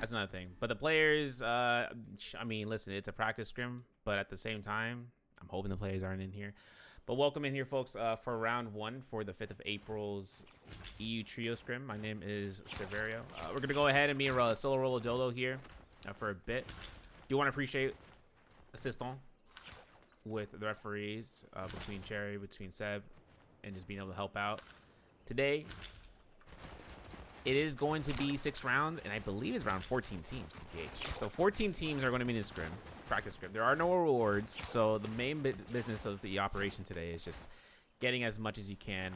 That's another thing. But the players, I mean, listen, it's a practice scrim, but at the same time, I'm hoping the players aren't in here. But welcome in here, folks, for round 1 for the 5th of April's EU Trio Scrim. My name is Severio. We're going to go ahead and be a solo roll of Dolo here for a bit. Do want to appreciate assistant with the referees between Cherry, between Seb, and just being able to help out. Today, it is going to be 6 rounds, and I believe it's around 14 teams, TPH. So 14 teams are going to be in the scrim, practice scrim. There are no rewards, so the main business of the operation today is just getting as much as you can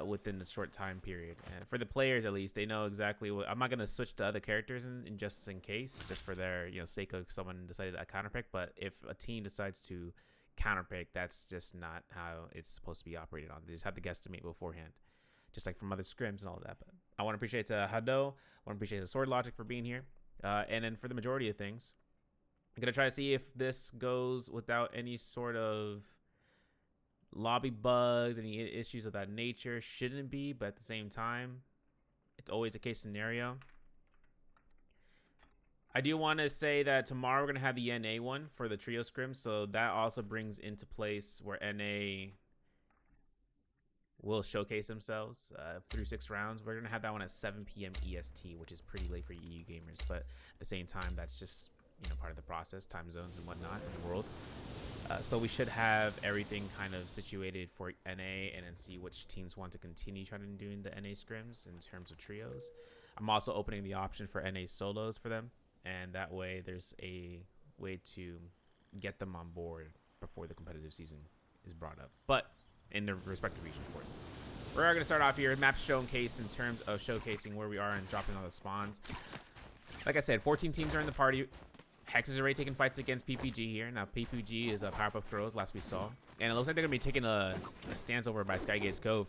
within the short time period. And for the players, at least, they know exactly what. I'm not going to switch to other characters in just in case, just for their sake of someone decided to counterpick. But if a team decides to counterpick, that's just not how it's supposed to be operated on. They just have to guesstimate beforehand, just like from other scrims and all of that. But I want to appreciate Hado. I want to appreciate the Sword Logic for being here. And then for the majority of things, I'm going to try to see if this goes without any sort of lobby bugs, any issues of that nature. Shouldn't be, but at the same time, it's always a case scenario. I do want to say that tomorrow we're going to have the NA one for the Trio Scrim, so that also brings into place where NA will showcase themselves through 6 rounds. We're going to have that one at 7 p.m. EST, which is pretty late for EU gamers, but at the same time, that's just part of the process, time zones and whatnot in the world. So we should have everything kind of situated for NA, and then see which teams want to continue trying to doing the NA scrims in terms of trios. I'm also opening the option for NA solos for them, and that way there's a way to get them on board before the competitive season is brought up, but in their respective region, of course. We're going to start off here, map showcase in terms of showcasing where we are and dropping all the spawns. Like I said, 14 teams are in the party. Hex is already taking fights against PPG here. Now, PPG is a Powerpuff Girls, last we saw. And it looks like they're going to be taking a stance over by Skygaze Cove.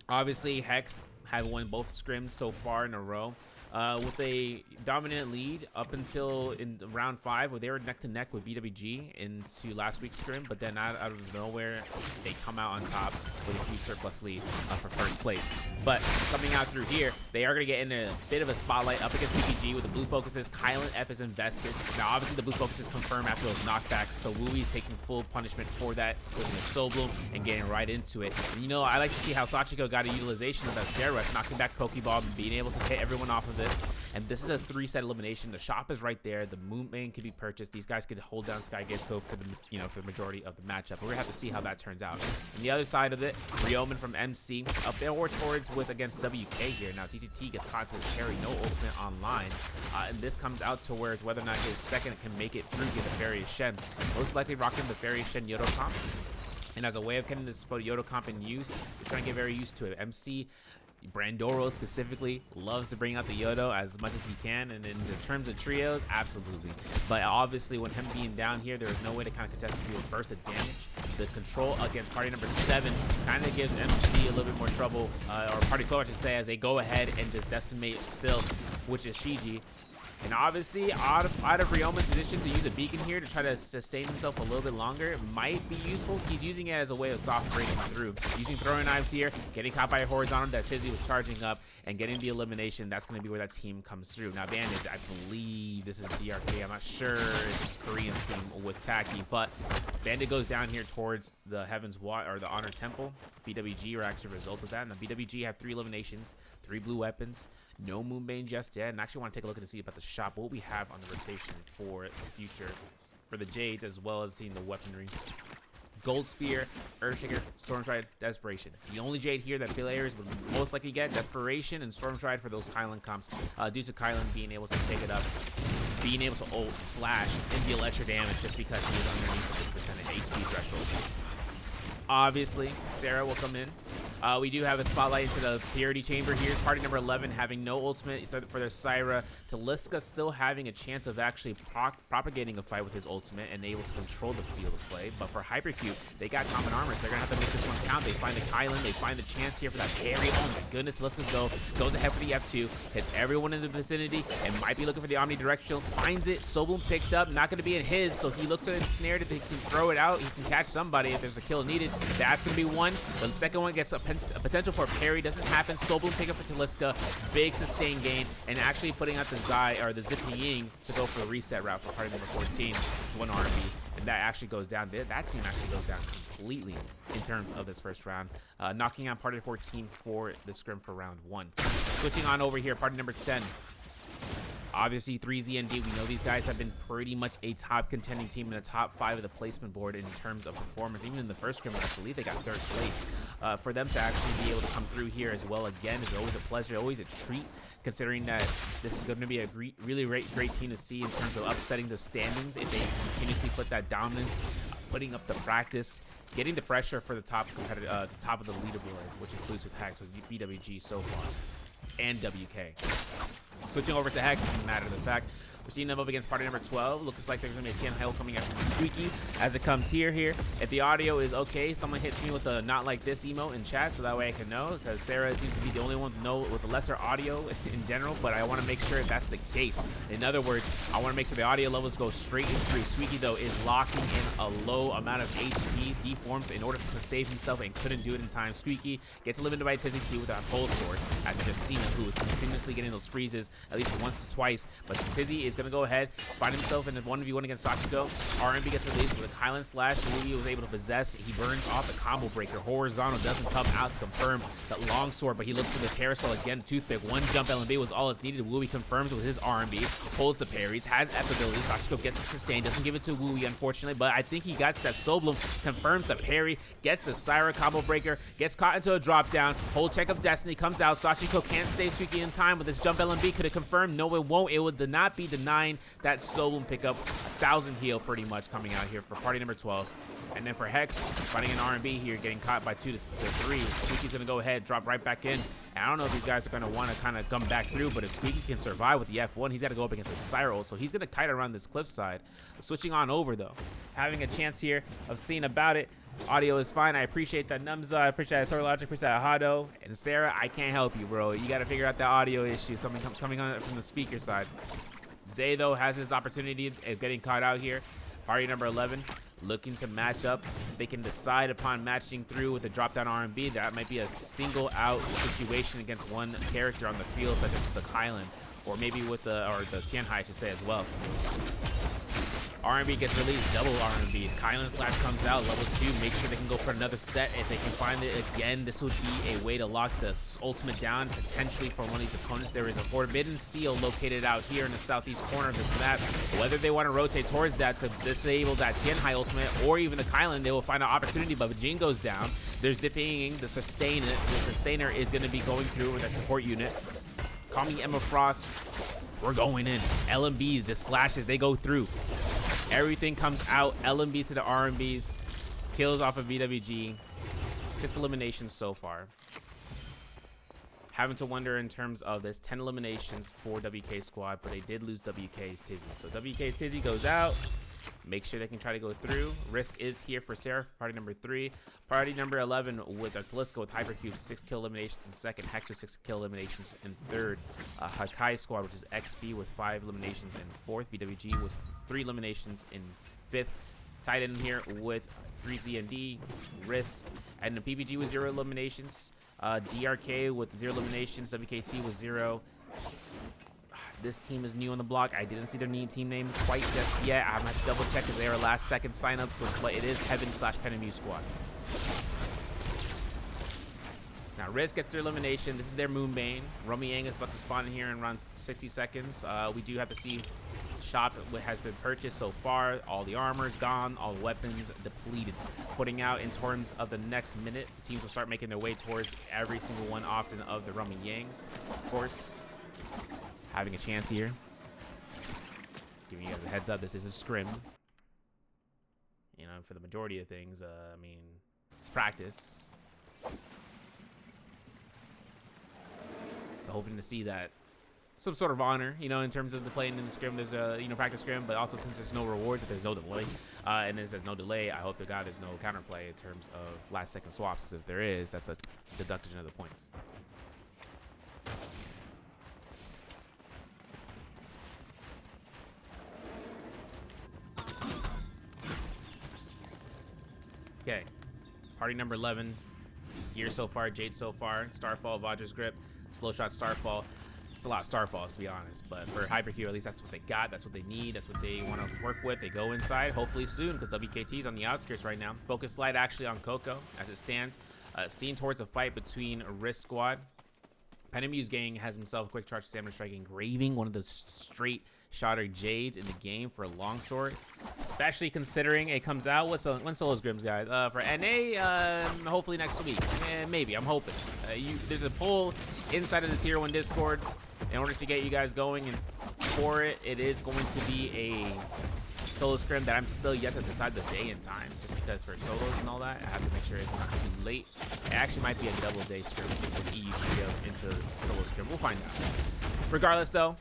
Obviously, Hex have won both scrims so far in a row. With a dominant lead up until in round 5, where they were neck to neck with BWG into last week's scrim, but then out of nowhere they come out on top with a huge surplus lead for first place. But coming out through here, they are going to get in a bit of a spotlight up against BWG with the blue focuses. Kylan F is invested. Now obviously the blue focuses confirm after those knockbacks, so Wui's taking full punishment for that with a Soul Bloom and getting right into it. And I like to see how Sachiko got a utilization of that Scare Rush, knocking back Pokeball and being able to hit everyone off of this. And this is a 3-set elimination. The shop is right there. The Moon Main can be purchased. These guys could hold down Skygaze Cove for the for the majority of the matchup. We're gonna have to see how that turns out. On the other side of it, Ryomen from MC up there or towards with against WK here. Now TCT gets caught to the carry, no ultimate online, and this comes out to where it's whether or not his second can make it through get the Farius Shen. Most likely rocking the Farius Shen Yodo comp. And as a way of getting this Yodo comp in use, we're trying to get very used to it. MC Brandoro specifically loves to bring out the Yodo as much as he can, and in terms of trios, absolutely. But obviously, when him being down here, there is no way to kind of contest and do a burst of damage. The control against party number 7 kind of gives MC a little bit more trouble, or party 12, I should say, as they go ahead and just decimate Silk, which is Shiji. And obviously, out of Ryomen's position to use a beacon here to try to sustain himself a little bit longer might be useful. He's using it as a way of soft breaking through. Using throwing knives here, getting caught by a horizontal that Tizzy was charging up, and getting the elimination. That's going to be where that team comes through. Now, Bandit, I believe this is DRK. I'm not sure it's Korean's team with Taki, but Bandit goes down here towards the Heaven's Watt or the Honor Temple. BWG are actually a result of that. Now, BWG have 3 eliminations, 3 blue weapons. No Moonbane just yet, and I actually want to take a look and see about the shop, what we have on the rotation for the future for the Jades, as well as seeing the weaponry. Gold Spear, Earthshaker, Stormstride, Desperation. The only Jade here that players would most likely get, Desperation and Stormstride for those Kylan comps, due to Kylan being able to pick it up, being able to ult, slash, and deal extra damage just because he is underneath the 50% HP threshold. Obviously, Sarah will come in. We do have a spotlight into the Purity Chamber here. Party number 11 having no ultimate for their Syra. Taliska still having a chance of actually propagating a fight with his ultimate and able to control the field of play. But for Hypercube, they got common armors. They're going to have to make this one count. They find the Kylan. They find the chance here for that carry. Oh my goodness, Taliska goes ahead for the F2. Hits everyone in the vicinity and might be looking for the omnidirectionals. Finds it. Soulbloom picked up. Not going to be in his, so he looks to ensnare it. If he can throw it out, he can catch somebody if there's a kill needed. That's going to be one. The second one gets up a potential for a parry doesn't happen. Sobloom pick up for Taliska, big sustain gain, and actually putting out the the Zippy Ying to go for a reset route for party number 14. It's 1 R&B, and that actually goes down. That team actually goes down completely in terms of this first round, knocking out party 14 for the scrim for round 1. Switching on over here, party number 10. Obviously, 3ZND, we know these guys have been pretty much a top contending team in the top 5 of the placement board in terms of performance. Even in the first scrim, I believe they got 3rd place. For them to actually be able to come through here as well again is always a pleasure, always a treat, considering that this is going to be a really great team to see in terms of upsetting the standings if they continuously put that dominance, putting up the practice, getting the pressure for the top the top of the leaderboard, which includes with Hex, with BWG so far, and WK. Switching over to Hex, doesn't matter the fact. We're seeing them up against party number 12. Looks like there's going to be a Tian Hale coming out from Squeaky as it comes here. If the audio is okay, someone hits me with a not like this emote in chat so that way I can know, because Sarah seems to be the only one to know with the lesser audio in general, but I want to make sure if that's the case. In other words, I want to make sure the audio levels go straight in through. Squeaky, though, is locking in a low amount of HP, deforms in order to save himself and couldn't do it in time. Squeaky gets eliminated by Tizzy T with that pole sword as Justina, who is continuously getting those freezes at least once or twice, but Tizzy is going to go ahead, find himself in a 1v1 against Sachiko. RMB gets released with a Kylan slash. Louis was able to possess. He burns off the combo breaker. Horizontal doesn't come out to confirm that long sword, but he looks for the carousel again. Toothpick. One jump LMB was all it's needed. Wooey confirms with his RMB, holds the parries, has F ability. Sachiko gets the sustain, doesn't give it to Wooey, unfortunately, but I think he got that Sobloom, confirms the parry, gets the Syra combo breaker, gets caught into a drop down. Hold check of Destiny comes out. Sachiko can't save Squeaky in time with his jump LMB. Could it confirm? No, it won't. It would not be denying that Sobloom pickup. 1,000 heal pretty much coming out here for party number 12. And then for Hex, finding an R&B here, getting caught by 2 to 3. Squeaky's going to go ahead, drop right back in. And I don't know if these guys are going to want to kind of come back through, but if Squeaky can survive with the F1, he's got to go up against a Cyril. So he's going to kite around this cliffside. Switching on over, though. Having a chance here of seeing about it. Audio is fine. I appreciate that, Numza. I appreciate that, Solar Logic. I appreciate that, Hado. And Sarah, I can't help you, bro. You got to figure out the audio issue. Something coming on from the speaker side. Zay, though, has his opportunity of getting caught out here. Party number 11, looking to match up. They can decide upon matching through with a drop-down R&B. That might be a single-out situation against one character on the field, such as the Kylan, or maybe with the Tianhai, I should say, as well. R&B gets released, double R&B. Kylan slash comes out, level 2. Make sure they can go for another set if they can find it again. This would be a way to lock the ultimate down, potentially for one of these opponents. There is a forbidden seal located out here in the southeast corner of this map. Whether they want to rotate towards that to disable that Tianhai ultimate or even the Kylan, they will find an opportunity, but Jin goes down. They're zipping the sustain. The sustainer is going to be going through with a support unit. Call me Emma Frost. We're going in. LMBs, the slashes, they go through. Everything comes out. LMBs to the RMBs. Kills off of BWG. 6 eliminations so far. Having to wonder in terms of this 10 eliminations for WK squad, but they did lose WK's Tizzy. So WK's Tizzy goes out. Make sure they can try to go through. Risk is here for Sarah for party number 3. Party number 11 with Taliska with Hypercube, 6 kill eliminations in second. Hex with 6 kill eliminations in third. Hakai squad, which is XB with 5 eliminations in fourth. BWG with 3 eliminations in fifth. Tied in here with 3ZND, Risk, and the PPG with 0 eliminations. DRK with 0 eliminations. WKT with 0. This team is new on the block. I didn't see their team name quite just yet. I'm going to double check because they are last second signups, but it is Heaven slash Penemu squad. Now, Riz gets their elimination. This is their Moonbane. Romy Yang is about to spawn in here in around 60 seconds. We do have to see shop has been purchased so far. All the armor is gone. All the weapons depleted. Putting out in terms of the next minute, teams will start making their way towards every single one often of the Romy Yangs. Of course, having a chance here. Giving you guys a heads up, this is a scrim. You know, for the majority of things, I mean, it's practice. So hoping to see that some sort of honor, you know, in terms of the playing in the scrim. There's a, you know, practice scrim, but also since there's no rewards, if there's no delay, and there's no delay, I hope to God there's no counterplay in terms of last second swaps, because if there is, that's a deduction of the points. Okay, party number 11 Gear so far, Jade so far, Starfall, Vajra's Grip, Slow Shot, Starfall. It's a lot of Starfalls, to be honest, but for Hypercube, at least that's what they got. That's what they need. That's what they want to work with. They go inside, hopefully soon, because WKT is on the outskirts right now. Focus light actually on Coco as it stands. Seen towards a fight between Risk Squad. Penemu's gang has himself a quick charge stamina strike, engraving one of the straight shotter Jades in the game for a longsword, especially considering it comes out when Solo Scrims, guys. For NA, hopefully next week. Maybe, I'm hoping. There's a poll inside of the Tier 1 Discord in order to get you guys going, and for it, it is going to be a Solo Scrim that I'm still yet to decide the day and time, just because for solos and all that, I have to make sure it's not too late. It actually might be a double day scrim with EU Trios into Solo Scrim. We'll find out. Regardless, though,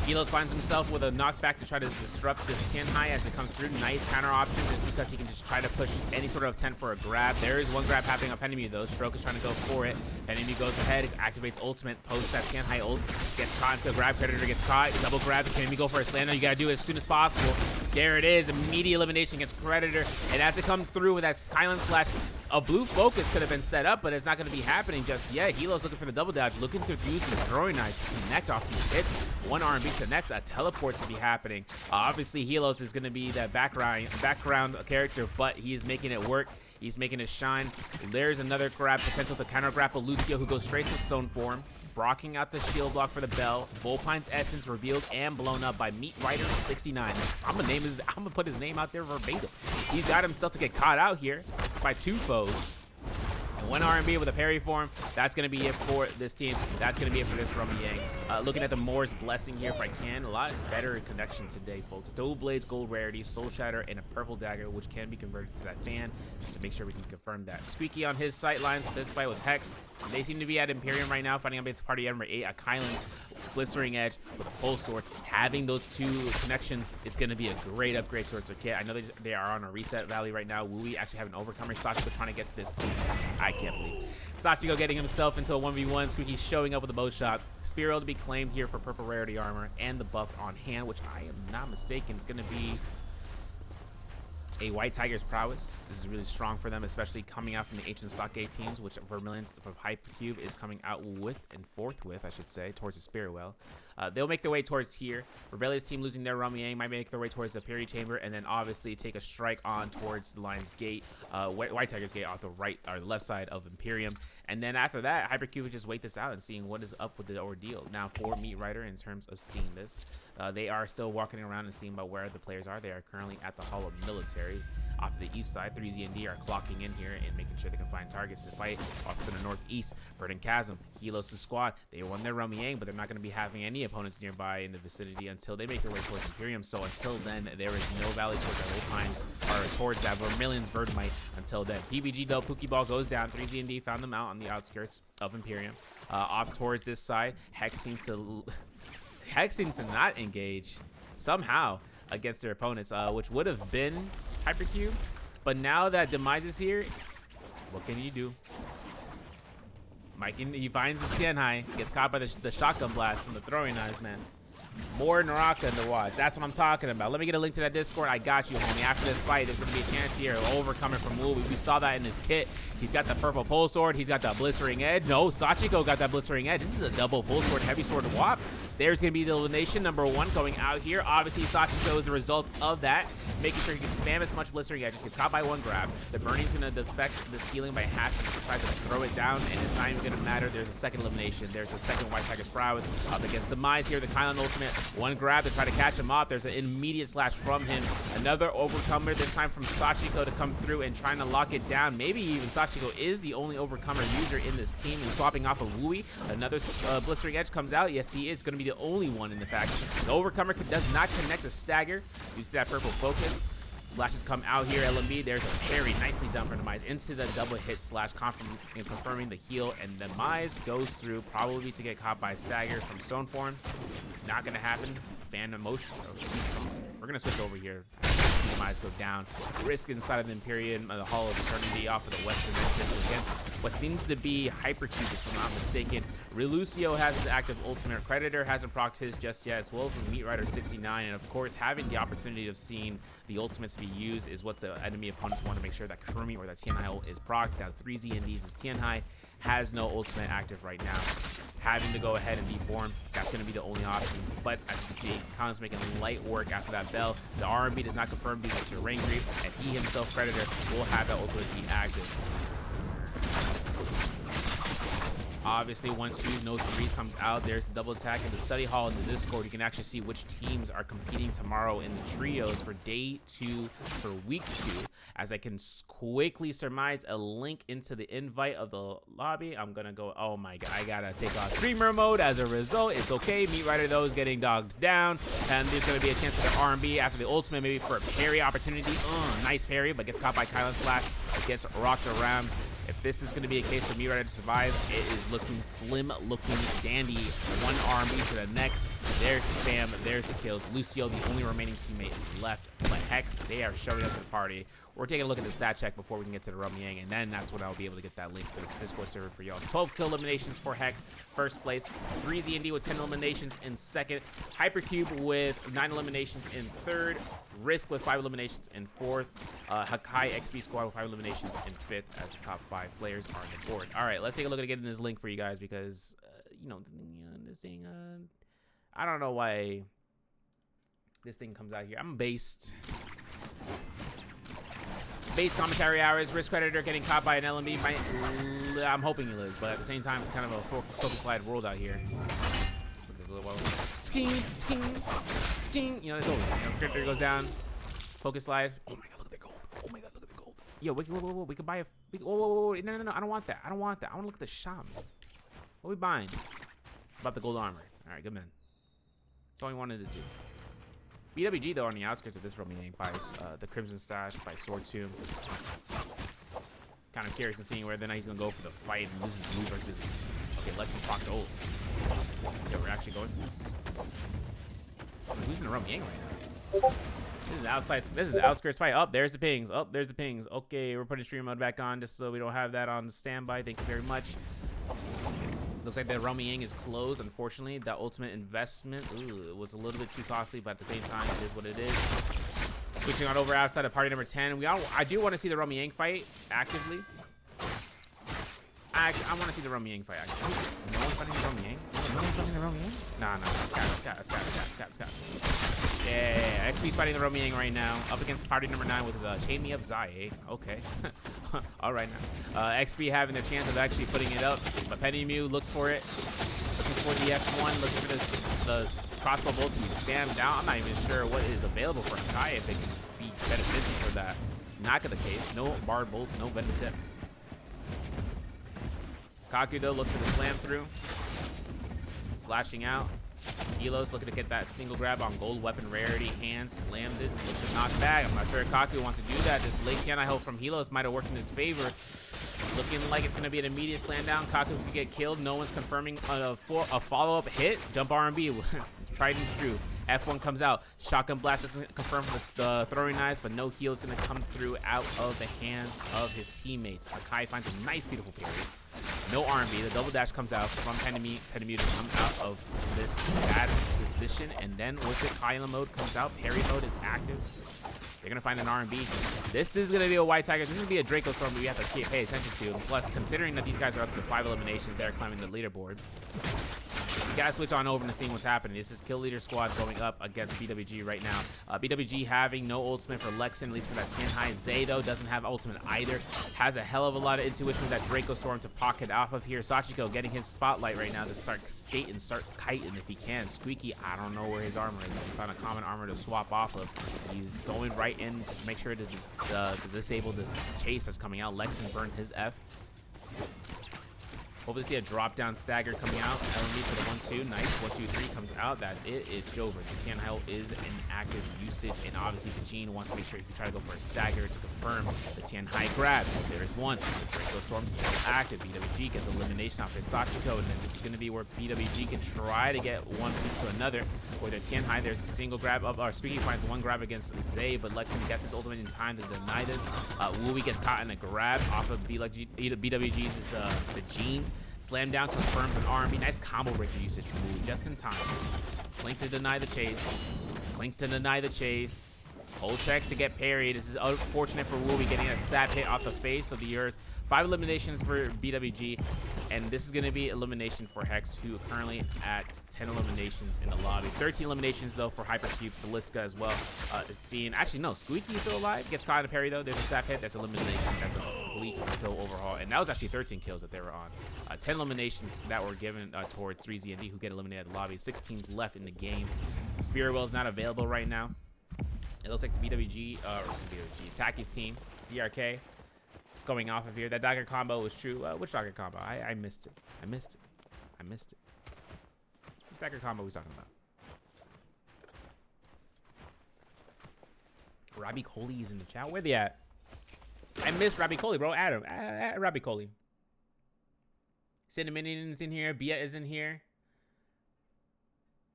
Helos finds himself with a knockback to try to disrupt this Tianhai as it comes through. Nice counter option just because he can just try to push any sort of tent for a grab. There is one grab happening on Penemu though. Stroke is trying to go for it. Penemu goes ahead, activates ultimate, posts that Tianhai ult, gets caught into a grab. Predator gets caught, double grab. Penemu go for a slam. You gotta do it as soon as possible. There it is, immediate elimination against Predator. And as it comes through with that Skyline slash, a blue focus could have been set up, but it's not going to be happening just yet. Helo's looking for the double dodge, looking to use his throwing knives to connect off these hits. One R&B to next, a teleport to be happening. Obviously, Helos is going to be that background character, but he is making it work. He's making it shine. There's another grab potential to counter grapple Lucio, who goes straight to stone form, blocking out the shield block for the bell. Volpine's essence revealed and blown up by Meat Rider 69. I'm gonna put his name out there verbatim. He's got himself to get caught out here by two foes. And one R&B with a parry form. That's going to be it for this team. That's going to be it for this Rummy Yang. Looking at the Moore's Blessing here if I can. A lot better connection today, folks. Stove Blaze, Gold Rarity, Soul Shatter, and a Purple Dagger, which can be converted to that fan, just to make sure we can confirm that. Squeaky on his sight lines with this fight with Hex. They seem to be at Imperium right now, fighting against party number 8, a Kylan Blistering Edge with a Pole Sword. Having those two connections is going to be a great upgrade towards their kit. I know they are on a reset valley right now. Wooey actually have an overcomer. Sachiko trying to get this. I can't believe Sachiko getting himself into a 1v1. Squeaky showing up with a bow shot. Spearow to be claimed here for purple rarity armor and the buff on hand, which I am not mistaken. It's going to be a White Tiger's prowess. This is really strong for them, especially coming out from the Ancient Stockade teams, which Vermilion's from Hypercube is coming out with and forthwith, I should say, towards the Spirit Well. They'll make their way towards here. Revelia's team losing their Rummy Yang might make their way towards the Peri Chamber, and then obviously take a strike on towards the Lion's Gate, White Tiger's Gate off the right or the left side of Imperium. And then after that, Hypercube would just wait this out and seeing what is up with the ordeal. Now for Meat Rider, in terms of seeing this, they are still walking around and seeing about where the players are. They are currently at the Hall of Military. Off to the east side, 3Z&D are clocking in here and making sure they can find targets to fight. Off to the northeast, Verdant Chasm, Helos' squad. They won their Rummy Yang, but they're not going to be having any opponents nearby in the vicinity until they make their way towards Imperium. So until then, there is no valley towards that Wolfines or towards that Vermilion's Verdmite until then. PBG though, Pokeball goes down. 3Z&D found them out on the outskirts of Imperium. Off towards this side, Hex seems to not engage somehow against their opponents, which would have been Hypercube, but now that Demise is here, what can you do? Mike, he finds the Tianhai, gets caught by the shotgun blast from the throwing knives, man. More Naraka in the watch. That's what I'm talking about. Let me get a link to that Discord. I got you, homie. After this fight, there's going to be a chance here. Overcoming from Wu. We saw that in his kit. He's got the purple pole sword. He's got the blistering edge. No, Sachiko got that blistering edge. This is a double pole sword, heavy sword wop. There's going to be the elimination number 1 going out here. Obviously, Sachiko is a result of that. Making sure he can spam as much blistering edge. Just gets caught by one grab. The Burning's going to defect this healing by half. He decides to throw it down, and it's not even going to matter. There's a second elimination. There's a second White Tiger's prowess up against Demise here. The Kylan ultimate. One grab to try to catch him off. There's an immediate slash from him. Another overcomer, this time from Sachiko to come through and trying to lock it down. Maybe even Sachiko is the only overcomer user in this team and swapping off of Wooey. Another blistering edge comes out. Yes, he is going to be the only one in the faction. The overcomer does not connect a stagger due to that purple focus. Slashes come out here. LMB, there's a parry nicely done for Demise into the double hit slash confirming the heal, and Demise goes through probably to get caught by a stagger from Stone Form. Not gonna happen. Fan emotion. We're gonna switch over here. See Demise go down. Risk inside of the Imperium, the Hall of Eternity off of the western entrance against what seems to be Hypercube, if I'm not mistaken. Relucio has his active ultimate. Predator hasn't procced his just yet, as well as with Meat Rider 69. And of course, having the opportunity of seeing the ultimates be used is what the enemy opponents want to make sure that Kurumi or that Tianhai ult is procced. Now 3 ZNDs is Tianhai, has no ultimate active right now. Having to go ahead and deform, that's going to be the only option. But as you can see, Khan's making light work after that bell. The RMB does not confirm because of terrain creep, and he himself, Predator, will have that ultimate be active. Obviously, once you no threes comes out, there's the double attack in the study hall in the Discord. You can actually see which teams are competing tomorrow in the trios for day 2 for week 2. As I can quickly surmise a link into the invite of the lobby. I'm gonna go. Oh my god, I gotta take off streamer mode as a result. It's okay. Meat Rider though is getting dogged down, and there's gonna be a chance for the R&B after the ultimate, maybe for a parry opportunity. Nice parry, but gets caught by Kylan Slash. Gets rocked around. If this is going to be a case for Meat Rider to survive, it is looking slim, looking dandy. One R&B to the next. There's the spam. There's the kills. Lucio, the only remaining teammate left. But Hex, they are showing up to the party. We're taking a look at the stat check before we can get to the Rumyang, and then that's when I'll be able to get that link for this Discord server for y'all. 12 kill eliminations for Hex, first place. 3 ZND with 10 eliminations in second. Hypercube with 9 eliminations in third. Risk with 5 eliminations in fourth. Hakai XP Squad with 5 eliminations in fifth, as the top 5 players are on the board. All right, let's take a look at getting this link for you guys because, you know, this thing, I don't know why this thing comes out here. I'm based. Base commentary hours. Risk Predator getting caught by an LMB. I'm hoping he lives, but at the same time, it's kind of a focus slide world out here. Sking, sking, sking. You know, it's over. Predator goes down. Focus slide. Oh my god, look at the gold. Oh my god, look at the gold. Yo, we could buy a. Whoa. No. I don't want that. I want to look at the shop. What are we buying? About the gold armor. All right, good man. That's all we wanted to see. BWG, though, on the outskirts of this Rumyang buys the Crimson Stash by Sword Tomb. Kind of curious to see where then he's going to go for the fight. And this is blue versus... Okay, Lexi popped ult. Yeah, we're actually going for this. I mean, who's in the Rumyang right now? This is the outside. This is the outskirts fight. Oh, there's the pings. Oh, there's the pings. Okay, we're putting stream mode back on just so we don't have that on standby. Thank you very much. Looks like the Rumyang is closed, unfortunately. That ultimate investment, it was a little bit too costly, but at the same time, it is what it is. Switching on over outside of party number 10. I do want to see the Rumyang fight actively. I want to see the Rumyang fight actively. No one's fighting the Rumyang? No one's fighting the Rumyang? Nah, Scott. Yeah. XP's fighting the Rumyang right now. Up against party number 9 with Chain Me Up Zai. Okay. All right now. XP having the chance of actually putting it up. But Penny Mew looks for it. Looking for the F1. Looking for the crossbow bolt to be spammed out. I'm not even sure what is available for Hakai if it can be better business for that. Not the case. No barred bolts. No venom tip. Kaku, though, looks for the slam through. Slashing out. Elos looking to get that single grab on gold weapon rarity. Hand slams it. Looks to knock back. I'm not sure if Kaku wants to do that. This late scan I hope from Helos might have worked in his favor. Looking like it's going to be an immediate slam down. Kaku could get killed. No one's confirming a follow-up hit. Jump R&B. Tried and true. F1 comes out. Shotgun blast doesn't confirm the throwing knives, but no heal is going to come through out of the hands of his teammates. Hakai finds a nice, beautiful parry. No R&B. The double dash comes out from Penemy to come out of this bad position, and then with it, Kyla mode comes out. Parry mode is active. They're going to find an R&B. This is going to be a White Tiger. This is going to be a Draco Storm that we have to pay attention to. And plus, considering that these guys are up to 5 eliminations, they're climbing the leaderboard. We gotta switch on over to seeing what's happening. This is Kill Leader Squad going up against BWG right now. BWG having no ultimate for Lexin, at least for that Tianhai. Zay, though, doesn't have ultimate either. Has a hell of a lot of intuition with that Draco Storm to pocket off of here. Sachiko getting his spotlight right now to start skating, start kiting if he can. Squeaky, I don't know where his armor is. He found a common armor to swap off of. He's going right in to make sure to disable this chase that's coming out. Lexin burned his F. Hopefully see a drop down stagger coming out. LMB for the 1-2. Nice. 1-2-3 comes out. That's it. It's Jover. The Tian Hai is in active usage, and obviously Vegene wants to make sure he can try to go for a stagger to confirm the Tian Hai grab. There is one. Draco Storm still active. BWG gets elimination off his Sachiko, and then this is going to be where BWG can try to get one piece to another. For their Tian Hai, there's a single grab up. Squeaky finds one grab against Zay, but Lexington gets his ultimate in time to deny this. Wooey gets caught in a grab off of BWG's Vegene. Slam down confirms an R&B. Nice combo breaker usage from Wooey just in time. Clink to deny the chase. Clink to deny the chase. Hold check to get parried. This is unfortunate for Wooey getting a sap hit off the face of the earth. 5 eliminations for BWG, and this is going to be elimination for Hex, who are currently at 10 eliminations in the lobby. 13 eliminations, though, for Hypercube, Taliska as well. Actually, no, Squeaky's still alive. Gets caught in a parry, though. There's a sap hit. That's elimination. That's a complete kill overhaul. And that was actually 13 kills that they were on. 10 eliminations that were given towards 3ZND, who get eliminated in the lobby. 16 left in the game. Spirwell is not available right now. It looks like the BWG, Taki's team, DRK, going off of here. That dagger combo was true. Which dagger combo? I missed it. I missed it. Which dagger combo are we talking about? Robbie Coley is in the chat. Where they at? I missed Robbie Coley, bro. Adam. Robbie Coley. Cinnamon is in here. Bia is in here.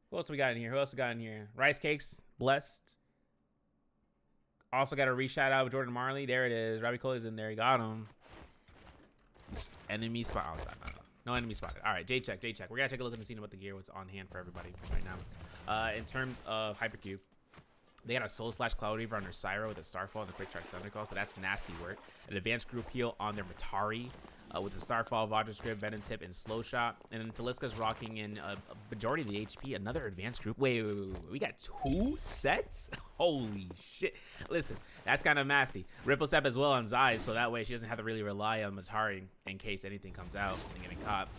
Who else we got in here? Rice Cakes. Blessed. Also got a re-shout out with Jordan Marley. There it is. Robbie Coley's in there. He got him. Enemy spot. Oh, no enemy spotted. All right, J-check. We're going to take a look at the scene about the gear, what's on hand for everybody right now. In terms of Hypercube, they got a Soul Slash Cloud Reaver on their Syro with a Starfall and the Quick Track Thundercall, so that's nasty work. An advanced group heal on their Matari with the Starfall, Vajra Script, Venom's Hip, and Slow Shot. And then Taliska's rocking in a majority of the HP. Another advanced group. Wait. We got 2 sets? Holy shit. Listen, that's kind of nasty. Ripple Step as well on Zai, so that way she doesn't have to really rely on Matari in case anything comes out and getting caught.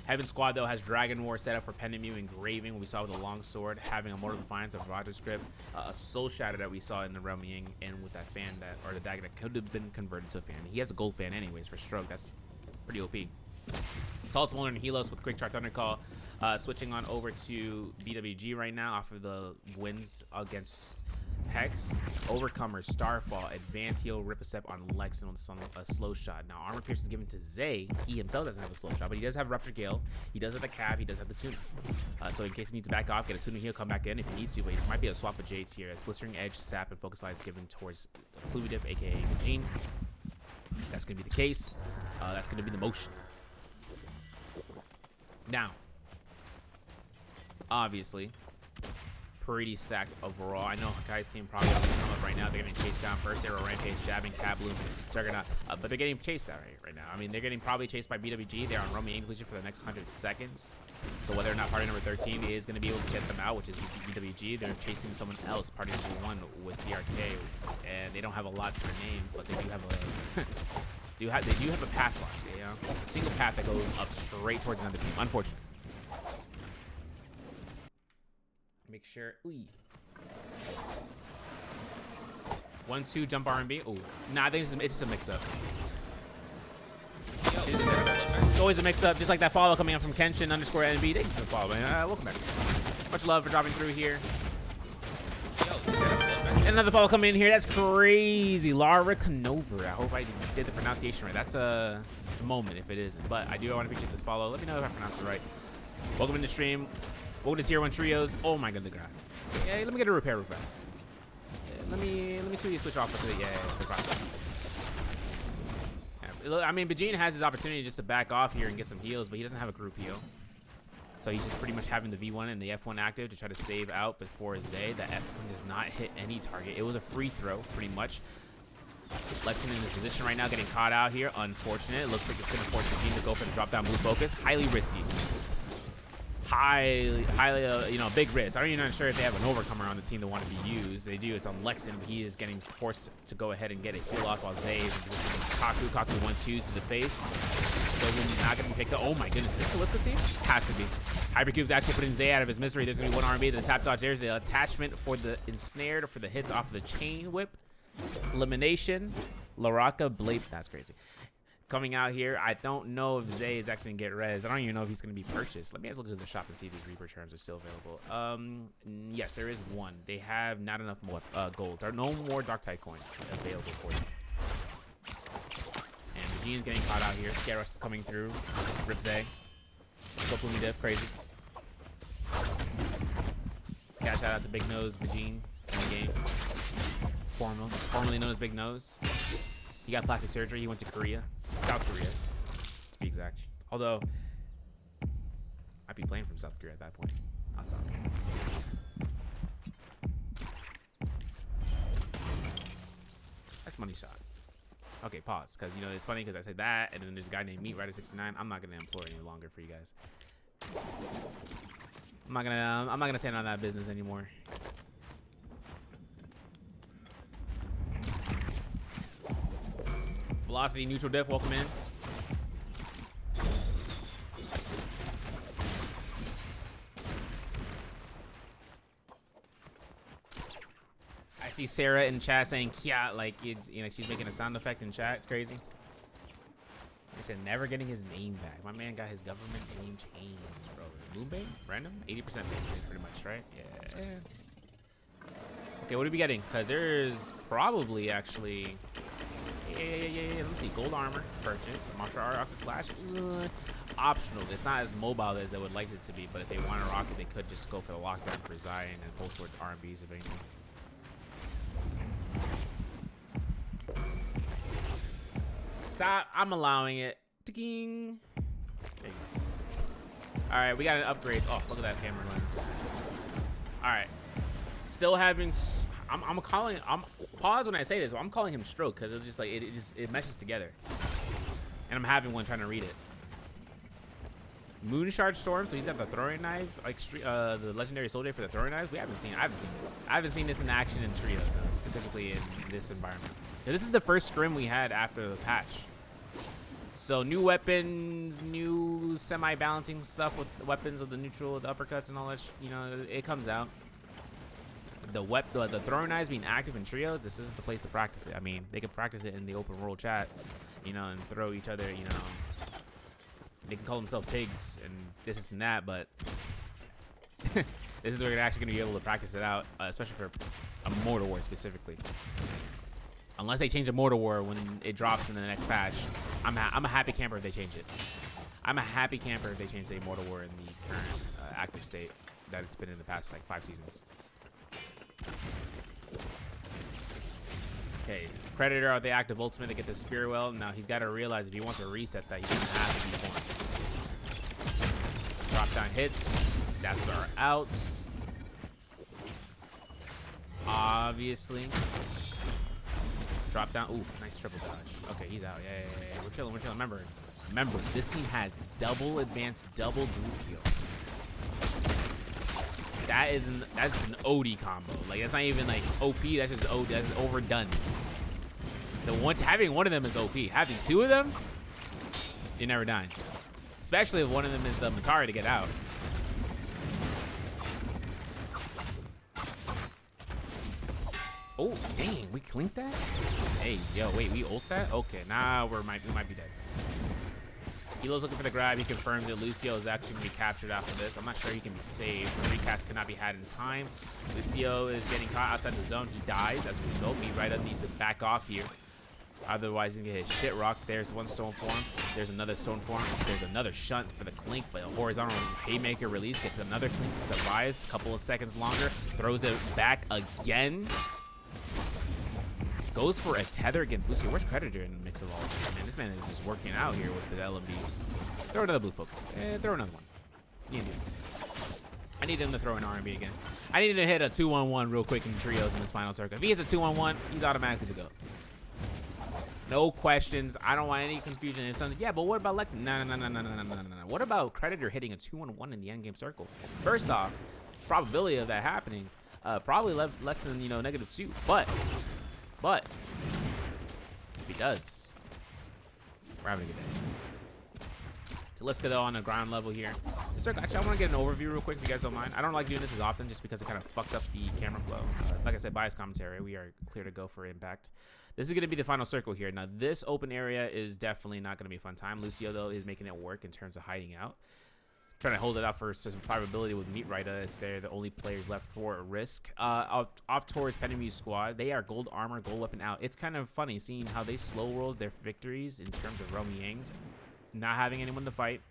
Heaven Squad, though, has Dragon War set up for Pendant Mew Engraving. We saw with the Longsword, having a Mortal Defiance of Vajra Script, a Soul Shatter that we saw in the Realm Ying, and with that fan or the dagger that could have been converted to a fan. He has a gold fan anyways for Stroke. That's pretty OP. Salt Smolder and Helos with Quick Track Thundercall. Switching on over to BWG right now off of the wins against Hex. Overcomer, Starfall, Advanced Heal, Rip a Step on Lex, and a Slow Shot. Now, Armor Pierce is given to Zay. He himself doesn't have a Slow Shot, but he does have Rupture Gale. He does have the Cab. He does have the Tuner. So in case he needs to back off, get a Tuner heal, come back in if he needs to, but he might be able to swap with Jades here, as Blistering Edge, Sap, and Focus Light is given towards Fluidiv, aka Vegene. That's going to be the case. That's going to be the motion. Now, obviously, pretty stacked overall. I know Hakai's team probably doesn't come up right now. They're getting chased down first. Arrow, Rampage, Jabbing, Kabloom, Juggernaut. But they're getting chased out right now. I mean, they're getting probably chased by BWG. They're on Romy Inclusion for the next 100 seconds. So whether or not party number 13 is going to be able to get them out, which is BWG, they're chasing someone else, party number 1 with DRK. And they don't have a lot to their name, but they do have a... they do have a path line, you know? A single path that goes up straight towards another team. Unfortunate. Make sure. Ooh. 1-2 jump R&B. Ooh. Nah, I think it's just a mix-up. It's always a mix-up, just like that follow coming up from Kenshin _ NB. Thank you for the follow, man. Welcome back. Much love for dropping through here. Another follow coming in here. That's crazy. Lara Canova. I hope I did the pronunciation right. That's a moment if it isn't. But I want to appreciate this follow. Let me know if I pronounced it right. Welcome to the stream. Welcome to Tier 1 Trios. Oh my god, the guy. Yeah, let me get a repair real fast. Yeah, let me switch off to the yeah, I mean, Vegene has his opportunity just to back off here and get some heals, but he doesn't have a group heal. So he's just pretty much having the V1 and the F1 active to try to save out before Zay. The F1 does not hit any target. It was a free throw, pretty much. Lexington in his position right now, getting caught out here. Unfortunate. It looks like it's going to force Vegene to go for the drop down blue focus. Highly risky. Highly, big risk. I'm even not sure if they have an overcomer on the team that want to be used. They do. It's on Lexington, but he is getting forced to go ahead and get a heal off while Zay is in position against Kaku. Kaku 1-2s to the face. So not getting picked up. Oh my goodness. Is this Taliska's team? Has to be. Hypercube's actually putting Zay out of his misery. There's going to be one R&B. The tap dodge. There's the attachment for the ensnared for the hits off of the chain whip. Elimination. Laraka Blade. That's crazy. coming out here. I don't know if Zay is actually gonna get res. I don't even know if he's gonna be purchased. Let me have a look at the shop and see if these Reaper charms are still available. Yes, there is one. They have not enough more gold. There are no more Darktide coins available for you. And Magene's getting caught out here. Scare Rush is coming through. Rip Zay. Go Plumi Diff, crazy. Shout out to Big Nose Magene in the game. Formerly known as Big Nose. He got plastic surgery. He went to Korea. South Korea, to be exact. Although, I'd be playing from South Korea at that point. I'll stop. That's money shot. Okay, pause. Because, you know, it's funny because I said that, and then there's a guy named MeatRider69. I'm not going to implore any longer for you guys. I'm not gonna stand on that business anymore. Velocity, neutral diff, welcome in. I see Sarah in chat saying "Kya," like it's, you know, she's making a sound effect in chat. It's crazy. They said never getting his name back. My man got his government name changed, bro. Moonbait? Random? 80% pretty much, right? Yeah. Okay, what are we getting? Because there's probably actually... Yeah. Let me see. Gold armor. Purchase. Martial art off the slash. Optional. It's not as mobile as they would like it to be, but if they want to rock it, they could just go for the lockdown for Zion and full sword R&Bs if anything. Stop. I'm allowing it. Ding. All right, we got an upgrade. Oh, look at that hammer lens. All right, still having. I'm pause when I say this. But I'm calling him stroke because it's just like it meshes together, and I'm having one trying to read it. Moonshard Storm. So he's got the throwing knife, like the legendary soldier for the throwing knives. I haven't seen this. I haven't seen this in action in trios, specifically in this environment. So this is the first scrim we had after the patch. So new weapons, new semi-balancing stuff with the weapons of the neutral, the uppercuts and all that, you know, it comes out. The throwing knives being active in trios, this is the place to practice it. I mean, they can practice it in the open world chat, you know, and throw each other, you know. They can call themselves pigs and this and that, but this is where you're actually going to be able to practice it out, especially for a Mortal War specifically. Unless they change a Mortal War when it drops in the next patch, I'm a happy camper if they change it. I'm a happy camper if they change a Mortal War in the current active state that it's been in the past like 5 seasons. Okay, Predator out the active ultimate to get the Spear Well. Now he's got to realize if he wants to reset that, he's gonna have to be formed. Drop down hits. That's our out. Obviously. Drop down. Oof, nice triple dodge. Okay, he's out. Yeah. We're chilling. Remember, this team has double advanced, double group heal. That's an OD combo. Like, that's not even like OP. That's just OD. That's overdone. Having one of them is OP. Having 2 of them, you're never dying. Especially if one of them is the Matari to get out. Oh, dang, we clinked that? Hey, yo, wait, we ult that? Okay, now we might be dead. Elo's looking for the grab. He confirms that Lucio is actually going to be captured after this. I'm not sure he can be saved. The recast cannot be had in time. Lucio is getting caught outside the zone. He dies as a result. MeatRider needs to back off here. Otherwise, he's going to get his shit rocked. There's one stone form. There's another stone form. There's another shunt for the clink, but a horizontal haymaker release gets another clink. Survives a couple of seconds longer. Throws it back again. Goes for a tether against Lucio. Where's Predator in the mix of all this? Man, this man is just working out here with the LMBs. Throw another blue focus. Throw another one. I need him to throw an R&B again. I need him to hit a 2-1-1 real quick in trios in this final circle. If he hits a 2-1-1, he's automatically to go. No questions. I don't want any confusion. If something, yeah, but what about Lex? No. What about Predator hitting a 2-1-1 in the endgame circle? First off, probability of that happening, probably less than, you know, -2. But if he does, we're having a good day. Taliska, though, on the ground level here. Actually, I want to get an overview real quick, if you guys don't mind. I don't like doing this as often just because it kind of fucks up the camera flow. Like I said, bias commentary. We are clear to go for impact. This is going to be the final circle here. Now, this open area is definitely not going to be a fun time. Lucio, though, is making it work in terms of hiding out. Trying to hold it out for some survivability with Meat Rider, as they're the only players left for Risk. Off towards Penemu's squad. They are gold armor, gold weapon out. It's kind of funny seeing how they slow rolled their victories in terms of Romy Yang's not having anyone to fight.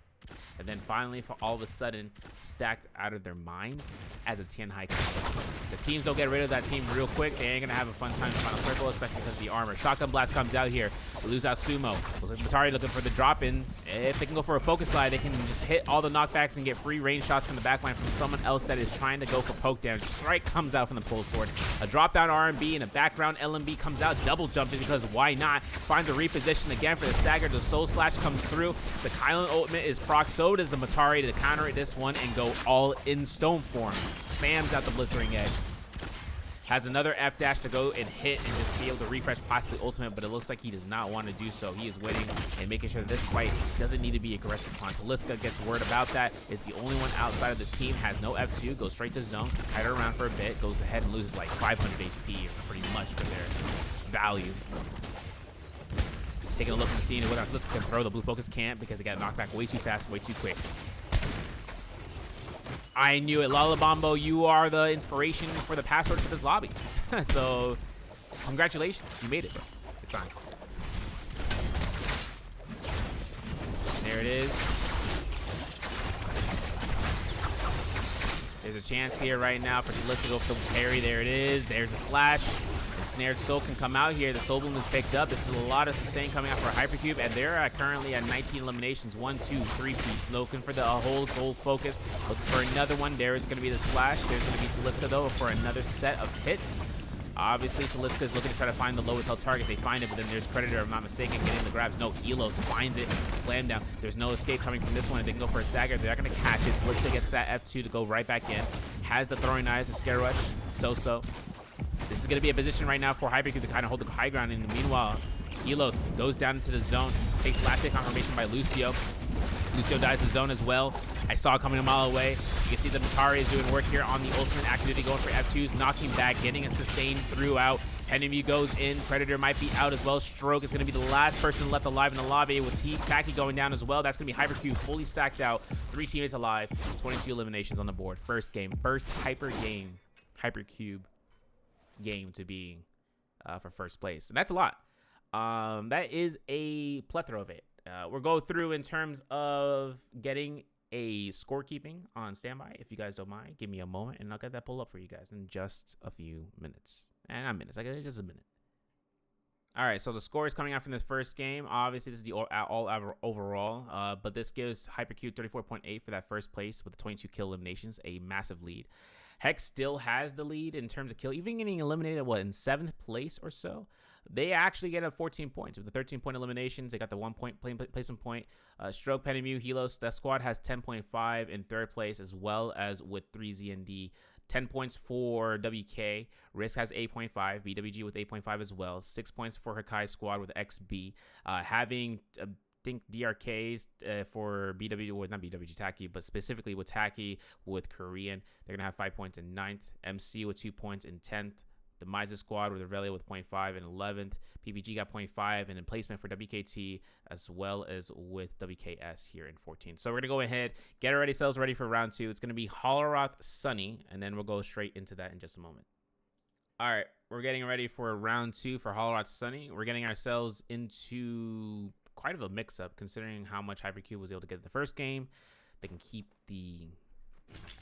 And then finally, for all of a sudden, stacked out of their minds as a Tian Hai comes. The teams don't get rid of that team real quick. They ain't going to have a fun time in the final circle, especially because of the armor. Shotgun Blast comes out here. They lose out Sumo. Looks like Matari looking for the drop-in. If they can go for a focus slide, they can just hit all the knockbacks and get free range shots from the backline from someone else that is trying to go for poke damage. Strike comes out from the pull sword. A drop-down R&B and a background LMB comes out. Double jumping because why not? Finds a reposition again for the stagger. The Soul Slash comes through. The Kylan ultimate is proc. So does the Matari to counter this one and go all in stone forms. Spams out the Blistering Edge. Has another F dash to go and hit and just be able to refresh past the ultimate, but it looks like he does not want to do so. He is waiting and making sure that this fight doesn't need to be aggressive upon. Taliska gets word about that. Is the only one outside of this team, has no F2, goes straight to zone, kite her around for a bit, goes ahead and loses like 500 HP pretty much for their value. Taking a look at the scene and whether Taliska can throw, the blue focus can't because it got knocked back way too fast, way too quick. I knew it. Lalabombo, you are the inspiration for the password for this lobby. So, congratulations. You made it, bro. It's on. There it is. There's a chance here right now for Taliska to go for the parry. There it is. There's a slash. Ensnared Soul can come out here. The Soul Bloom is picked up. This is a lot of sustain coming out for Hypercube, and they're currently at 19 eliminations. 1, 2, 3 piece. Looking for the whole gold focus. Looking for another one. There is going to be the slash. There's going to be Taliska, though, for another set of hits. Obviously, Taliska is looking to try to find the lowest health target. They find it, but then there's Predator, if I'm not mistaken, getting the grabs. No, Helos finds it, slam down. There's no escape coming from this one. If they can go for a stagger, they're not going to catch it. Taliska gets that F2 to go right back in. Has the throwing knives, the scare rush. So. This is going to be a position right now for Hypercube to kind of hold the high ground. And meanwhile, Helos goes down into the zone, takes last hit confirmation by Lucio. Lucio dies the zone as well. I saw it coming a mile away. You can see the Matari is doing work here on the ultimate activity, going for F2s, knocking back, getting a sustain throughout. Enemy goes in. Predator might be out as well. Stroke is going to be the last person left alive in the lobby with Taki going down as well. That's going to be Hypercube fully stacked out. 3 teammates alive. 22 eliminations on the board. First game. First Hypercube game to be for first place. And that's a lot. That is a plethora of it. We'll go through in terms of getting a scorekeeping on standby. If you guys don't mind, give me a moment and I'll get that pull up for you guys in just a few minutes. And not minutes, like just a minute. All right, so the score is coming out from this first game. Obviously, this is the all overall, but this gives Hypercube 34.8 for that first place with the 22 kill eliminations, a massive lead. Hex still has the lead in terms of kill, even getting eliminated, what, in 7th place or so? They actually get up 14 points. With the 13-point eliminations, they got the 1-point placement point. Stroke, Penemu, Helos, that squad has 10.5 in 3rd place, as well as with 3 ZND. 10 points for WK. Risk has 8.5. BWG with 8.5 as well. 6 points for Hakai's squad with XB. Having... think DRKs for BW, well, not BWG Taki, but specifically with Taki with Korean. They're going to have 5 points in 9th. MC with 2 points in 10th. The Miza squad with Aurelia with 0.5 in 11th. PPG got 0.5 and in placement for WKT as well as with WKS here in 14th. So we're going to go ahead, get ourselves ready for round 2. It's going to be Holleroth Sunny, and then we'll go straight into that in just a moment. All right, we're getting ready for round 2 for Holleroth Sunny. We're getting ourselves into quite of a mix-up considering how much Hypercube was able to get the first game. They can keep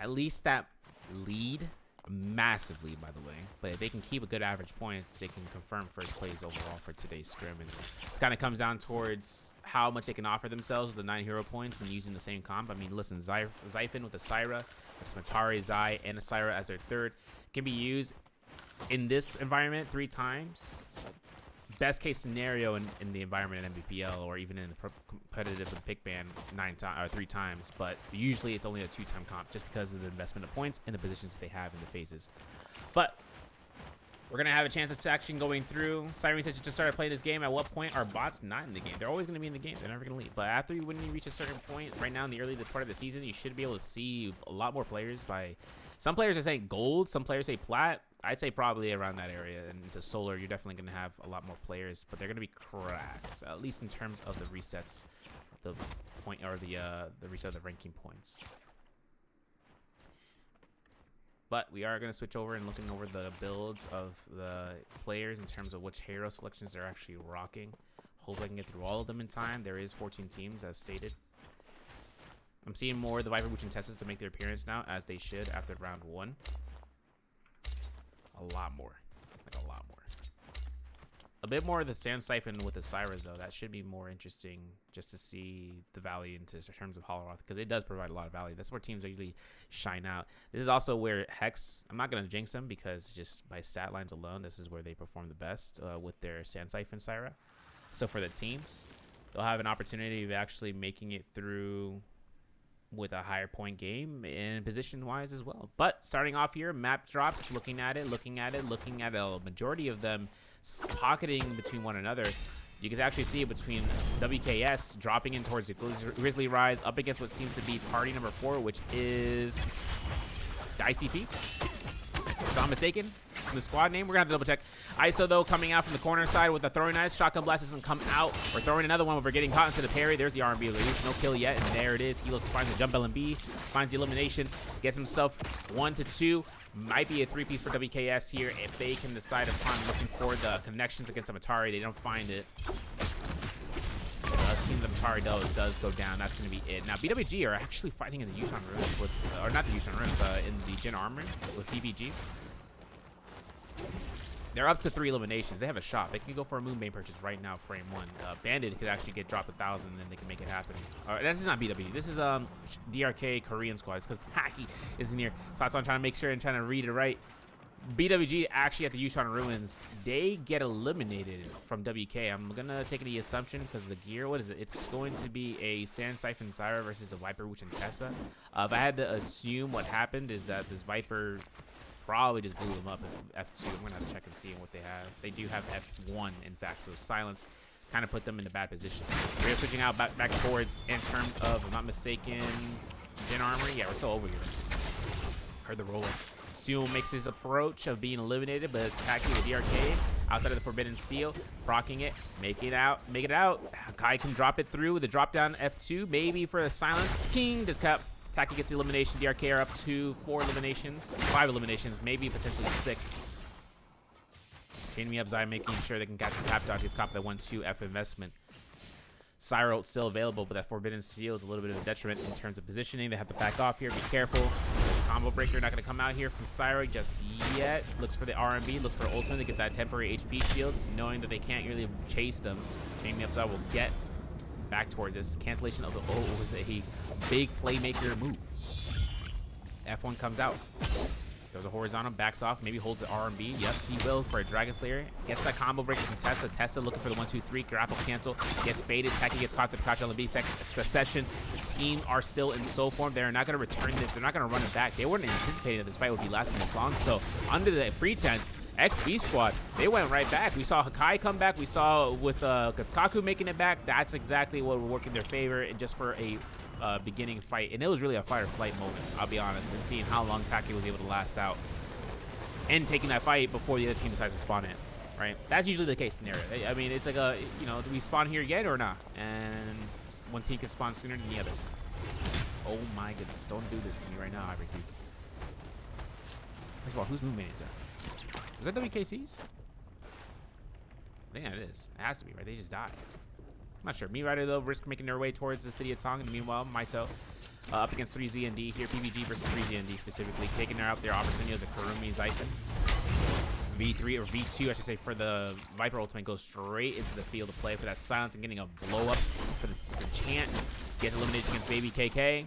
at least that lead massively, by the way, but if they can keep a good average points, they can confirm first place overall for today's scrim. And it kind of comes down towards how much they can offer themselves with the 9 hero points and using the same comp. I mean, listen, Zyphon with a Syra, which is Matari, Zai, and a Syra as their third, can be used in this environment 3 times. Best case scenario in the environment in MVPL or even in the competitive with pick ban 3 times, but usually it's only a 2-time comp just because of the investment of points and the positions that they have in the phases. But We're going to have a chance of action going through. Siren says you just started playing this game. At what point are bots not in the game? They're always going to be in the game. They're never going to leave. But after when you reach a certain point, right now in the early part of the season, you should be able to see a lot more players by... Some players are saying gold. Some players say plat. I'd say probably around that area. And into solar, you're definitely going to have a lot more players. But they're going to be cracked, at least in terms of the resets, the point or the reset of the ranking points. But we are going to switch over and looking over the builds of the players in terms of which hero selections they're actually rocking. Hope I can get through all of them in time. There is 14 teams as stated. I'm seeing more of the Viper Witch and Tessas to make their appearance now, as they should after round 1. A lot more. Like a lot more. A bit more of the Sand Siphon with the Syras, though. That should be more interesting just to see the value in terms of Holoroth, because it does provide a lot of value. That's where teams usually shine out. This is also where Hex, I'm not going to jinx them because just by stat lines alone, this is where they perform the best with their Sand Siphon Syra. So for the teams, they'll have an opportunity of actually making it through with a higher point game and position-wise as well. But starting off here, map drops, looking at a majority of them pocketing between one another. You can actually see it between WKS dropping in towards the Grizzly Rise up against what seems to be party number 4, which is the ITP. If I'm not mistaken, the squad name. We're going to have to double check. ISO, though, coming out from the corner side with the throwing knives. Shotgun Blast doesn't come out. We're throwing another one, but we're getting caught into the parry. There's the R&B release. No kill yet, and there it is. Helos finds the jump LMB, finds the elimination, gets himself 1 to 2. Might be a 3-piece for WKS here if they can decide upon looking for the connections against Amatari. They don't find it. It does seem that Amatari does go down. That's going to be it. Now, BWG are actually fighting in the Yushan Ruins with, or not the Yushan Ruins, in the Jin Armor with BWG. They're up to 3 eliminations. They have a shot. They can go for a Moonbane purchase right now, frame 1. Bandit could actually get dropped 1,000, and then they can make it happen. This is not BWG. This is DRK Korean squad. It's because Hacky is near. So that's why I'm trying to make sure and trying to read it right. BWG actually at the Yushan Ruins, they get eliminated from WK. I'm going to take the assumption because the gear, what is it? It's going to be a Sand Siphon Syra versus a Viper Witch and Tessa. If I had to assume what happened is that this Viper probably just blew them up at F2. I'm going to have to check and see what they have. They do have F1, in fact, so silence kind of put them in a bad position. We're switching out back towards, in terms of, if I'm not mistaken, Jin Armory. Yeah, we're still over here. Heard the roller. Sumo makes his approach of being eliminated, but attacking with DRK outside of the Forbidden Seal, procking it, make it out. Kai can drop it through with a drop down F2, maybe for a silence. King does cut. Taki gets the elimination. DRK are up to 4 eliminations, 5 eliminations, maybe potentially 6. Chaining me up, Zai making sure they can catch the tap dodge. Gets caught by that 1-2 F investment. Syro still available, but that Forbidden Seal is a little bit of a detriment in terms of positioning. They have to back off here. Be careful. There's a combo breaker not going to come out here from Syro just yet. Looks for the R&B, looks for ultimate to get that temporary HP shield, knowing that they can't really chase them. Chaining me up, Zai will get back towards this. Cancellation of the was a big playmaker move. F1 comes out. Goes a horizontal, backs off, maybe holds the R&B. Yes, he will for a Dragon Slayer. Gets that combo breaker from Tessa. Tessa looking for the 1-2-3. Grapple cancel. Gets baited. Taki gets caught through the Pikachu LB. Succession. The team are still in soul form. They're not going to return this. They're not going to run it back. They weren't anticipating that this fight would be lasting this long. So, under the pretense, XB squad, they went right back. We saw Hakai come back. We saw with Kaku making it back. That's exactly what would work in their favor, and just for a beginning fight. And it was really a fight or flight moment, I'll be honest, and seeing how long Taki was able to last out and taking that fight before the other team decides to spawn in, right? That's usually the case scenario. I mean, it's like a, do we spawn here yet or not? And one team can spawn sooner than the other. Oh my goodness, don't do this to me right now, Ivory Cube. First of all, whose movement is that? Is that WKC's? I think that it is. It has to be, right? They just died. I'm not sure. Me Rider, though, risk making their way towards the city of Tong. And meanwhile, Maito up against 3ZND here. PVG versus 3ZND specifically. Taking out their opportunity of the Karumi Zyphon. V3 or V2, I should say, for the Viper ultimate goes straight into the field of play for that silence and getting a blow up for the Chant. Gets eliminated against Baby KK.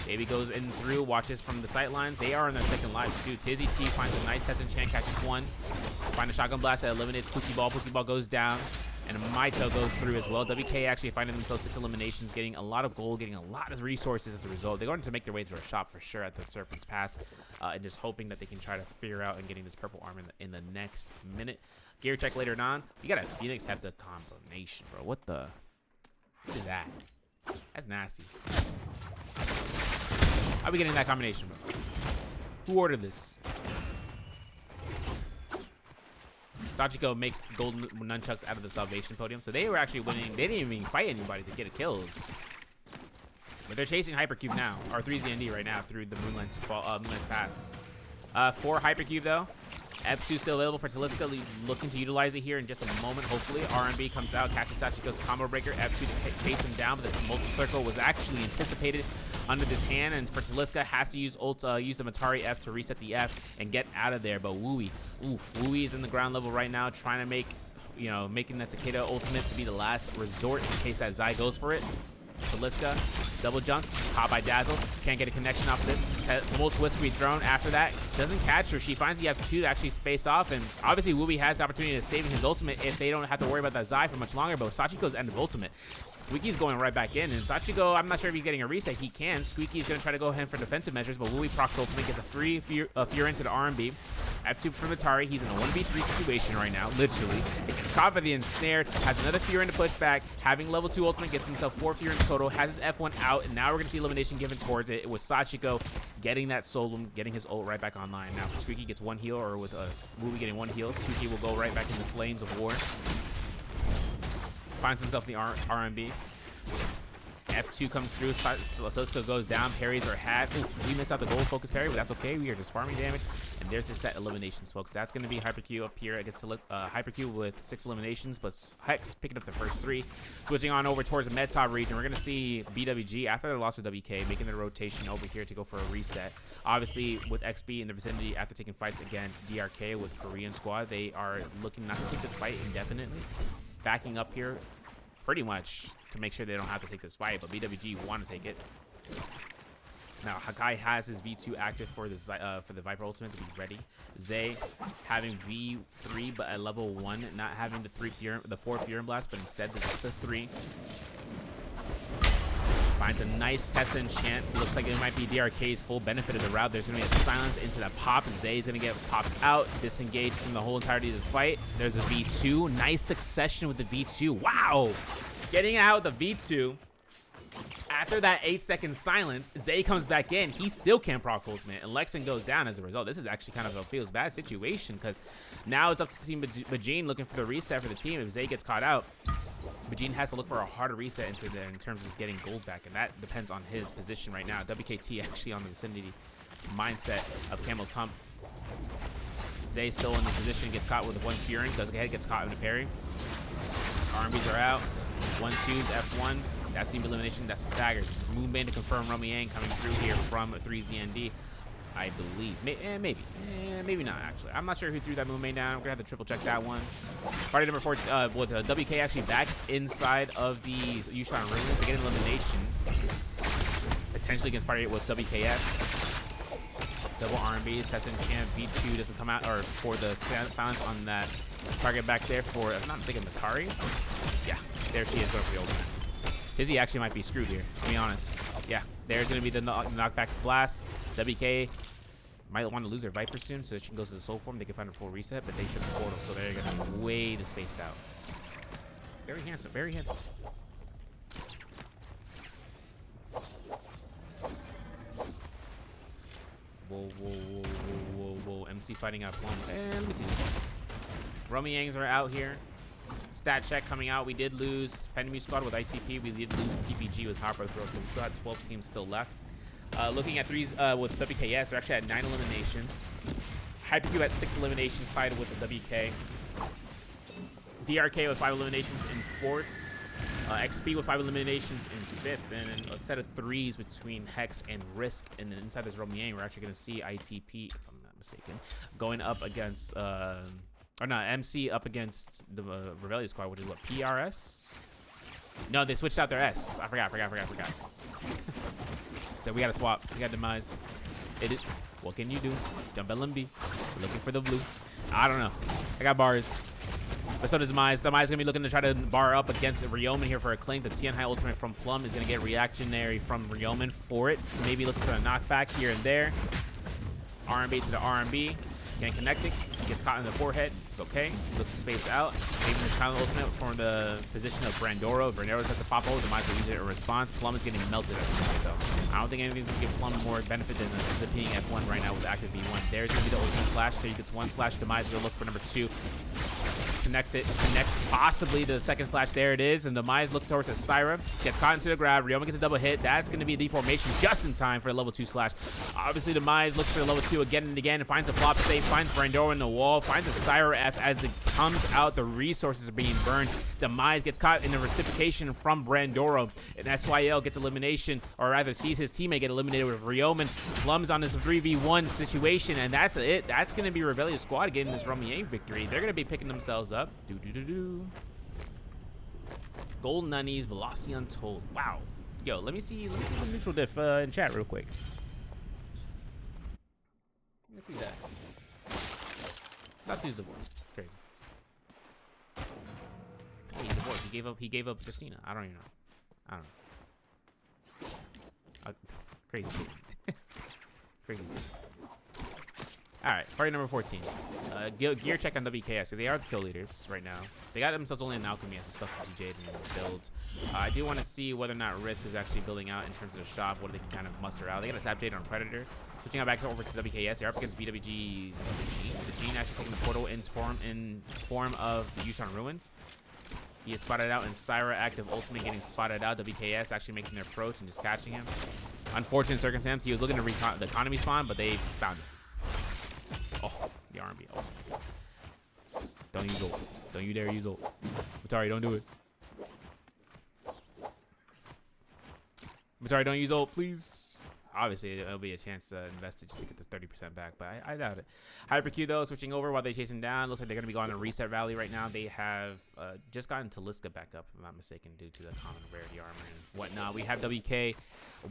Baby goes in through, watches from the sight line. They are in their second lives too. Tizzy T finds a nice test and Chant, catches 1. Find a shotgun blast that eliminates Pokeball. Pokeball goes down. And Maito goes through as well. WK actually finding themselves 6 eliminations, getting a lot of gold, getting a lot of resources as a result. They're going to make their way to a shop for sure at the Serpent's Pass, and just hoping that they can try to figure out and getting this purple armor in the next minute. Gear check later on. We got a Phoenix Hepta combination, bro. What is that? That's nasty. How are we getting that combination, bro? Who ordered this? Sachiko makes golden nunchucks out of the salvation podium, so they were actually winning. They didn't even fight anybody to get kills, but they're chasing Hypercube now, or 3ZND right now through the Moonlight's Pass. 4 Hypercube though. F2 still available for Taliska, looking to utilize it here in just a moment. Hopefully, RMB comes out, catches Sachiko's combo breaker. F2 to chase him down, but this multi-circle was actually anticipated under this hand, and for Taliska has to use use the Matari F to reset the F and get out of there. But Wooey, Wooey is in the ground level right now, trying to make, making that Takeda ultimate to be the last resort in case that Zai goes for it. Taliska double jumps, caught by Dazzle, can't get a connection off of this. Multi Whisper thrown after that, doesn't catch her. She finds you have 2 to actually space off, and obviously Wooey has the opportunity to saving his ultimate if they don't have to worry about that Zai for much longer. But Sachiko's end of ultimate, Squeaky's going right back in, and Sachiko, I'm not sure if he's getting a reset. He can. Squeaky's gonna try to go ahead for defensive measures, but Wooey procs ultimate, gets a free Fear into the RMB. F2 from Atari, he's in a 1v3 situation right now, literally. He gets caught by the ensnared, has another Fear into pushback, having level 2 ultimate, gets himself 4 Fear in total, has his F1 out, and now we're gonna see elimination given towards it. It was Sachiko getting that Solum, getting his ult right back online. Now Squeaky gets 1 heal, or with Wooey getting 1 heal, Squeaky will go right back into flames of war. Finds himself in the RMB. F2 comes through, Taliska goes down, parries are had. Oof, we missed out the gold focus parry, but that's okay. We are just farming damage. And there's the set eliminations, folks. That's going to be Hypercube up here against Hypercube with 6 eliminations, but Hex picking up the first 3. Switching on over towards the mid-top region, we're going to see BWG, after their loss with WK, making their rotation over here to go for a reset. Obviously, with XB in the vicinity after taking fights against DRK with Korean squad, they are looking not to take this fight indefinitely. Backing up here pretty much to make sure they don't have to take this fight, but BWG want to take it. Now Hakai has his V2 active for the Viper ultimate to be ready. Zay having V3 but at level 1, not having the 4 Fury Blast, but instead just the 3. Finds a nice Tessa enchant. Looks like it might be DRK's full benefit of the route. There's going to be a silence into that pop. Zay's going to get popped out, disengaged from the whole entirety of this fight. There's a V2. Nice succession with the V2. Wow! Getting out the V2. After that 8-second silence, Zay comes back in. He still can't proc ultimate, and Lexan goes down as a result. This is actually kind of a feels bad situation, because now it's up to Team Bajin looking for the reset for the team. If Zay gets caught out, Bajin has to look for a harder reset into there in terms of just getting gold back, and that depends on his position right now. WKT actually on the vicinity mindset of Camel's Hump. Zay still in the position, gets caught with 1 Furing, goes ahead, gets caught in a parry. RMBs are out. 1-2s, F1. That's the elimination. That's the staggers. Moonbane to confirm Romy Yang coming through here from 3ZND, I believe. Maybe not, actually. I'm not sure who threw that Moonbane down. We're going to have to triple check that one. Party number 4 with WK actually back inside of the Yushan Ruins to get an elimination. Potentially against party with WKS. Double RMBs, Tessa enchant, V2 doesn't come out, or for the silence on that target back there for, if I'm not mistaken, Matari. Yeah, there she is going for the ultimate. Tizzy actually might be screwed here, to be honest. Yeah, there's going to be the knockback blast. WK might want to lose their Viper soon, so she can go to the soul form. They can find a full reset, but they took the portal, so they're going to be way too spaced out. Very handsome, very handsome. Whoa. MC fighting out Plum. Let me see this. Romy Yangs are out here. Stat check coming out. We did lose Pendemu Squad with ITP. We did lose PPG with Harper Throws, but we still had 12 teams still left. Looking at threes with WKS, they're actually at 9 eliminations. Hypercube at 6 eliminations, tied with the WK. DRK with 5 eliminations in 4th. XP with 5 eliminations in 5th. And then a set of 3s between Hex and Risk. And then inside this Romy Yang, we're actually going to see ITP, if I'm not mistaken, going up against... or not, MC up against the Revelia squad, which is what, PRS? No, they switched out their S. I forgot. So we gotta swap. We got Demise. It is. What can you do? Jump LMB. Looking for the blue. I don't know. I got bars. But so does Demise. Demise going to be looking to try to bar up against Ryomen here for a clink. The Tian High ultimate from Plum is going to get reactionary from Ryomen for it. So maybe looking for a knockback here and there. RMB to the RMB. Can't connect it. Gets caught in the forehead. It's okay. Looks to space out. Maybe this counter ultimate from the position of Brandoro. Brandoro has to pop over. Demise will use it in response. Plum is getting melted at the moment, though. I don't think anything's going to give Plum more benefit than the zipping F1 right now with active V1. There's going to be the ultimate slash. So he gets one slash. Demise going to look for number 2. Connects it, connects possibly the second slash. There it is, and Demise look towards a Syra. Gets caught into the grab. Ryomen gets a double hit. That's going to be a deformation just in time for a level 2 slash. Obviously, Demise looks for the level 2 again and again and finds a flop state, finds Brandoro in the wall, finds a Syra F as it comes out. The resources are being burned. Demise gets caught in the reciprocation from Brandoro, and SYL gets elimination, or rather sees his teammate get eliminated with Ryomen. Plum's on this 3v1 situation, and that's it. That's going to be Rebellious Squad getting this Romier victory. They're going to be picking themselves up. Gold Nunnies, Velocity Untold. Wow. Yo, let me see the neutral diff in chat real quick. Let me see that. Satu's divorced. Crazy. Hey, he's divorced. He gave up Justina. I don't even know. Crazy stuff. Crazy stuff. Alright, party number 14. Gear check on WKS, because they are the kill leaders right now. They got themselves only an Alchemy as a specialty Jade in build. I do want to see whether or not Risk is actually building out in terms of the shop, what they can kind of muster out. They got a Sap Jade on Predator. Switching out back over to WKS, they're up against BWG's the Gene actually taking the portal in form of the Yushan Ruins. He is spotted out in Syra active ultimate getting spotted out. WKS actually making their approach and just catching him. Unfortunate circumstance, he was looking to the economy spawn, but they found him. Oh, the RMB. Oh. Don't use ult. Don't you dare use ult. Matari, don't do it. Matari, don't use ult, please. Obviously, it'll be a chance to invest it just to get this 30% back, but I doubt it. Hyperq, though, switching over while they're chasing down. Looks like they're going to be going to Reset Valley right now. They have just gotten Taliska back up, if I'm not mistaken, due to the common rarity armor and whatnot. We have WK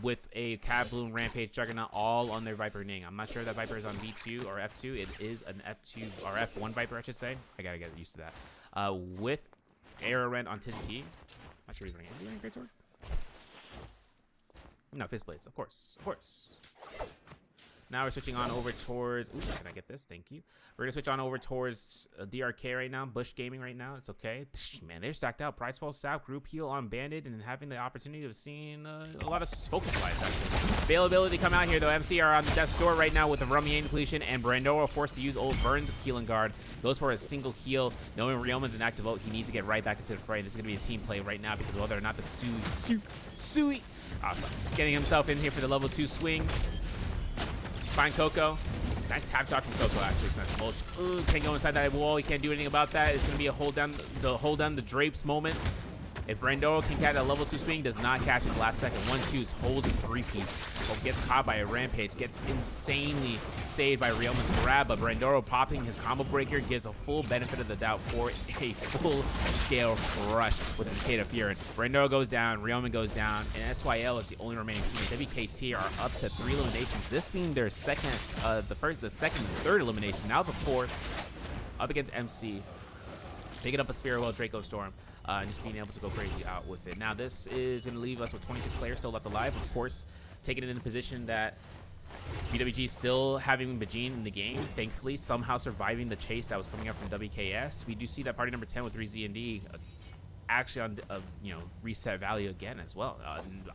with a Cat Bloom, Rampage, Juggernaut, all on their Viper Ning. I'm not sure that Viper is on V2 or F2. It is an F2 or F1 Viper, I should say. I got to get used to that. With Arrow Rend on Tizzy. Not sure he's running. Is he running Greatsword? No, Fist Blades, of course. Of course. Now we're switching on over towards... Ooh, can I get this? Thank you. We're going to switch on over towards DRK right now. Bush Gaming right now. It's okay. Man, they're stacked out. Prideful Sap, Group Heal on Bandit, and having the opportunity of seeing a lot of focus lights, actually. Availability to come out here, though. MC are on the death's door right now with the Rumian depletion, and Brandoro forced to use old Burns Keelan Guard. Goes for a single heal. Knowing Ryomen's an active ult, he needs to get right back into the fray. This is going to be a team play right now because whether or not the Sui. Awesome. Getting himself in here for the level 2 swing. Find Coco. Nice tap talk from Coco, actually. Ooh, can't go inside that wall. He can't do anything about that. It's going to be a hold down the drapes moment. If Brandoro can catch a level 2 swing, does not catch it the last second. 1-2 holds a 3-piece. But gets caught by a Rampage. Gets insanely saved by Ryomen's grab. But Brandoro popping his combo breaker gives a full benefit of the doubt for a full-scale rush with a Cicada Fury. Brandoro goes down. Ryomen goes down. And SYL is the only remaining team. WKT are up to 3 eliminations. This being their second, the second and third elimination. Now the fourth. Up against MC. Picking up a Spirowell Draco Storm. And just being able to go crazy out with it. Now, this is going to leave us with 26 players still left alive. Of course, taking it in a position that BWG still having Bajin in the game. Thankfully, somehow surviving the chase that was coming up from WKS. We do see that party number 10 with 3Z&D actually on, reset value again as well.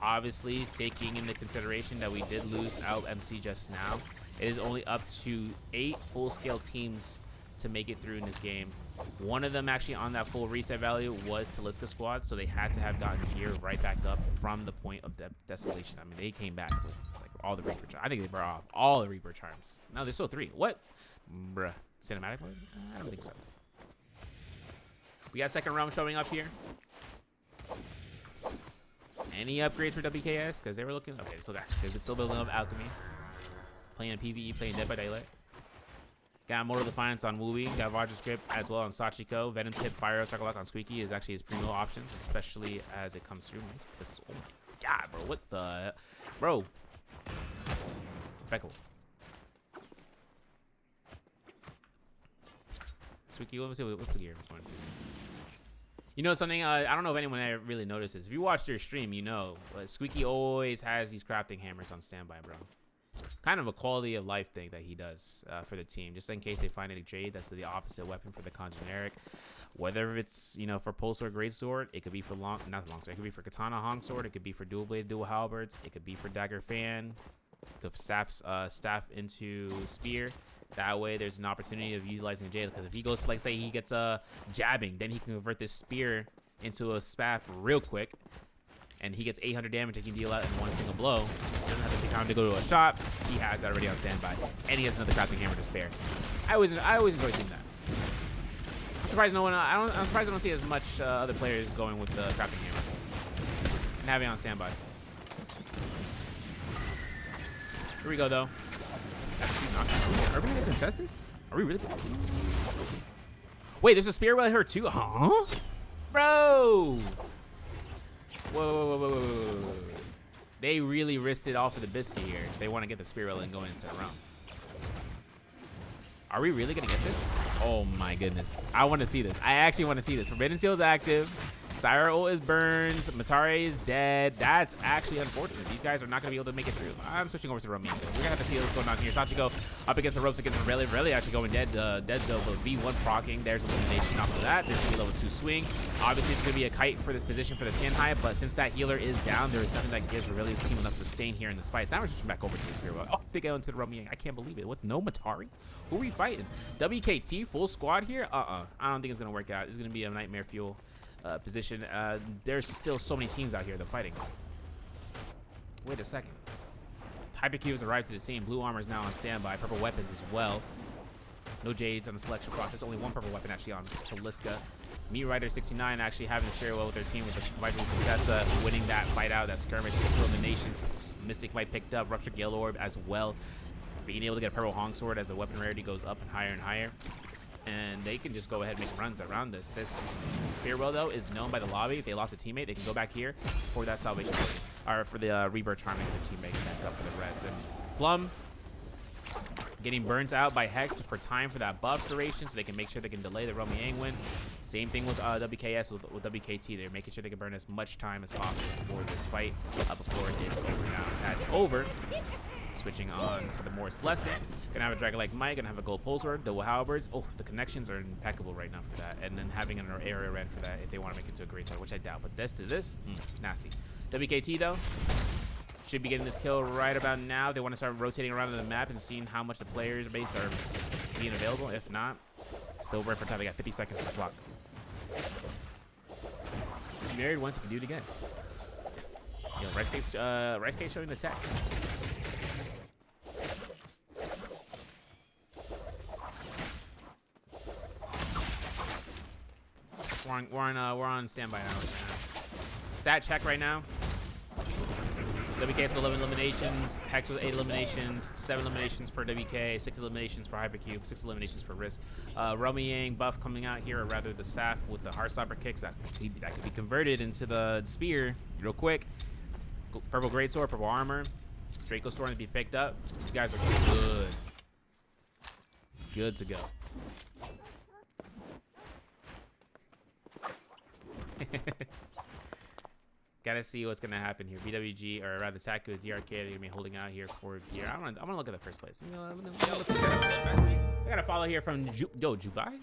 Obviously, taking into consideration that we did lose out MC just now, it is only up to 8 full-scale teams to make it through in this game. One of them actually on that full reset value was Taliska Squad, so they had to have gotten here right back up from the point of desolation. I mean, they came back with like all the Reaper charms. I think they brought off all the Reaper charms. No, there's still 3. What? Bruh. Cinematic mode? I don't think so. We got second realm showing up here. Any upgrades for WKS? Because they were looking... Okay, so they're still building up Alchemy. Playing a PvE, playing Dead by Daylight. Got Mortal Defiance on Wooey. Got Roger Script as well on Sachiko. Venom Tip, Fire, Cycle Lock on Squeaky is actually his primo options, especially as it comes through. Nice pistol. Oh my god, bro. What the... Bro. Impeccable. Squeaky, what's the gear? You know something? I don't know if anyone really notices. If you watched your stream, you know Squeaky always has these crafting hammers on standby, bro. Kind of a quality of life thing that he does for the team, just in case they find a Jade that's the opposite weapon for the generic. Whether it's, you know, for pulse or greatsword, it could be for not longsword. It could be for katana hongsword. It could be for dual blade, dual halberds. It could be for dagger fan. It could staff into spear. That way, there's an opportunity of utilizing Jade, because if he goes, like, say he gets a jabbing, then he can convert this spear into a staff real quick, and he gets 800 damage. He can deal out in one single blow. He doesn't have to take time to go to a shop. He has that already on standby, and he has another crafting hammer to spare. I always enjoy seeing that. I'm surprised no one. I'm surprised I don't see as much other players going with the crafting hammer and having it on standby. Here we go, though. Are we gonna contest this? Are we really? Wait, there's a spear right here too, huh? Bro! Whoa. They really risked it all for the biscuit here. They want to get the spear rail and go into the round. Are we really gonna get this? Oh my goodness. I want to see this. I actually want to see this. Forbidden Seal is active. Syra ult is burned. Matare is dead. That's actually unfortunate. These guys are not going to be able to make it through. I'm switching over to Romy. We're going to have to see what's going on here. Sachiko up against the ropes against Rayleigh. Rayleigh actually going dead. Dead zone, but V1 proccing. There's elimination off of that. There's going to be level 2 swing. Obviously, it's going to be a kite for this position for the Tin High, but since that healer is down, there is nothing that gives Raylaigh's team enough sustain here in this fight. So now we're just back over to the spear. Oh, they go into the Romy. I can't believe it. With no Matari? Who are we fighting? WKT full squad here? I don't think it's going to work out. It's going to be a nightmare fuel position. There's still so many teams out here that are fighting. Wait a second. HyperQ has arrived to the scene. Blue armor is now on standby. Purple weapons as well. No Jades on the selection process. Only one purple weapon actually on Taliska. Meat Rider 69 actually having this very well with their team with the Viper and Tessa winning that fight out, that skirmish. 6 eliminations. Mystic Might picked up. Rupture Gale Orb as well. Being able to get a purple Hong Sword as the weapon rarity goes up and higher. And they can just go ahead and make runs around this. This Spearwell, though, is known by the lobby. If they lost a teammate, they can go back here for that salvation party. Or for the Rebirth Charming their teammate back up for the res. And Plum getting burnt out by Hex for time for that buff duration, so they can make sure they can delay the Romy win. Same thing with WKS, with WKT. They're making sure they can burn as much time as possible for this fight before it gets over. Now that's over. Switching on to the Morris Blessing. Gonna have a Dragon like Mike, gonna have a Gold Pulsar, double halberds. Oh, the connections are impeccable right now for that. And then having an area red for that if they want to make it to a great sword, which I doubt. But this to this, nasty. WKT though, should be getting this kill right about now. They want to start rotating around the map and seeing how much the players base are being available. If not, still right for time. They got 50 seconds on the clock. If you married once, you can do it again. Yo, Rice Case showing the tech. We're on standby now. Stat check right now. WK with 11 eliminations, Hex with 8 eliminations, 7 eliminations for WK, 6 eliminations for HyperQ, 6 eliminations for Risk. Romy Yang buff coming out here, or rather the staff with the Heartstopper kicks that could be converted into the spear real quick. Purple Greatsword, purple armor, Draco Sword to be picked up. These guys are good to go. Gotta see what's gonna happen here. BWG, or rather Taku with DRK, they're gonna be holding out here for gear. I'm gonna look at the first place. I got a follow here from Jubai.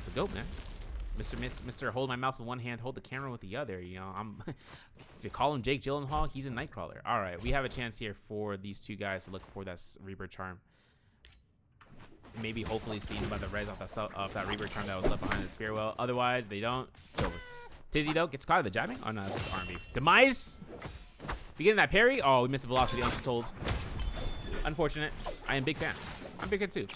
The goat, man. Mr. Hold my mouse with one hand, hold the camera with the other. You know, I'm to call him Jake Gyllenhaal. He's a Nightcrawler. All right, we have a chance here for these two guys to look for that Rebirth Charm. Maybe hopefully seen by the res off that Rebirth Charm that was left behind the Spearwell. Otherwise, they don't. It's over. Tizzy though gets caught in the jabbing. Oh no, it's just R&B. Demise. You getting that parry? Oh, we missed the velocity untold. Unfortunate. I am big fan. I'm big fan too.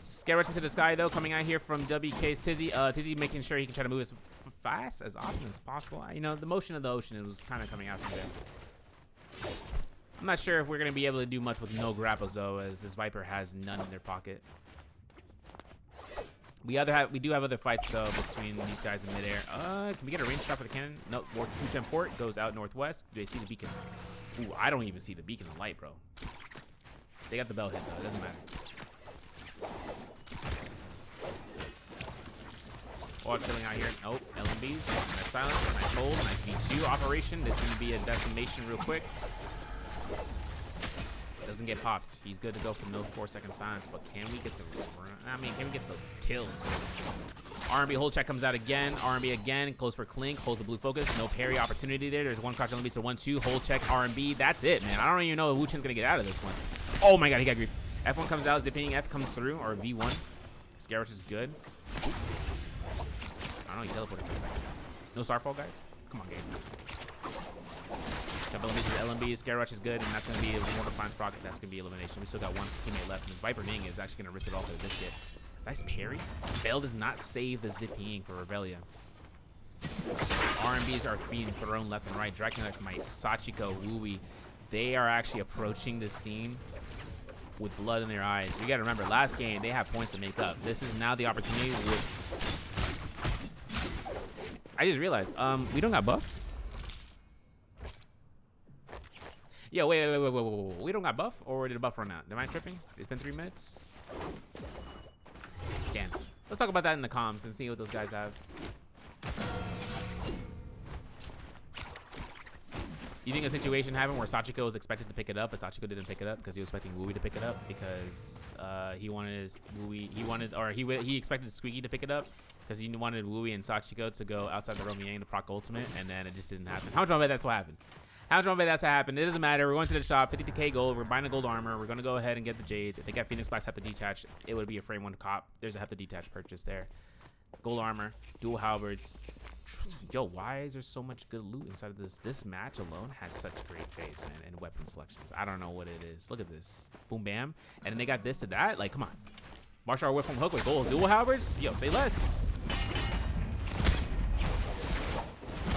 Scare rush into the sky though, coming out here from WK's Tizzy. Tizzy making sure he can try to move as fast as often as possible. You know, the motion of the ocean was kind of coming out from there. I'm not sure if we're gonna be able to do much with no grapples though, as this Viper has none in their pocket. We do have other fights though between these guys in midair. Can we get a range shot for the cannon? No, more 2-10 port goes out northwest. Do they see the beacon? Ooh, I don't even see the beacon of light, bro. They got the bell hit though. It doesn't matter. all killing out here. Oh, LMBs. Nice silence. Nice hold. Nice V2 operation. This is going to be a decimation real quick. Doesn't get popped. He's good to go for no 4-second silence, but can we get the kills? R&B hold check comes out again. R&B again. Close for Clink. Holds the blue focus. No parry opportunity there. There's one crouch on the beats to 1-2. Hold check R&B. That's it, man. I don't even know if Wu Chen's going to get out of this one. Oh my god, he got grief. F1 comes out. Zipping. F comes through. Or V1. Scarerush is good. I don't know. He teleported for a second. No Starfall, guys? Come on, game. Couple of LMB, Scarerush is good, and that's going to be a Mortal Defiance proc. That's going to be elimination. We still got one teammate left, and this Viper Ning is actually going to risk it all for the biscuit. Nice parry. Bale does not save the zipping for Rebellion. RMBs are being thrown left and right. Dracula Might, Sachiko, Wooey, they are actually approaching this scene with blood in their eyes. You got to remember, last game, they have points to make up. This is now the opportunity with... I just realized, we don't got buff. Yeah, wait. We don't got buff, or did a buff run out? Am I tripping? It's been 3 minutes. Damn. Let's talk about that in the comms and see what those guys have. You think a situation happened where Sachiko was expected to pick it up, but Sachiko didn't pick it up because he was expecting Wooey to pick it up because he expected Squeaky to pick it up because he wanted Wooey and Sachiko to go outside the Romy Yang to proc ultimate, and then it just didn't happen. How much I bet that's what happened? How much I bet that's what happened? It doesn't matter. We're going to the shop, 52k gold. We're buying a gold armor. We're going to go ahead and get the Jades. If they got Phoenix Blast, have to detach. It would be a frame 1 cop. There's a have to detach purchase there. Gold armor, dual halberds. Yo, why is there so much good loot inside of this? This match alone has such great Jades, man, and weapon selections. I don't know what it is. Look at this. Boom, bam. And then they got this to that. Like, come on. Martial whip from hook with gold dual halberds. Yo, say less.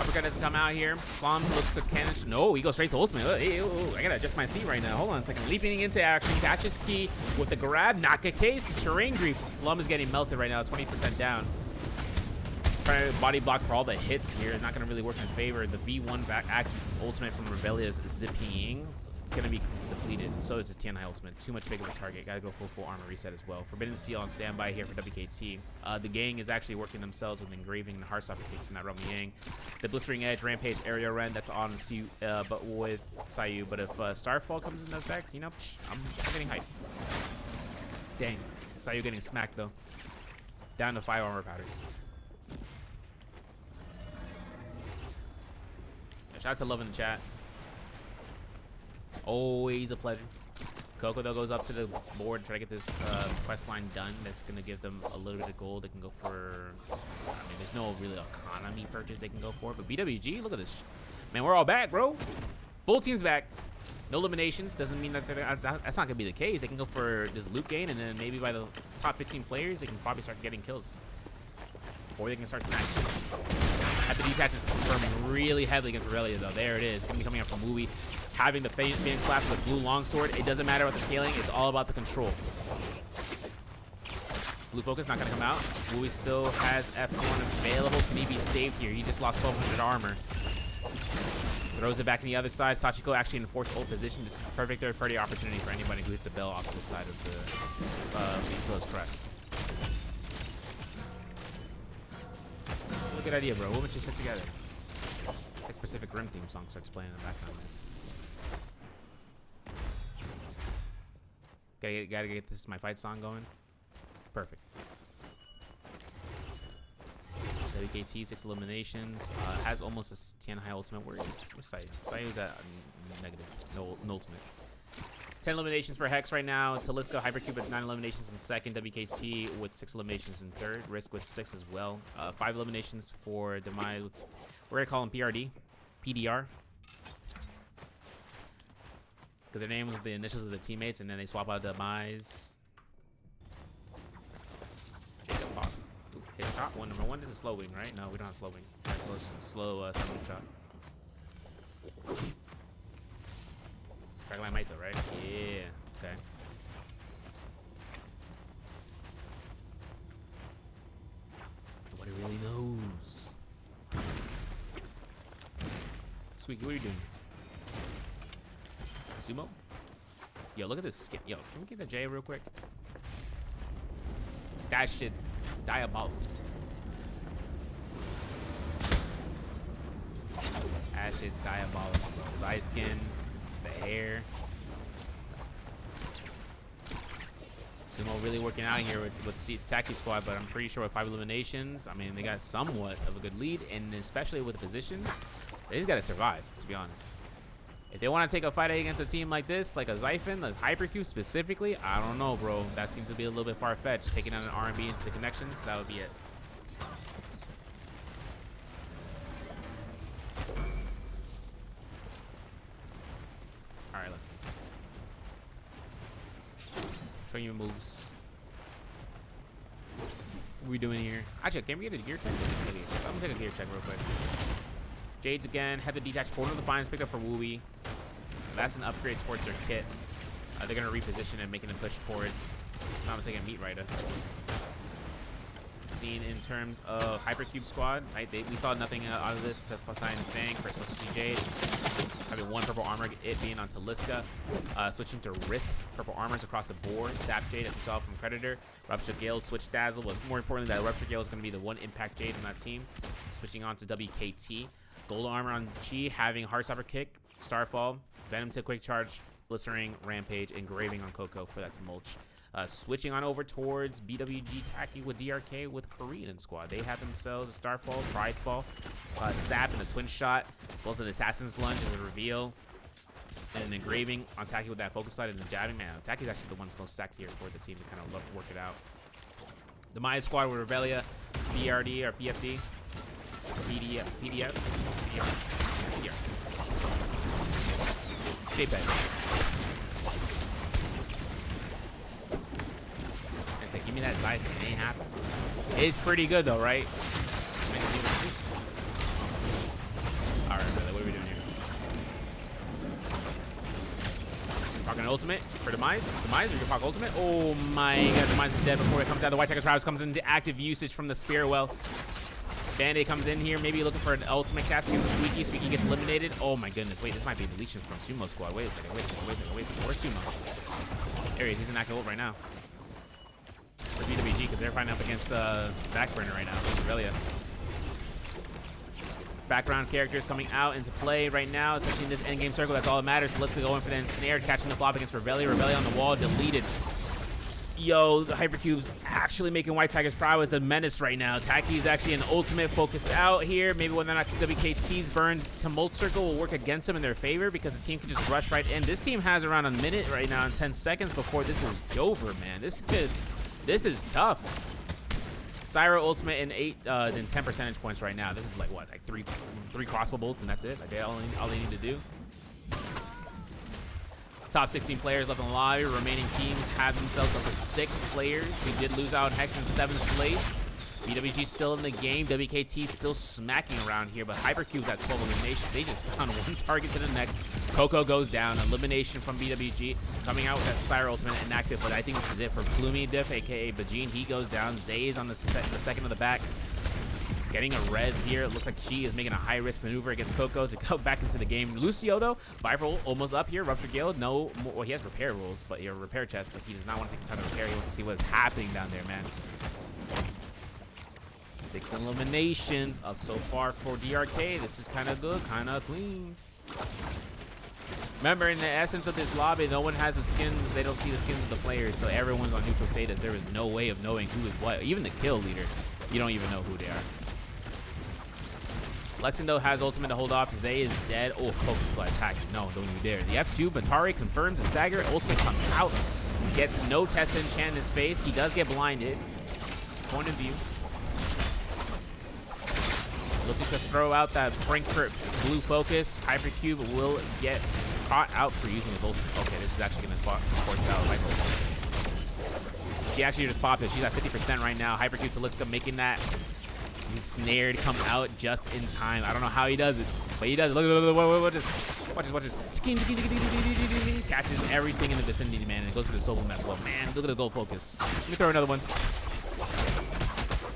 Uppercut doesn't come out here. Flom looks to cannon. No, he goes straight to ultimate. I gotta adjust my seat right now. Hold on a second. Leaping into action. Catches key with the grab. Not a case to terrain grief. Flom is getting melted right now. 20% down. Trying to body block for all the hits here. Not gonna really work in his favor. The V1 back active ultimate from Rebellia's zipping. It's gonna be depleted. So is his TNI ultimate. Too much big of a target. Gotta go full armor reset as well. Forbidden Seal on standby here for WKT. The gang is actually working themselves with engraving and heart stopper kick from that Romy Yang. The Blistering Edge, Rampage, Area Ren, that's on Siu, but with Sayu. But if Starfall comes into effect, you know, I'm getting hyped. Dang. Sayu getting smacked though. Down to 5 armor powders. Shout out to Love in the chat. Always a pleasure. Coco though goes up to the board to try to get this quest line done. That's gonna give them a little bit of gold. They can go for, I mean, there's no really economy purchase they can go for, but BWG, look at this, man, we're all back, bro. Full team's back. No eliminations. Doesn't mean that's not gonna be the case. They can go for this loot gain, and then maybe by the top 15 players, they can probably start getting kills, or they can start snatching. Have to detach is confirmed really heavily against Aurelia though. There it is. Gonna be coming up from Wooey. Having the Phoenix Blast with blue longsword, it doesn't matter about the scaling, it's all about the control. Blue focus not gonna come out. Wooey still has F1 available. Can he be saved here? He just lost 1200 armor. Throws it back in the other side. Sachiko actually in fourth hold position. This is a perfect third party opportunity for anybody who hits a bell off of the side of the close crest. Good idea, bro. What would you sit together? Like Pacific Rim theme song starts playing in the background. Gotta get this my fight song going. Perfect. WKT 6 eliminations. Has almost a TN high ultimate. Where is Sayu? Sayu's at negative. No ultimate. 10 eliminations for Hex right now. Taliska, Hypercube with 9 eliminations in second. WKT with 6 eliminations in third. Risk with 6 as well. 5 eliminations for Demise. We're going to call him PRD. PDR. Because their name was the initials of the teammates, and then they swap out Demise. Jacob Pop. Hit top one. Number 1 is a slow wing, right? No, we don't have slow wing. Right, slow summoning shot. Dragonline might though, right? Yeah. Okay. Nobody really knows. Sweet, what are you doing? Sumo? Yo, look at this skin. Yo, can we get the J real quick? That shit's diabolical. That shit's diabolical. Zai skin, the hair. Sumo really working out here with the Taki squad, but I'm pretty sure with 5 eliminations, I mean, they got somewhat of a good lead, and especially with the position, they just gotta survive, to be honest. If they want to take a fight against a team like this, like a Xiphon, a Hypercube specifically, I don't know, bro. That seems to be a little bit far-fetched. Taking out an R&B into the connections, that would be it. All right, let's see. Showing you moves. What are we doing here? Actually, can we get a gear check? I'm gonna take a gear check real quick. Jades again, have the detached forward of the finds picked up for Wooey. That's an upgrade towards their kit. They're gonna reposition and making a push towards, if I'm not mistaken, Meat Rider. Seen in terms of Hypercube squad, right? We saw nothing out of this except Fasai and Fang for switching Jade. Having 1 purple armor, it being on Taliska. Switching to Risk, purple armors across the board. Sap Jade, as we saw from Predator. Rupture Gale, switch Dazzle, but more importantly, that Rupture Gale is gonna be the 1 impact Jade on that team. Switching on to WKT. Gold armor on Chi, having Heartstopper kick, Starfall, Venom to quick charge, Blistering, Rampage, Engraving on Coco for that to mulch. Switching on over towards BWG Taki with DRK with Korean squad. They have themselves a Starfall, Pride's Fall, Sap and a Twin Shot, as well as an Assassin's Lunge as a reveal, and an Engraving on Taki with that Focus Light and the Jabbing. Man, Taki's actually the one that's most stacked here for the team to kind of work it out. The Maya squad with Revelia, BRD or PFD. PDF. Shape that. It's like, give me that size, it ain't happening. It's pretty good though, right? Alright, brother, what are we doing here? Rocking ultimate for Demise. Demise, we can proc ultimate. Oh my god, Demise is dead before it comes out. The White Tiger's Prowess comes into active usage from the Spirit Well. Band-Aid comes in here, maybe looking for an ultimate cast against Squeaky. Squeaky gets eliminated. Oh my goodness, wait, this might be deletion from Sumo squad. Wait a second. Where's Sumo? There he is, he's in active ult right now. For BWG, because they're fighting up against Backburner right now, Revelia. Background characters coming out into play right now, especially in this endgame circle. That's all that matters. So let's go in for the ensnared, catching the flop against Revelia. Revelia on the wall, deleted. Yo, the Hypercube's actually making White Tiger's Prowess a menace right now. Taki's actually an ultimate focused out here. Maybe whether or not WKT's burns Tumult Circle will work against them in their favor because the team can just rush right in. This team has around a minute right now and 10 seconds before this is over, man. This is tough. Syra ultimate in 10 percentage points right now. This is like what, like three crossbow bolts and that's it. Like all they need to do. Top 16 players left in the lobby. Remaining teams have themselves up to 6 players. We did lose out on Hex in 7th place. BWG still in the game. WKT still smacking around here, but Hypercube's at 12 eliminations. They just found 1 target to the next. Coco goes down. Elimination from BWG. Coming out with that Syra ultimate inactive, but I think this is it for Plumie Diff, aka Bajin. He goes down. Zay is on the second of the back. Getting a res here. It looks like she is making a high-risk maneuver against Coco to go back into the game. Lucio, though, Viper almost up here. Rupture Gale, no more. Well, he has repair rules, but repair chest, but he does not want to take a ton of repair. He wants to see what is happening down there, man. 6 eliminations up so far for DRK. This is kind of good, kind of clean. Remember, in the essence of this lobby, no one has the skins. They don't see the skins of the players, so everyone's on neutral status. There is no way of knowing who is what. Even the kill leader, you don't even know who they are. Lexindo has ultimate to hold off. Zay is dead. Oh, focus slide attack. No, don't you dare. The F2, Batari confirms the stagger. Ultimate comes out. Gets no test enchant in his face. He does get blinded. Point of view. Looking to throw out that Frankfurt blue focus. Hypercube will get caught out for using his ultimate. Okay, this is actually going to force out Viper ultimate. She actually just popped it. She's at 50% right now. Hypercube Taliska making that ensnared come out just in time. I don't know how he does it, but he does it. Look, watch this. Catches everything in the vicinity, man, and it goes for the solo mess. Well, man, look at the gold focus. Let me throw another one.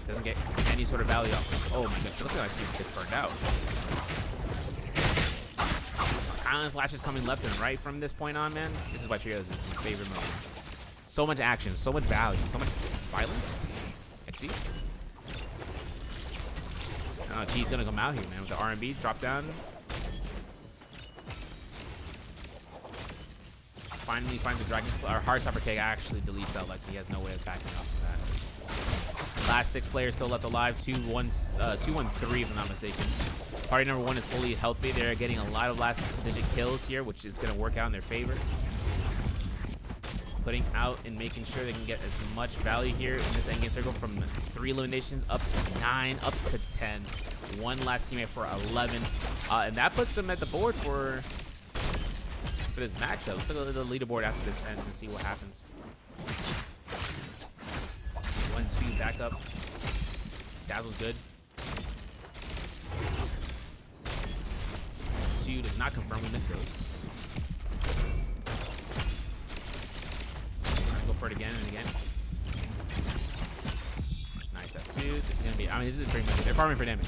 Doesn't get any sort of value off this. Oh my goodness, looks like she gets burned out. Island Slash is coming left and right from this point on, man. This is why Trios is my favorite mode. So much action, so much value, so much violence. XD. G's gonna come out here, man, with the R&B drop down. Finally finds a Dragon Slayer. Heartstopper K actually deletes out Lexi. He has no way of backing off of that. Last 6 players still left alive. 2-1-3 if I'm not mistaken. Party number 1 is fully healthy. They're getting a lot of last digit kills here, which is going to work out in their favor. Putting out and making sure they can get as much value here in this endgame circle from 3 eliminations up to 9, up to 10. One last teammate for 11. And that puts them at the board for this matchup. Let's look at the leaderboard after this end and see what happens. 1-2 back up. Dazzle's good. 2 does not confirm. We missed those. Go for it again and again. Nice F2. This is gonna be. I mean, this is pretty much. They're farming for damage.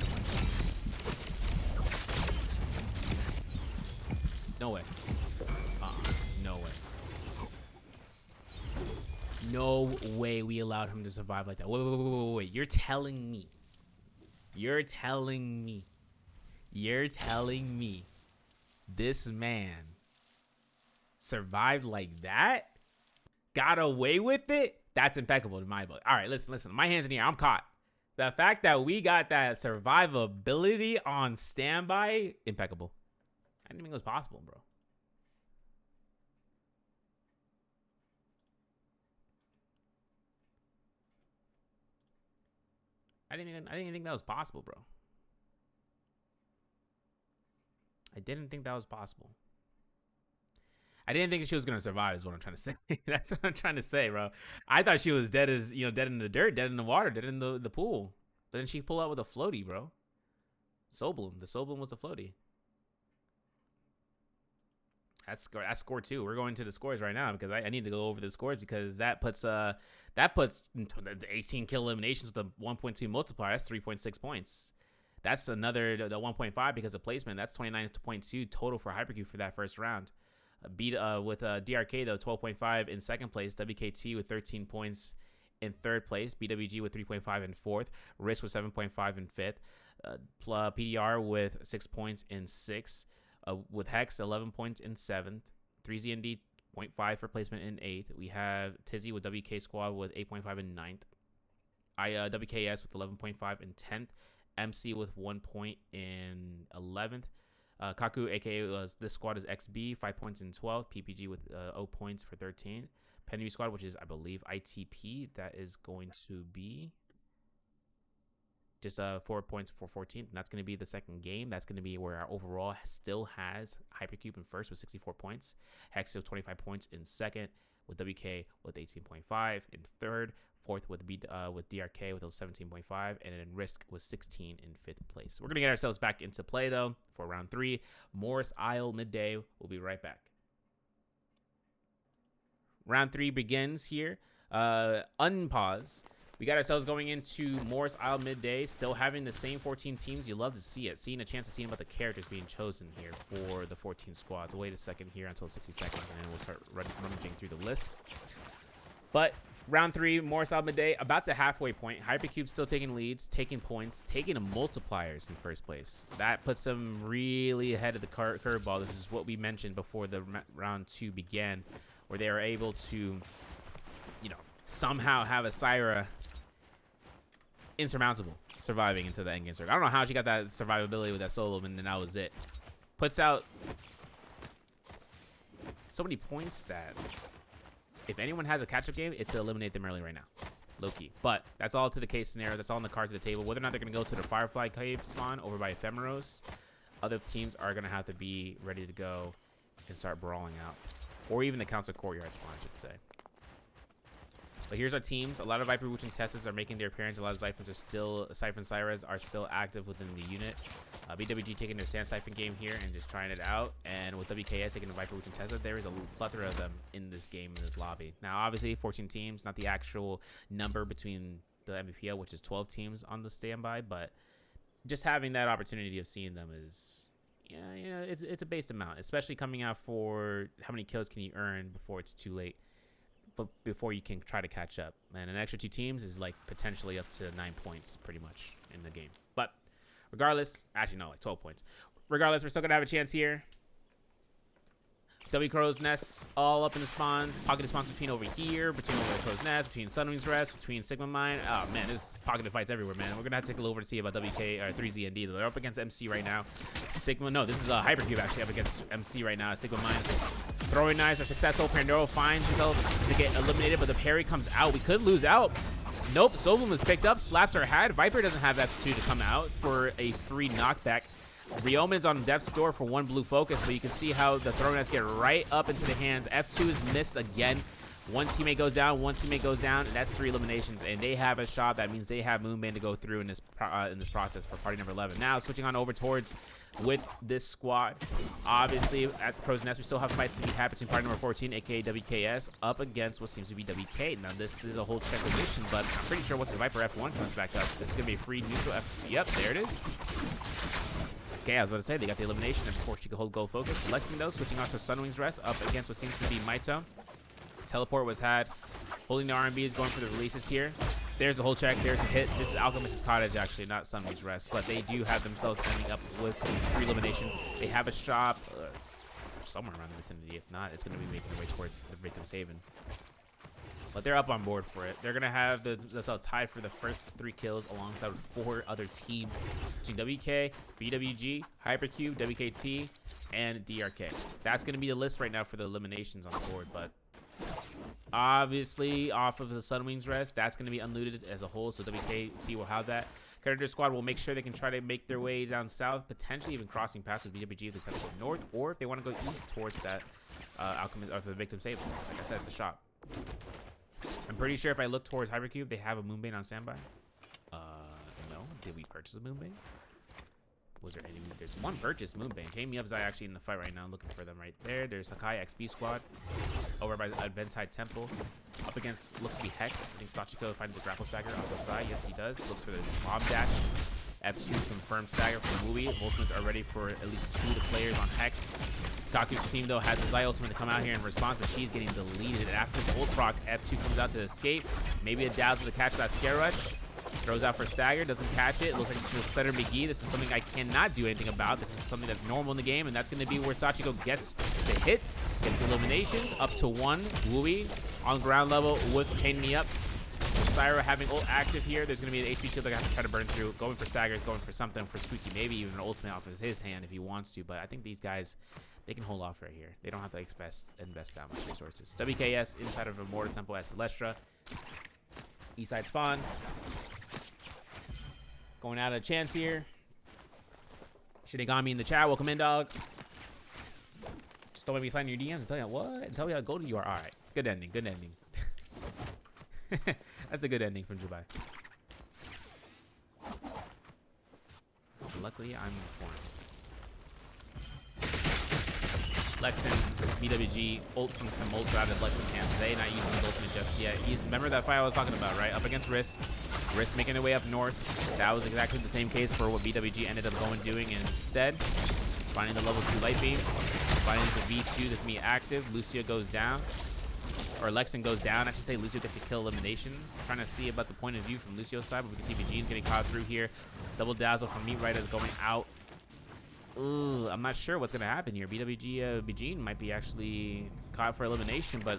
No way. No way. No way we allowed him to survive like that. Wait. You're telling me this man survived like that? Got away with it? That's impeccable in my book. All right, listen. My hands in the air. I'm caught. The fact that we got that survivability on standby, impeccable. I didn't think it was possible, bro. I didn't even think that was possible, bro. I didn't think that was possible. I didn't think she was gonna survive. Is what I'm trying to say. That's what I'm trying to say, bro. I thought she was dead as dead in the dirt, dead in the water, dead in the pool. But then she pulled out with a floaty, bro. Soulbloom. The Soulbloom was the floaty. That's score 2. We're going to the scores right now because I need to go over the scores because that puts the 18 kill eliminations with a 1.2 multiplier. That's 3.6 points. That's another the 1.5 because of placement. That's 29.2 total for Hypercube for that first round. With DRK though 12.5 in second place. WKT with 13 points in third place. BWG with 3.5 in fourth. Risk with 7.5 in fifth. PDR with 6 points in sixth. With Hex 11 points in seventh. 3ZND 0.5 for placement in eighth. We have Tizzy with WK Squad with 8.5 in ninth. WKS with 11.5 in 10th. MC with 1 point in 11th. Kaku, aka this squad is XB, 5 points in 12th. PPG with 0 points for 13th. Penry squad, which is I believe ITP, that is going to be just 4 points for 14th. And that's going to be the second game. That's going to be where our overall still has Hypercube in first with 64 points. Hex with 25 points in second, with WK with 18.5 in third. Fourth with DRK with 17.5, and then Risk was 16 in fifth place. We're gonna get ourselves back into play though for round 3. Morris Isle midday. We'll be right back. Round 3 begins here. Unpause. We got ourselves going into Morris Isle midday, still having the same 14 teams. You love to see it. Seeing a chance to see about the characters being chosen here for the 14 squads. Wait a second here until 60 seconds, and then we'll start rummaging through the list. But round 3, Morris Isle midday, about the halfway point. Hypercube still taking leads, taking points, taking the multipliers in first place. That puts them really ahead of the curveball. This is what we mentioned before the round 2 began, where they are able to, somehow have a Syra insurmountable, surviving into the endgame circle. I don't know how she got that survivability with that solo, and then that was it. Puts out so many points that if anyone has a catch-up game, it's to eliminate them early right now. Low-key. But that's all to the case scenario. That's all on the cards of the table. Whether or not they're going to go to the Firefly Cave spawn over by Ephemeros, other teams are going to have to be ready to go and start brawling out. Or even the Council Courtyard spawn, I should say. But here's our teams. A lot of Viper Wuchang Testers are making their appearance. A lot of Siphons are still, Siphon Syras are still active within the unit. BWG taking their Sand Siphon game here and just trying it out. And with WKS taking the Viper Wuchang Tester, there is a plethora of them in this game, in this lobby. Now, obviously, 14 teams, not the actual number between the MVPL, which is 12 teams on the standby, but just having that opportunity of seeing them is, it's a based amount, especially coming out for how many kills can you earn before it's too late. But before you can try to catch up, and an extra 2 teams is like potentially up to 9 points pretty much in the game. But regardless, actually no, like 12 points. Regardless, we're still gonna have a chance here. W Crow's Nest all up in the spawns. Pocketed spawns between over here, between over Crow's Nest, between Sunwing's Rest, between Sigma Mine. Oh man, there's pocketed fights everywhere, man. We're gonna have to take a look over to see about WK or 3Z&D. They're up against MC right now. Sigma, no, this is a Hypercube actually up against MC right now. Sigma Mine. Throwing knives are successful. Pandoro finds himself to get eliminated, but the parry comes out. We could lose out. Nope, Sobloom is picked up. Slaps are had. Viper doesn't have F2 to come out for a free knockback. Ryomen's on Death's Door for 1 blue focus, but you can see how the throw knives get right up into the hands. F2 is missed again. One teammate goes down, one teammate goes down, and that's 3 eliminations. And they have a shot. That means they have Moonbane to go through in this process for party number 11. Now, switching on over towards with this squad. Obviously, at the Crow's Nest, we still have fights to be had between party number 14, aka WKS, up against what seems to be WK. Now, this is a whole check position, but I'm pretty sure once the Viper F1 comes back up, this is going to be a free neutral F2. Yep, there it is. Okay, I was about to say, they got the elimination, and of course, she could hold goal focus. Lexing, though, switching on to Sunwing's Rest, up against what seems to be Maito. Teleport was had. Holding the R&B is going for the releases here. There's the whole check. There's a hit. This is Alchemist's Cottage, actually, not Sunwing's Rest, but they do have themselves ending up with 3 eliminations. They have a shop somewhere around the vicinity. If not, it's going to be making their way towards the Victim's Haven. But they're up on board for it. They're going to have themselves tied for the first 3 kills alongside 4 other teams between WK, BWG, Hypercube, WKT, and DRK. That's going to be the list right now for the eliminations on the board, but obviously off of the Sunwing's Rest, that's going to be unlooted as a whole, so WKT will have that. Predator Squad will make sure they can try to make their way down south, potentially even crossing past with BWG if they decide to go north, or if they want to go east towards that Alchemist, or the Victim's Haven, like I said at the shop. I'm pretty sure if I look towards Hypercube, they have a Moonbane on standby. No. Did we purchase a Moonbane? Was there any? There's one purchased Moonbane. Jamie Up's actually in the fight right now, looking for them right there. There's Hakai XP Squad over by the Adventide Temple. Up against, looks to be Hex. I think Sachiko finds a grapple stagger off the side. Yes, he does. Looks for the bomb dash. F2 confirmed stagger from Wooey. Ultimates are ready for at least 2 of the players on Hex. Kaku's team, though, has a Zai ultimate to come out here in response, but she's getting deleted. And after this ult proc, F2 comes out to escape. Maybe a Dazzle to catch that Scare Rush. Throws out for stagger, doesn't catch it. Looks like this is Stutter McGee. This is something I cannot do anything about. This is something that's normal in the game, and that's going to be where Sachiko gets the hits, gets the eliminations, up to 1. Wooey on ground level with Chain Me Up. Syra having ult active here. There's going to be an HP shield they're going to have to try to burn through. Going for staggers, going for something for Squeaky. Maybe even an ultimate off of his hand if he wants to, but I think these guys, they can hold off right here. They don't have to invest that much resources. WKS inside of Immortal Temple at Celestra. Eastside spawn. Going out of a chance here. Shinigami in the chat. Welcome in, dog. Just don't make me sign your DMs and tell you what? And tell me how golden you are. Alright. Good ending. Good ending. That's a good ending from Dubai. So luckily, I'm informed. Lexin, BWG, ult from some ult out of Lex's hands. Zay not using his ultimate just yet. Remember that fight I was talking about, right? Up against Risk. Risk making their way up north. That was exactly the same case for what BWG ended up doing instead. Finding the level 2 light beams. Finding the V2 that can be active. Lucio goes down. Or Lexin goes down. I should say Lucio gets to kill elimination. I'm trying to see about the point of view from Lucio's side, but we can see Vegeta's getting caught through here. Double dazzle from Meat Riders going out. Ooh, I'm not sure what's going to happen here. BWG Vegeta might be actually caught for elimination, but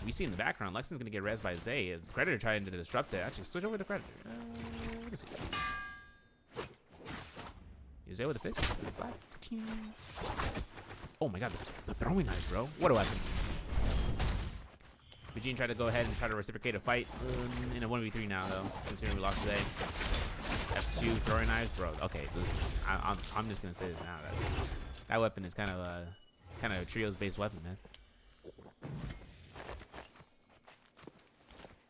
we see in the background, Lexin's going to get rezzed by Zay. Predator trying to disrupt it. Actually, switch over to Predator. Let me see. Zay with a fist. Slide. Oh my god, the throwing knives, bro. What a weapon. Vegeta tried to go ahead and try to reciprocate a fight in a 1v3 now, though, since here we lost Zay. F2 throwing knives, bro. Okay, listen, I'm just gonna say this now. That weapon is kind of a trios based weapon, man.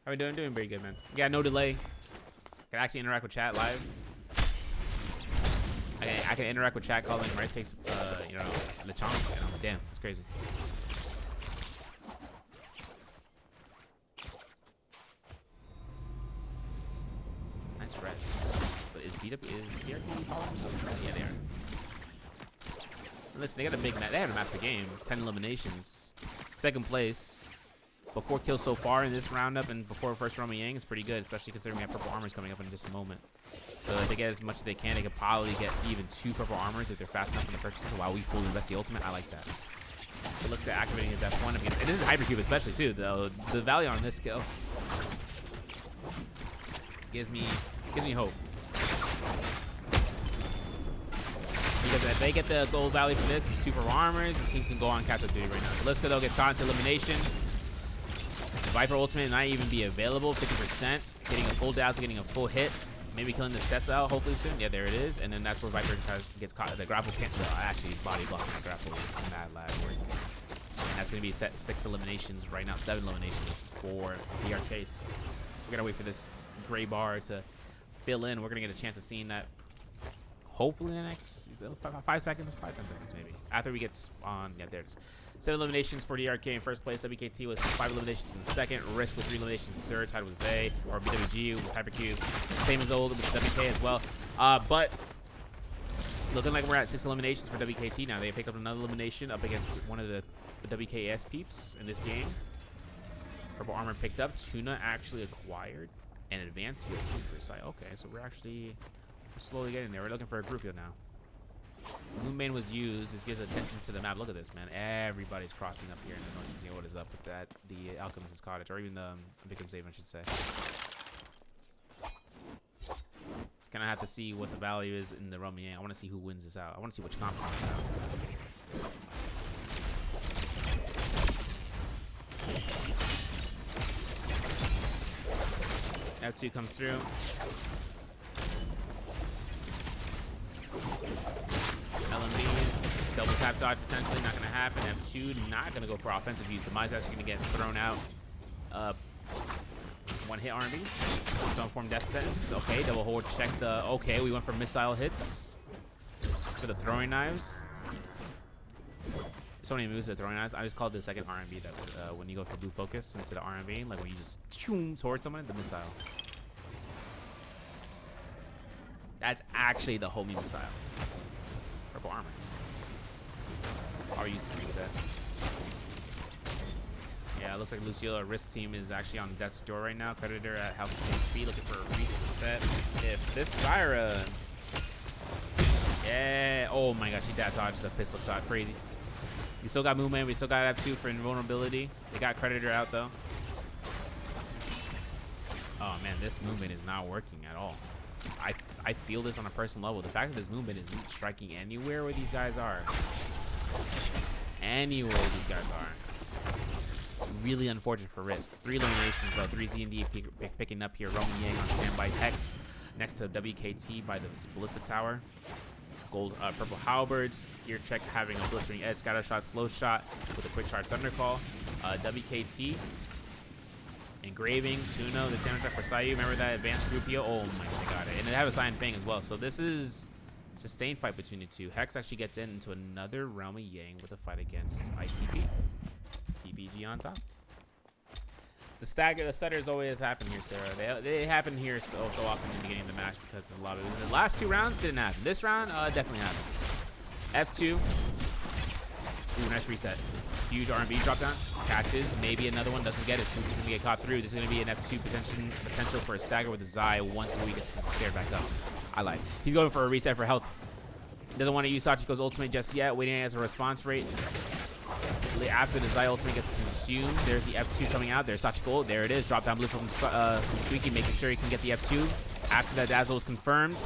How we doing? Doing pretty good, man. Yeah, no delay. Can actually interact with chat live. I can interact with chat calling rice cakes, you know, lechon. And I'm like, damn, that's crazy. Nice red. But is DRK following? Yeah, they are. Listen, they got a big match. They had a massive game. 10 eliminations. Second place. But 4 kills so far in this roundup and before first Roma Yang is pretty good, especially considering we have purple armors coming up in just a moment. So if they get as much as they can, they could probably get even 2 purple armors if they're fast enough in the purchases while we fully invest the ultimate. I like that. So let's get activating his F1. And this is Hypercube especially too. The value on this skill gives me hope. Because if they get the gold value for this, it's 2 for armors. This team can go on catch-up duty right now. Liska though gets caught into elimination. The Viper ultimate might even be available, 50%. Getting a full dazzle, getting a full hit. Maybe killing this Tessa out hopefully soon. Yeah, there it is. And then that's where Viper gets caught. The grapple can't actually body block the grapple is mad lag work. And that's gonna be set 6 eliminations right now, 7 eliminations for the case. We're gonna wait for this gray bar to fill in. We're gonna get a chance of seeing that hopefully in the next 5 seconds, 5-10 seconds maybe. After we get on, yeah, there it is. 7 eliminations for DRK in first place. WKT was 5 eliminations in second. Risk with 3 eliminations in third. Tied with Zay or BWG with Hypercube. Same as old with WK as well. But looking like we're at 6 eliminations for WKT now. They pick up another elimination up against one of the WKS peeps in this game. Purple armor picked up. Tuna actually acquired and advanced heal 2 per side. Okay, so we're slowly getting there. We're looking for a group heal now. Moonbane was used. This gives attention to the map. Look at this, man. Everybody's crossing up here in the north. You see what is up with that? The Alchemist's Cottage, or even the Victim's Haven, I should say. Just kind of have to see what the value is in the Romier. I want to see who wins this out. I want to see which comp wins out. F2 comes through. LMBs, double tap dodge potentially not going to happen. F2 not going to go for offensive use. Demise actually going to get thrown out. 1 hit R&B. Zone form death sentence. Okay, double hold check the. Okay, we went for missile hits for the throwing knives. So many moves to throwing knives. I just called the second R&B that when you go for blue focus into the R&B, like when you just towards someone, the missile. That's actually the homie missile. Purple armor. Or used to reset. Yeah, it looks like Luciola Risk team is actually on death's door right now. Creditor at health HP looking for a reset. If this Syra. Yeah. Oh my gosh, she dad dodged the pistol shot. Crazy. We still got movement. We still got F2 for invulnerability. They got Creditor out though. Oh man, this movement is not working at all. I feel this on a personal level. The fact that this movement is striking anywhere where these guys are. Anywhere where these guys are. It's really unfortunate for Risk. 3 eliminations though. 3 Z&D picking up here. Roman Yang on standby. Hex next to WKT by the Ballista Tower. Gold, purple halberds. Gear check having a blistering edge. Scatter shot, slow shot with a quick charge thunder call. WKT. Engraving, Tuno, the soundtrack for Sayu. Remember that advanced group heal? Oh my god. And they have a Cyan Fang as well. So this is a sustained fight between the two. Hex actually gets into another realm of Yang with a fight against ITP. BWG on top. The stutters always happen here, Sarah. They happen here so often in the beginning of the match because a lot of it. The last 2 rounds didn't happen. This round definitely happens. F2. Ooh, nice reset. Huge R&B drop down. Catches. Maybe another one. Doesn't get it. Snoopy's going to get caught through. This is going to be an F2 potential for a stagger with a Zai once we get stared back up. I like. He's going for a reset for health. Doesn't want to use Sachiko's ultimate just yet. Waiting as a response rate. After the Zai ultimate gets consumed, there's the F2 coming out. There's Sachiko. There it is. Drop down blue from Squeaky, making sure he can get the F2. After that Dazzle is confirmed.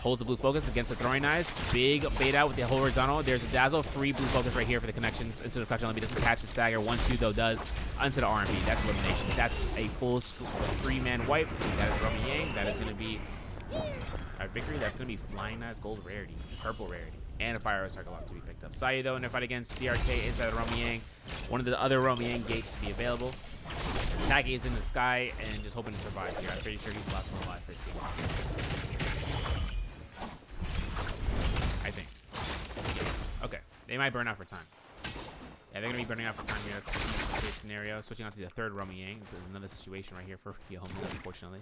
Holds the blue focus against the throwing knives. Big bait out with the horizontal. There's a Dazzle. Free blue focus right here for the connections into the collection. Doesn't catch the stagger. 1-2 though does onto the R&B. That's elimination. That's a full 3-man wipe. That is Romy Yang. That is going to be our victory. That's going to be Flying Knives gold rarity, purple rarity, and a Fire Arrow Lock to be picked up. Sayu though in their fight against DRK inside the Romy Yang. One of the other Romy Yang gates to be available. Taki is in the sky and just hoping to survive here. I'm pretty sure he's the last one alive for his team. I think. Yes. Okay. They might burn out for time. Yeah, they're going to be burning out for time here. That's the case scenario. Switching on to the third Romy Yang. This is another situation right here for Yohomi, unfortunately.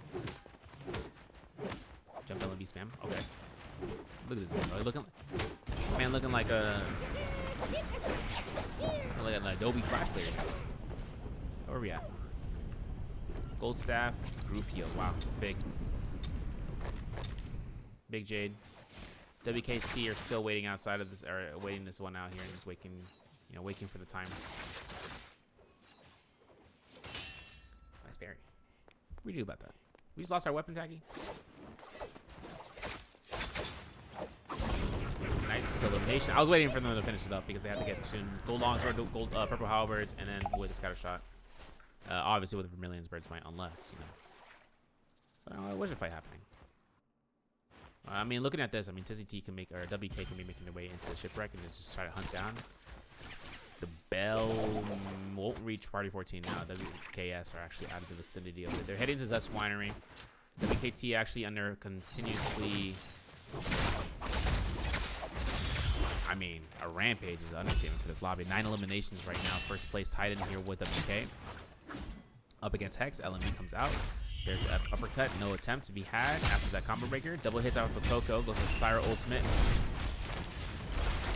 Jump LB spam. Okay. Look at this man. Looking like a... like an Adobe Flash player. Where are we at? Gold Staff. Group heal. Wow. Big. Big Jade. WKT are still waiting outside of this, or waiting this one out here and just waiting, you know, waiting for the time. Nice berry. What do we do about that? We just lost our weapon taggy. Nice kill elimination. I was waiting for them to finish it up because they had to get soon gold longsword, gold purple halberds, and then with a scatter shot. Obviously with the vermilions birds might, unless, you know. But where's the fight happening? I mean, looking at this, I mean, TZT can make, or WK can be making their way into the shipwreck and just try to hunt down. The bell won't reach party 14 now. WKS are actually out of the vicinity of it. They're heading to Zest Winery. WKT actually under continuously, I mean, a rampage is an understatement for this lobby. 9 eliminations right now. First place tied in here with WK. Up against Hex, LME comes out. There's an uppercut, no attempt to be had after that combo breaker. Double hits out for Coco, goes with Syra ultimate.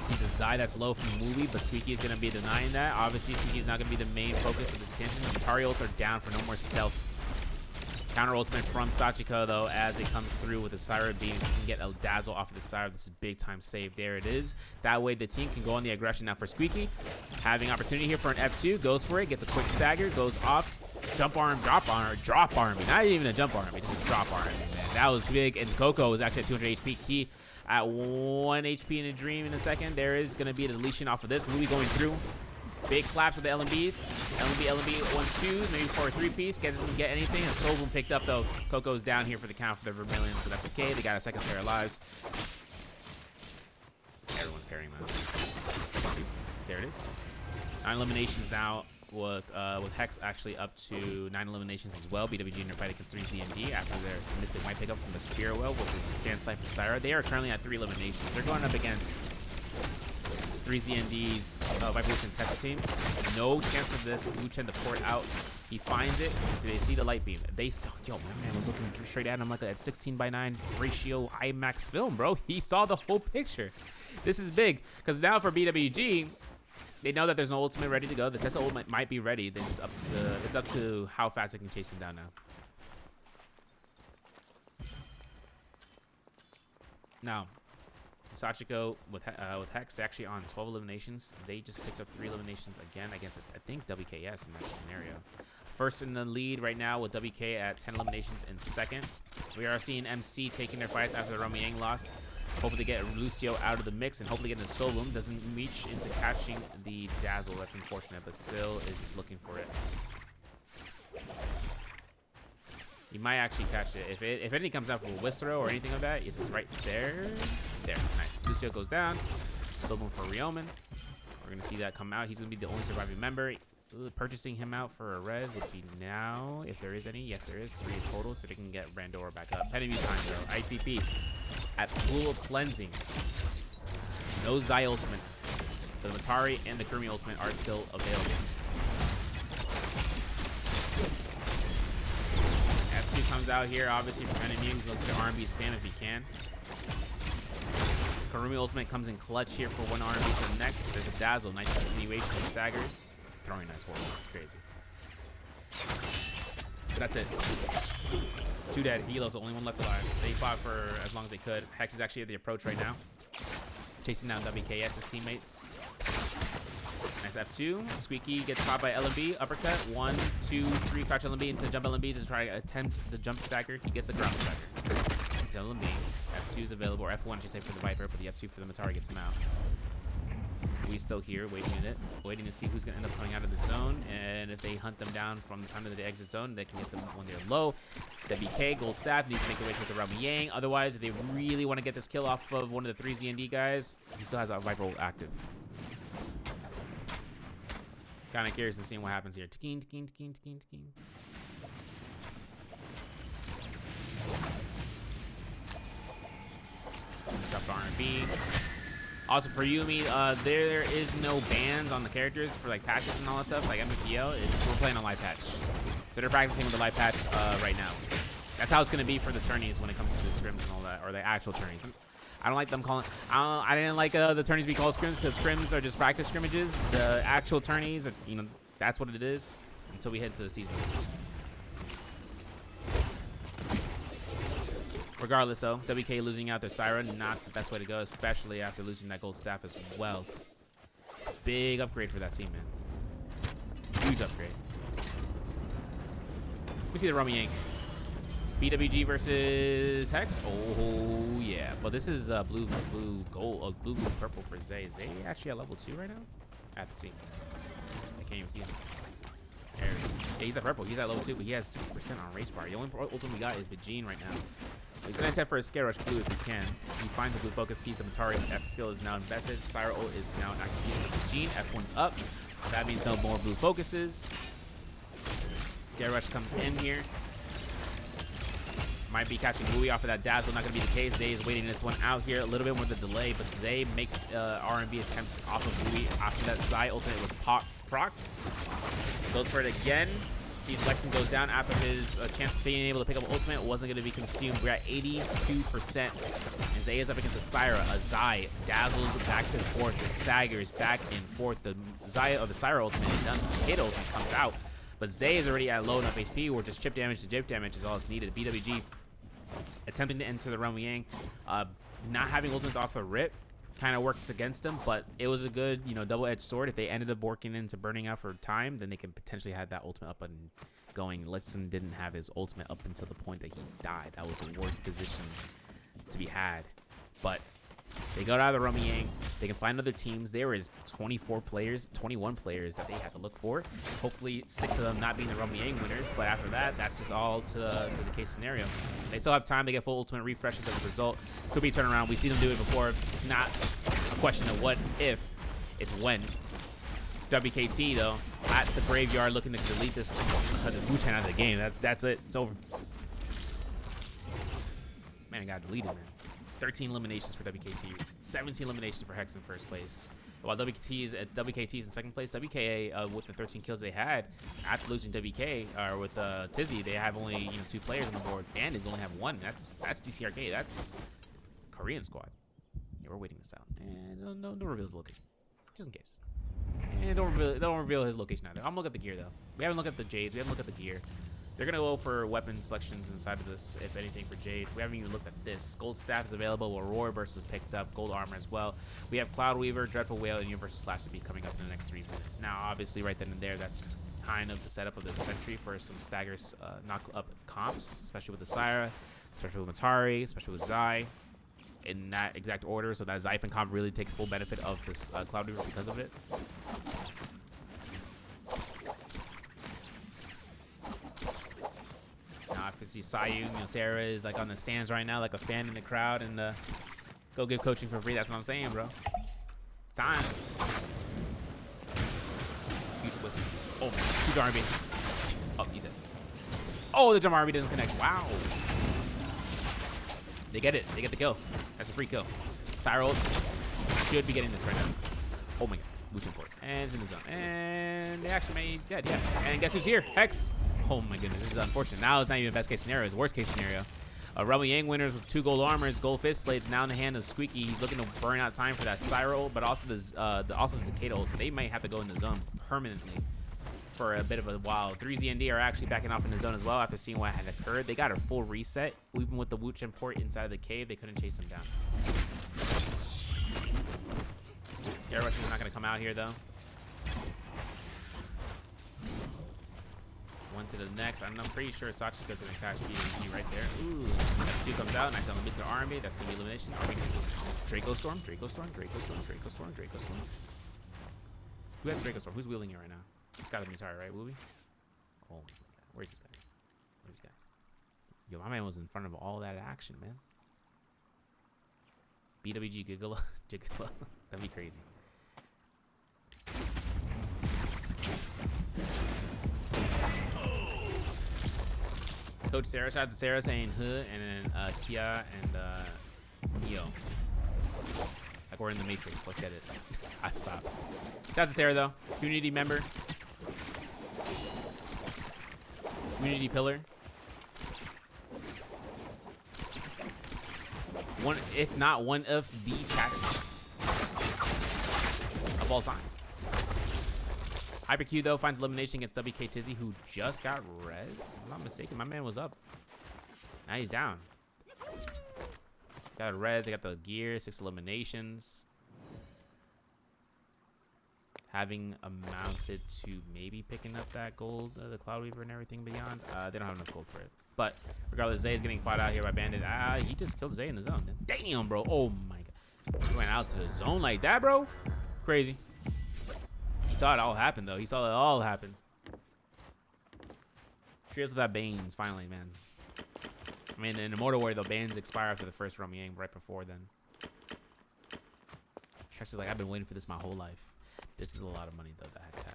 He's a Zai that's low from Movie, but Squeaky is going to be denying that. Obviously, Squeaky is not going to be the main focus of this tension. The Atari ults are down for no more stealth. Counter ultimate from Sachiko, though, as it comes through with the Syra beam. You can get a dazzle off of the Syra. This is big time save. There it is. That way, the team can go on the aggression now for Squeaky. Having opportunity here for an F2. Goes for it. Gets a quick stagger. Goes off. Jump arm, drop arm, drop arm. Not even a jump arm. Just a drop arm, man. That was big. And Coco was actually at 200 HP. Key at 1 HP in a dream in a second. There is going to be a deletion off of this. Louis going through. Big claps with the LMBs. LMB 1-2s, maybe for a 3-piece. Doesn't get anything. And Soul Boom picked up, though. Coco's down here for the count for the Vermilion, so that's okay. They got a second pair of lives. Everyone's carrying that. There it is. 9 eliminations now. With Hex actually up to 9 eliminations as well. BWG in their fight against 3 ZMD after their missing white pickup from the Spear Well with his Sand Siphon Syra. They are currently at 3 eliminations. They're going up against 3 ZMD's Vibration Tesla team. No chance for this. Blue Chen to port out. He finds it. Do they see the light beam? They saw. Yo, my man was looking straight at him like a 16:9 ratio IMAX film, bro. He saw the whole picture. This is big because now for BWG. They know that there's no ultimate ready to go. The Tesla ultimate might be ready. Then it's up to how fast they can chase him down now. Now, Sachiko with Hex actually on 12 eliminations. They just picked up 3 eliminations again against, I think, WKS in that scenario. First in the lead right now with WK at 10 eliminations in second. We are seeing MC taking their fights after the Ramyang loss. Hopefully get Lucio out of the mix and hopefully get the Soul Boom. Doesn't reach into catching the Dazzle. That's unfortunate, but Sil is just looking for it. You might actually catch it. If anything comes out with a Wistro or anything of that, it's just right there. There, nice. Lucio goes down. Soul Boom for Ryomen. We're going to see that come out. He's going to be the only surviving member. Purchasing him out for a res would be now, if there is any. Yes, there is 3 total, so they can get Randor back up. Penny time, though. ITP at Pool of Cleansing. No Zai ultimate. The Matari and the Kurumi ultimate are still available. F2 comes out here, obviously, for enemy. He's looking to R&B spam if he can. This Kurumi ultimate comes in clutch here for 1 R&B to the next. There's a Dazzle. Nice continuation of staggers. Throwing nice horse. It's crazy. But that's it. 2 dead. Helo's the only one left alive. They fought for as long as they could. Hex is actually at the approach right now. Chasing down WKS's teammates. Nice F2. Squeaky gets caught by LMB. Uppercut. 1, 2, 3. Crouch LMB into jump LMB to try to attempt the jump stagger. He gets a ground stagger. LMB. F2 is available. Or F1 I should say for the Viper, but the F2 for the Matari gets him out. We still here, waiting to see who's going to end up coming out of the zone. And if they hunt them down from the time that they exit zone, they can get them when they're low. WK, Gold Staff, needs to make their way with the Ramyang. Otherwise, if they really want to get this kill off of one of the 3 ZND guys, he still has that Viper ult active. Kind of curious in seeing what happens here. Tikeen, tikeen, tikeen, tikeen, tikeen. Dropped R&B. Also for Yumi, there is no bans on the characters for like patches and all that stuff, like MPL. We're playing on live patch, so they're practicing with the live patch right now. That's how it's gonna be for the tourneys when it comes to the scrims and all that, or the actual tourneys. I don't like them calling. I didn't like the tourneys be called scrims because scrims are just practice scrimmages. The actual tourneys, are, that's what it is until we head to the season. Regardless, though, WK losing out their Syra, not the best way to go, especially after losing that gold staff as well. big upgrade for that team, man. Huge upgrade. We see the Rummy Yank. BWG versus Hex. Oh yeah, but this is blue gold, blue purple for Zay. Zay actually at level 2 right now. I have to see. I can't even see him. There he is. Yeah, he's at purple. He's at level 2, but he has 60% on rage bar. The only ultimate we got is Bajin right now. He's gonna attempt for a scare rush blue if he can. He finds the blue focus, sees the Matari. F skill is now invested. Syra ult is now active for Bajin. F1's up. So that means no more blue focuses. Scare rush comes in here. Might be catching Louis off of that dazzle. Not going to be the case. Zay is waiting this one out here. A little bit more of the delay, but Zay makes R&B attempts off of Louis after that Zai ultimate was procced. Goes for it again. Sees Lexington goes down after his chance of being able to pick up ultimate wasn't going to be consumed. We're at 82%. And Zay is up against a Syra. A Zai dazzles back and forth. The staggers back and forth. The Zai or the Syra ultimate is done. The Kid ultimate comes out. But Zay is already at low enough HP where just chip damage to chip damage is all that's needed. BWG attempting to enter the Rummy Yang. Not having ultimates off the rip kind of works against them, but it was a good, double-edged sword. If they ended up working into burning out for time, then they could potentially have that ultimate up and going. Litson didn't have his ultimate up until the point that he died. That was the worst position to be had. But they got out of the Rummy Yang. They can find other teams. There is 21 players that they have to look for. Hopefully 6 of them not being the Rummy Yang winners, but after that, that's just all to the case scenario. They still have time to get full ultimate refreshes as a result. Could be turnaround. We've seen them do it before. It's not a question of what if, it's when. WKT though, at the graveyard looking to delete this Wu-Chan out of the game. That's it. It's over. Man, it got deleted, man. 13 eliminations for WKT, 17 eliminations for Hex in first place. While WKT is in second place, WKA with the 13 kills they had after losing WK or with Tizzy, they have only 2 players on the board. Bandits only have 1. That's DCRK. That's Korean squad. Yeah, we're waiting this out. And don't reveal his location, just in case. And don't reveal his location either. I'm gonna look at the gear though. We haven't looked at the Jades. We haven't looked at the gear. They're going to go for weapon selections inside of this, if anything, for Jades. We haven't even looked at this. Gold Staff is available. Aurora Burst is picked up. Gold Armor as well. We have Cloud Weaver, Dreadful Whale, and Universal Slash to be coming up in the next 3 minutes. Now, obviously, right then and there, that's kind of the setup of the Sentry for some staggers knock-up comps, especially with the Syra, especially with Matari, especially with Zai, in that exact order. So that Zyphon comp really takes full benefit of this Cloud Weaver because of it. I see Sayun, Sarah is like on the stands right now, like a fan in the crowd, and go give coaching for free. That's what I'm saying, bro. It's time. Huge whistle. Oh, huge R&B. Oh, he's in. Oh, the jump R&B doesn't connect. Wow. They get it. They get the kill. That's a free kill. Syra should be getting this right now. Oh my god. Lucian port. And it's in the zone. And they actually made dead, yeah. And guess who's here? Hex. Oh my goodness, this is unfortunate. Now it's not even best case scenario, it's worst case scenario. Rummy Yang winners with 2 gold armors, gold fist blades now in the hand of Squeaky. He's looking to burn out time for that Syra ult, but also the Takeda ult, so they might have to go in the zone permanently for a bit of a while. 3ZND are actually backing off in the zone as well after seeing what had occurred. They got a full reset. Even with the Wu-Chen port inside of the cave, they couldn't chase him down. Scare Rush is not going to come out here though. One to the next. I'm pretty sure Sachika's gonna catch BWG right there. Ooh, F2 comes out. Nice element to the R&B. That's gonna be elimination. R&B can just Draco Storm, Draco Storm, Draco Storm, Draco Storm, Draco Storm. Who has Draco Storm? Who's wheeling it right now? It's gotta be Matari, right, Wooby? Oh, where's this guy? Where's this guy? Yo, my man was in front of all that action, man. BWG Gigolo, Gigolo. That'd be crazy. Coach Sarah, shout out to Sarah saying huh, and then Kia and Neo. Like we're in the Matrix. Let's get it. I stop. Shout out to Sarah though, community member, community pillar. One, if not one of the chatters of all time. HyperQ though finds elimination against WK Tizzy, who just got res. If I'm not mistaken, my man was up. Now he's down. Got a res, I got the gear, 6 eliminations. having amounted to maybe picking up that gold, the Cloud Weaver and everything beyond. They don't have enough gold for it. But regardless, Zay is getting fought out here by Bandit. He just killed Zay in the zone. Damn, bro. Oh my god. He went out to the zone like that, bro. Crazy. He saw it all happen, though. He saw it all happen. Trios without Banes, finally, man. I mean, in Immortal Warrior, though, Banes expire after the first Rom Yang, right before then. Trios is like, I've been waiting for this my whole life. This is a lot of money, though, that Hex has.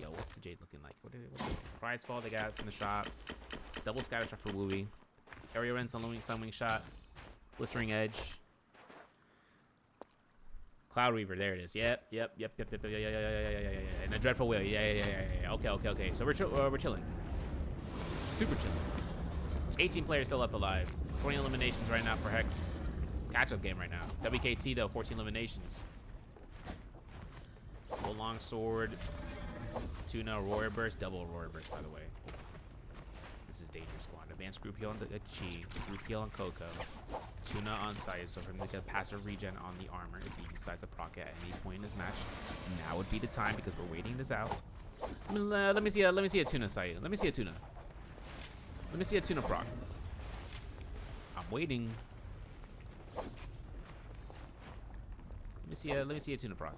Yo, what's the Jade looking like? What prize fall they got from the shop. Double scatter shot for Wooey. Area Rend, Sunwing shot. Blistering Edge. Cloud Reaver, there it is. Yep. And a Dreadful Wheel. Yeah. Okay. So we're chilling. Super chilling. 18 players still left alive. 20 eliminations right now for Hex. Catch-up game right now. WKT, though, 14 eliminations. Full long sword. Tuna, Aurora Burst, double Aurora Burst, by the way. Oof. This is dangerous squad. Advanced group heal on the Chi, group heal on Coco, Tuna on Saya, so for him to get a passive regen on the armor if he decides to proc it at any point in his match. Now would be the time because we're waiting this out. Let me see a Tuna Saya. Let me see a Tuna. Let me see a Tuna proc. I'm waiting. Let me see a Tuna proc.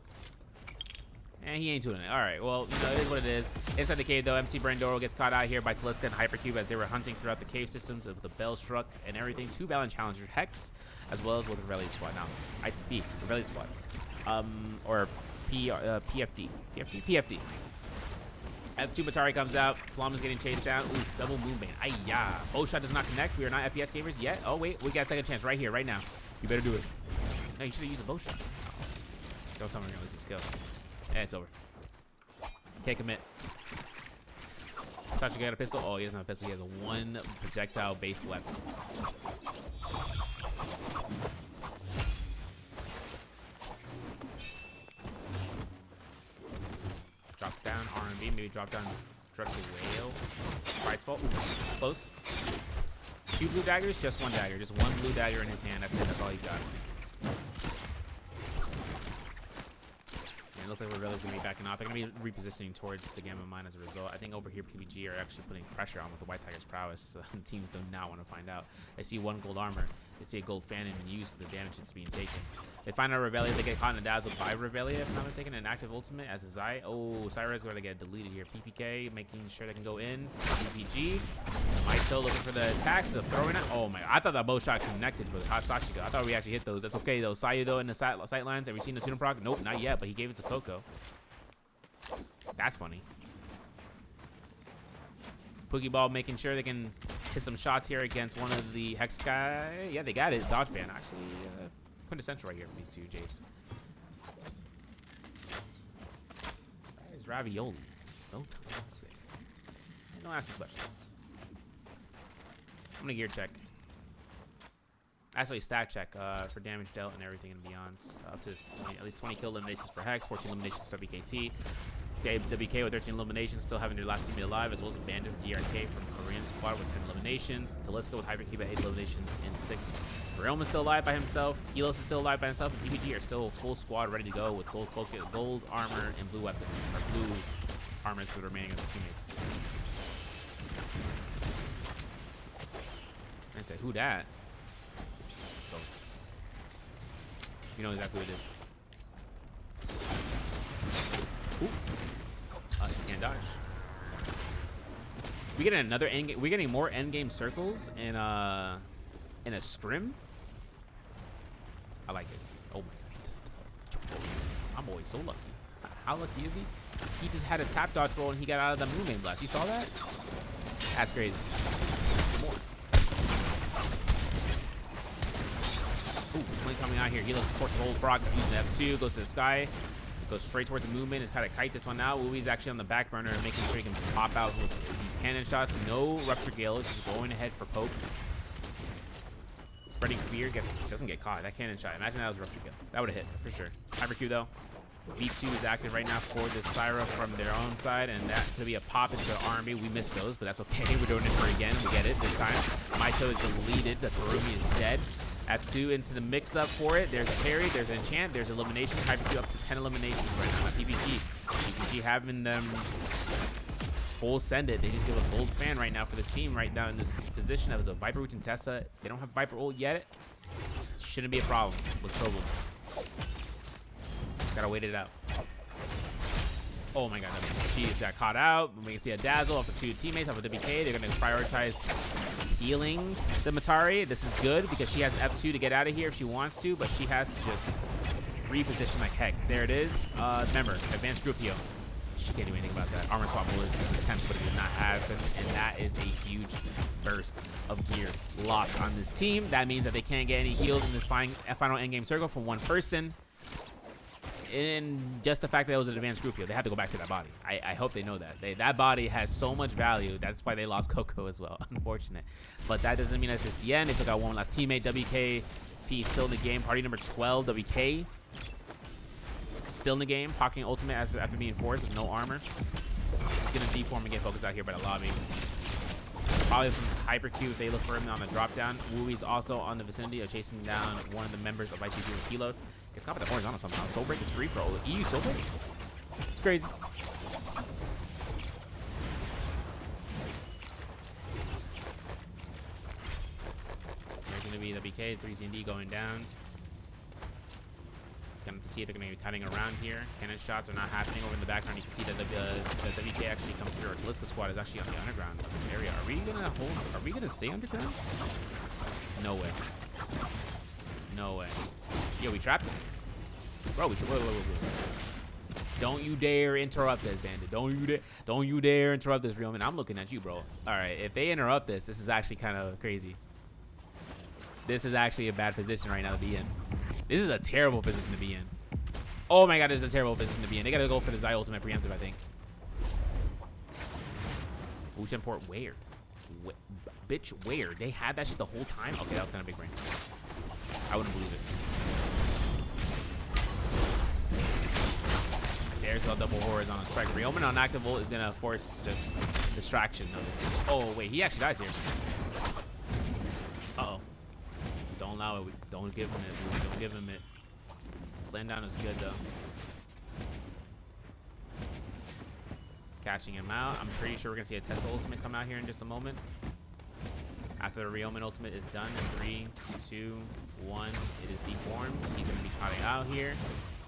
And he ain't doing it. All right, well, you know, it is what it is. Inside the cave, though, MC Brandoro gets caught out here by Taliska and Hypercube as they were hunting throughout the cave systems of the Bell Struck and everything. 2 Valiant Challenger Hex, as well as with the Reveille Squad. Now, ITP, Reveille Squad. Or PFD. PFD. F2 Batari comes out. Plum is getting chased down. Oof, double Moonbane. Ayya. Bow shot does not connect. We are not FPS gamers yet. Oh, wait, we got a second chance right here, right now. You better do it. No, you should have used a bow shot. Don't tell me we're going to lose this skill. Yeah, it's over. Can't commit. Sasha got a pistol. Oh, he doesn't have a pistol. He has a 1 projectile-based weapon. Drops down. R&B. Maybe drop down. Struck the whale. Right's fault. Close. 2 blue daggers. Just 1 dagger. Just 1 blue dagger in his hand. That's it. That's all he's got. It looks like Revelle's going to be backing off. They're going to be repositioning towards the Gamma Mine as a result. I think over here BWG are actually putting pressure on with the White Tiger's prowess. Teams do not want to find out. They see 1 gold armor. They see a gold Phantom in use, so the damage is being taken. They find out Reveille. They get caught in a dazzle by Reveille, if I'm not mistaken. An active ultimate as a Zai. Oh, Syra is going to get deleted here. PPK making sure they can go in. PPG. Maito looking for the attacks, the throwing it. Oh my, I thought that bow shot connected for the Hasashi. I thought we actually hit those. That's okay though. Sayu though in the sight lines. Have you seen the Tuna proc? Nope, not yet, but he gave it to Coco. That's funny. Pokeball making sure they can hit some shots here against one of the Hex guy. Yeah, they got it. Dodge ban actually quintessential right here for these 2 Jays. That is ravioli. So toxic. Don't ask me questions. I'm gonna gear check. Actually, stack check for damage dealt and everything and beyond. Up to this point, at least 20 kill eliminations for Hex, 14 eliminations for WKT. WK with 13 eliminations, still having their last teammate alive, as well as a Bandit DRK from Korean squad with 10 eliminations. Taliska with Hypercube at 8 eliminations and 6. Realm is still alive by himself. Helos is still alive by himself. And PBG are still full squad ready to go with gold armor and blue weapons, or blue armors for the remaining of the teammates. And say, who that? So, you know exactly who it is. Ooh. You can't dodge. We get another end game. We're getting more end game circles in a scrim. I like it. Oh my god, I'm always so lucky. How lucky is he? He just had a tap dodge roll and he got out of the Moonbane blast. You saw that? That's crazy. More. Ooh, 20 coming out here. He lets force the whole proc using F2, goes to the sky. Goes straight towards the movement and kind of kite this one out. Wooey's actually on the back burner and making sure he can pop out with these cannon shots. No Rupture Gale, just going ahead for poke. Spreading fear, doesn't get caught. That cannon shot. Imagine that was Rupture Gale. That would have hit for sure. Hypercube though. V2 is active right now for this Syra from their own side, and that could be a pop into the R&B. We missed those, but that's okay. We're doing it for again. We get it this time. Maito is deleted. The Karumi is dead. F2 into the mix-up for it. There's a parry, there's an enchant, there's elimination. Hypercube up to 10 eliminations right now. PBG. PBG having them full send it. They just give a gold fan right now for the team right now in this position as a Viper Root and Tessa. They don't have Viper ult yet. Shouldn't be a problem with Sobums. Gotta wait it out. Oh my god, WG just got caught out. We can see a Dazzle off the two teammates off of WK. They're gonna prioritize healing the Matari. This is good because she has F2 to get out of here if she wants to, but she has to just reposition like heck. There it is. Remember, advanced group heal. She can't do anything about that. Armor swap bullets is an attempt, but it did not happen, and that is a huge burst of gear lost on this team. That means that they can't get any heals in this final endgame circle from one person. And just the fact that it was an advanced group heal, they have to go back to that body. I hope they know that. That body has so much value. That's why they lost Coco as well. Unfortunate. But that doesn't mean that's just the end. They still got one last teammate. WKT still in the game. Party number 12, WK. Still in the game. Pocketing ultimate after being forced with no armor. He's going to deform and get focused out here by the lobby. Probably from Hypercube if they look for him on the drop down. Wooey's also on the vicinity of chasing down one of the members of ITP with Kilos. Gets caught by the horizontal somehow. Soul Break is free for all. EU Soul Break? It's crazy. There's going to be the BK, 3CND going down. Gonna see if they're going to be cutting around here. Cannon shots are not happening over in the background. You can see that the WK actually come through. Our Taliska squad is actually on the underground of this area. Are we going to hold? Are we going to stay underground? No way. No way. Yo, we trapped him. Bro, wait. Don't you dare interrupt this, Bandit. Don't you dare interrupt this, real man. I'm looking at you, bro. All right, if they interrupt this is actually kind of crazy. This is actually a bad position right now to be in. This is a terrible position to be in. Oh my god, this is a terrible position to be in. They gotta go for the Zai ultimate preemptive, I think. Ocean port where? Bitch, where? They had that shit the whole time? Okay, that was kind of big brain. I wouldn't believe it. There's a double horizontal strike. Ryoman on active ult is gonna force just distraction notice. Oh wait, he actually dies here. Uh-oh. Don't allow it. Don't give him it. Don't give him it. Slam down is good though. Catching him out. I'm pretty sure we're gonna see a Tesla ultimate come out here in just a moment. After the Ryoman ultimate is done in 3, 2, 1, it is deformed. He's gonna be cutting out here.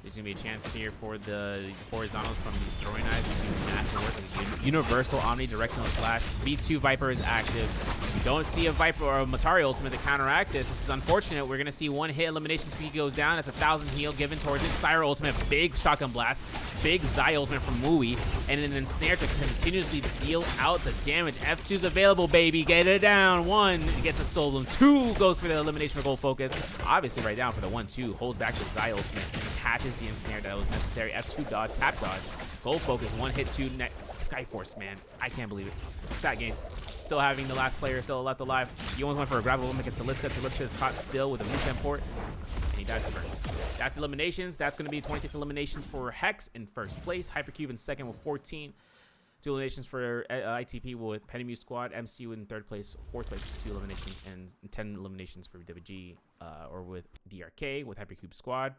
There's gonna be a chance here for the horizontals from these throwing knives to do massive work with the universal omnidirectional slash. B2 Viper is active. We don't see a Viper or a Matari ultimate to counteract this. This is unfortunate. We're gonna see one hit elimination speed goes down. That's 1,000 heal given towards it. Syra ultimate, big shotgun blast, big Zai ultimate from Wooey, and then Ensnare to continuously deal out the damage. F2's available, baby. Get it down. 1 gets a solo. 2 goes for the elimination for gold focus. Obviously right down for the 1-2. Holds back the Zai ultimate. Catches the ensnare that was necessary. F2 dodge, tap dodge. Gold focus, 1 hit, 2 net. Skyforce, man. I can't believe it. Sad game. Still having the last player still left alive. He only went for a grapple against Taliska. Taliska is caught still with a Mutem port. And he dies to burn. That's the eliminations. That's going to be 26 eliminations for Hex in first place. Hypercube in second with 14. 2 eliminations for ITP with Penny Squad. MCU in third place, fourth place with 2 eliminations. And 10 eliminations for BWG or with DRK with Hypercube Squad.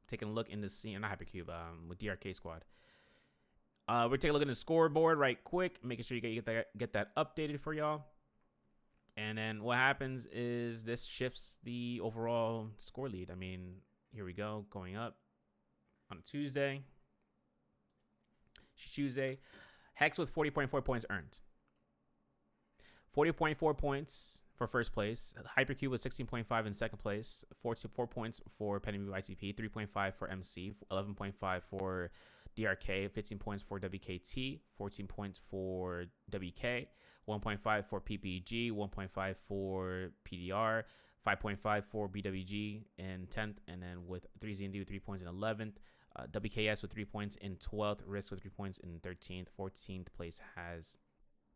Taking a look in the scene, not Hypercube, with DRK squad. We're taking a look at the scoreboard right quick, making sure you get that updated for y'all. And then what happens is this shifts the overall score lead. I mean, here we go, going up on Tuesday. Tuesday. Hex with 40.4 points earned. 40.4 points for first place. Hypercube was 16.5 in second place. 4 points for Penny Move ITP. 3.5 for MC. 11.5 for DRK. 15 points for WKT. 14 points for WK. 1.5 for PPG. 1.5 for PDR. 5.5 for BWG in 10th. And then with 3ZND with 3 points in 11th. WKS with 3 points in 12th. Risk with 3 points in 13th. 14th place has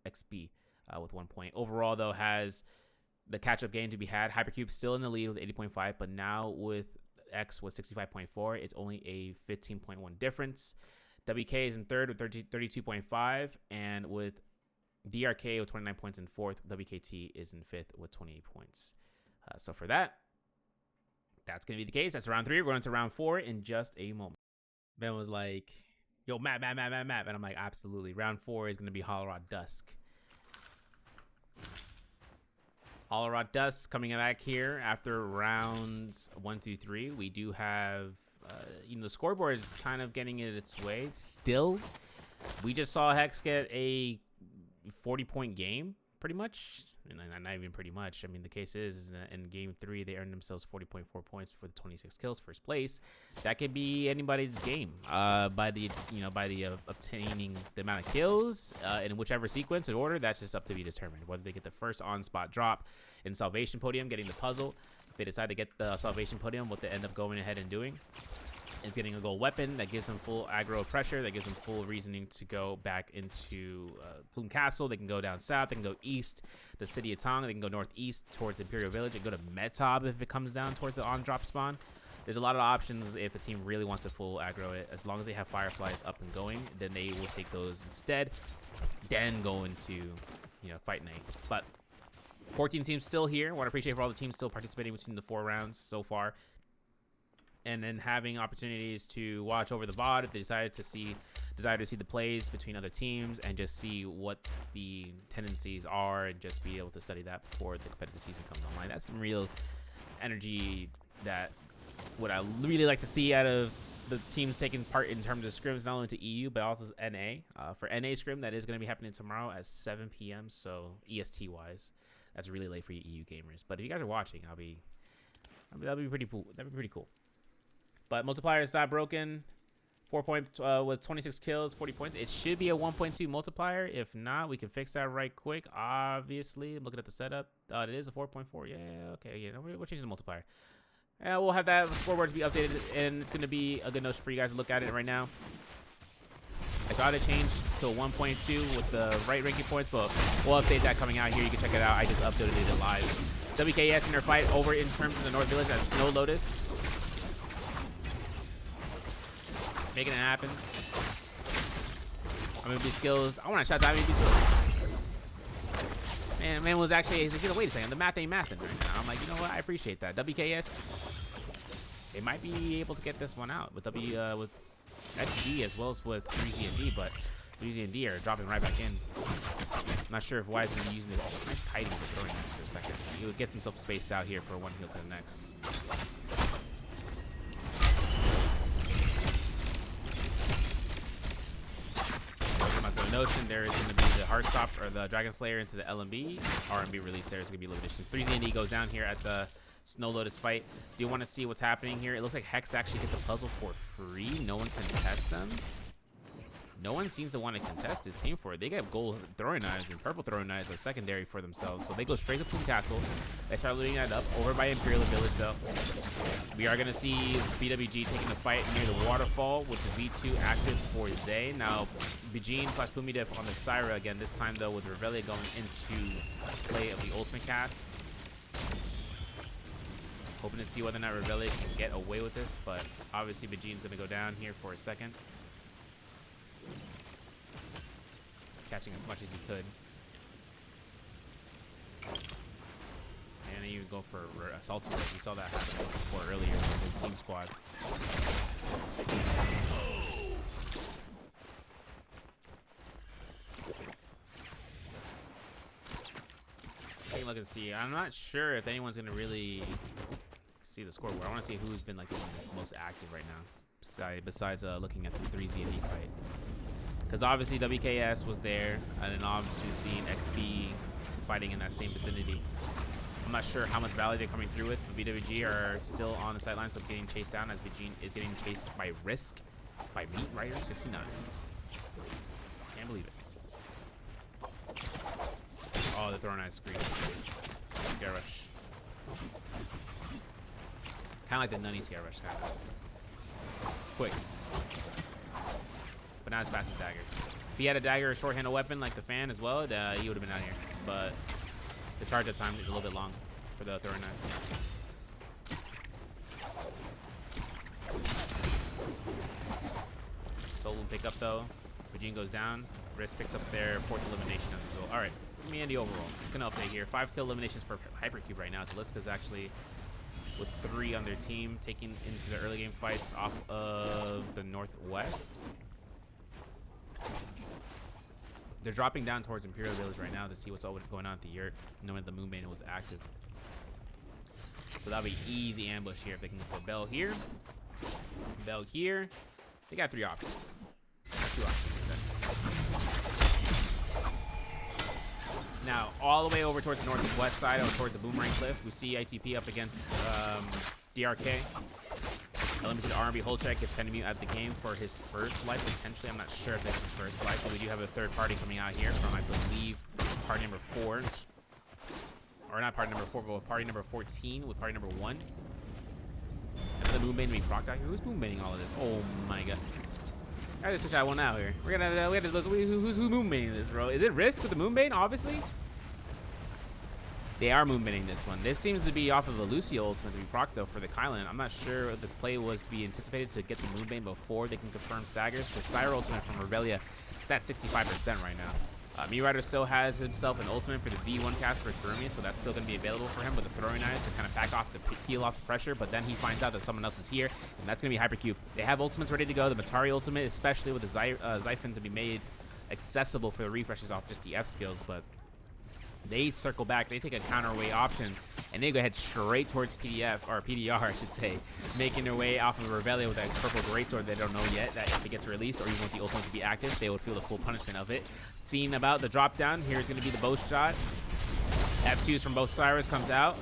XP. With 1 point. Overall, though, has the catch-up game to be had. Hypercube still in the lead with 80.5, but now with X with 65.4, it's only a 15.1 difference. WK is in third with 32.5, and with DRK with 29 points in fourth, WKT is in fifth with 28 points. So for that, that's going to be the case. That's round 3. We're going to round 4 in just a moment. Ben was like, yo, map. And I'm like, absolutely. Round 4 is going to be Hollow Rod Dusk. Hollow Rod Dusk coming back here after rounds 1, 2, 3. We do have, the scoreboard is kind of getting it its way still. We just saw Hex get a 40-point game, pretty much. Not even pretty much. I mean, the case is in game 3, they earned themselves 40.4 points for the 26 kills, first place. That could be anybody's game by the obtaining the amount of kills in whichever sequence and order. That's just up to be determined. Whether they get the first on-spot drop in Salvation Podium, getting the puzzle. If they decide to get the Salvation Podium, what they end up going ahead and doing is getting a gold weapon that gives them full aggro pressure, that gives them full reasoning to go back into Plume Castle. They can go down south, they can go east, the city of Tong, they can go northeast towards Imperial Village, and go to Metob if it comes down towards the on-drop spawn. There's a lot of options if a team really wants to full aggro it. As long as they have Fireflies up and going, then they will take those instead, then go into, Fight Night. But 14 teams still here. I want to appreciate for all the teams still participating between the 4 rounds so far. And then having opportunities to watch over the VOD if they desire to see the plays between other teams and just see what the tendencies are and just be able to study that before the competitive season comes online. That's some real energy that what I really like to see out of the teams taking part in terms of scrims, not only to EU but also NA. For NA scrim, that is going to be happening tomorrow at 7 p.m. So EST wise, that's really late for you EU gamers. But if you guys are watching, that'll be pretty cool. That'd be pretty cool. But multiplier is not broken. 4 points with 26 kills, 40 points. It should be a 1.2 multiplier. If not, we can fix that right quick. Obviously, I'm looking at the setup. It is a 4.4. Yeah, okay. Yeah, we're changing the multiplier. We'll have that scoreboard to be updated, and it's going to be a good notion for you guys to look at it right now. I got it changed to a 1.2 with the right ranking points, but we'll update that coming out here. You can check it out. I just updated it live. WKS in their fight over in terms of the North Village at Snow Lotus. Making it happen. MVP skills. I want to shout out MVP skills. Man was actually, he's like, wait a second, the math ain't mathing right now. I'm like, you know what? I appreciate that. WKS, they might be able to get this one out with with XD as well as with 3Z and D, but 3Z and D are dropping right back in. I'm not sure if Wise is using it. Oh, nice kiting with throwing this for a second. He gets himself spaced out here for one heal to the next. Notion there is going to be the Heartstop or the Dragon Slayer into the LMB. RMB release there is going to be limited edition. 3Z&D goes down here at the Snow Lotus fight. Do you want to see what's happening here? It looks like Hex actually get the puzzle for free. No one can test them. No one seems to want to contest this team for it. They get gold throwing knives and purple throwing knives as secondary for themselves. So they go straight to Plume Castle. They start looting that up over by Imperial Village though. We are going to see BWG taking the fight near the waterfall with the V2 active for Zay. Now, Bijin / Plumidef on the Syra again, this time though with Reveille going into play of the ultimate cast. Hoping to see whether or not Reveille can get away with this, but obviously Bijin's going to go down here for a second. Catching as much as he could. And then you go for a salty rush. We saw that happen before earlier with the team squad. Take a look and see. I'm not sure if anyone's going to really see the scoreboard. I want to see who's been like the most active right now, besides looking at the 3Z and D fight. Because obviously WKS was there, and then obviously seeing XP fighting in that same vicinity. I'm not sure how much value they're coming through with, but BWG are still on the sidelines of getting chased down as Bijin is getting chased by Risk, by Meat Rider 69. Can't believe it. Oh, the throwing ice screen. Scare Rush. Kind of like the Nunny Scare Rush, kind of. It's quick. But not as fast as Dagger. If he had a Dagger or short-handed weapon like the Fan as well, he would have been out here. But the charge-up time is a little bit long for the throwing knives. Solo pick up though. Bijin goes down. Risk picks up their 4th elimination as a result. All right, let me end the overall. It's gonna update here. 5 kill eliminations for Hypercube right now. Taliska's actually with 3 on their team, taking into the early game fights off of the northwest. They're dropping down towards Imperial Village right now to see what's going on at the yurt, knowing the Moonbane was active. So that'll be easy ambush here if they can go for Bell here, Bell here. They got 3 options. 2 options instead. Now, all the way over towards the northwest side, or towards the Boomerang Cliff, we see ITP up against DRK. Limited R&B hold check gets Penny at the game for his first life, potentially. I'm not sure if it's his first life, but we do have a 3rd party coming out here from, I believe, party number 4. Or not party number 4, but party number 14 with party number 1. And the Moonbane being procced out here. Who's Moonbaning all of this? Oh my god. I gotta switch out one out here. We have to look who's Moonbaning this, bro. Is it Risk with the Moonbane? Obviously. They are Moonbaning this one. This seems to be off of a Lucio ultimate to be proc though for the Kylan. I'm not sure the play was to be anticipated to get the Moonbane before they can confirm staggers. The Sire ultimate from Revelia, that's 65% right now. Mewrider still has himself an ultimate for the V1 cast for Thermia, so that's still going to be available for him with the throwing knives to kind of back off the peel off the pressure, but then he finds out that someone else is here, and that's going to be Hypercube. They have ultimates ready to go, the Matari ultimate, especially with the Xiphon to be made accessible for the refreshes off just the F skills, but they circle back, they take a counterweight option, and they go ahead straight towards PDF, or PDR, I should say, making their way off of Revelia with that purple greatsword they don't know yet, that if it gets released, or even with the ultimate to be active, they would feel the full punishment of it. Seeing about the drop down, here's going to be the bow shot. F2s from both Cyrus comes out.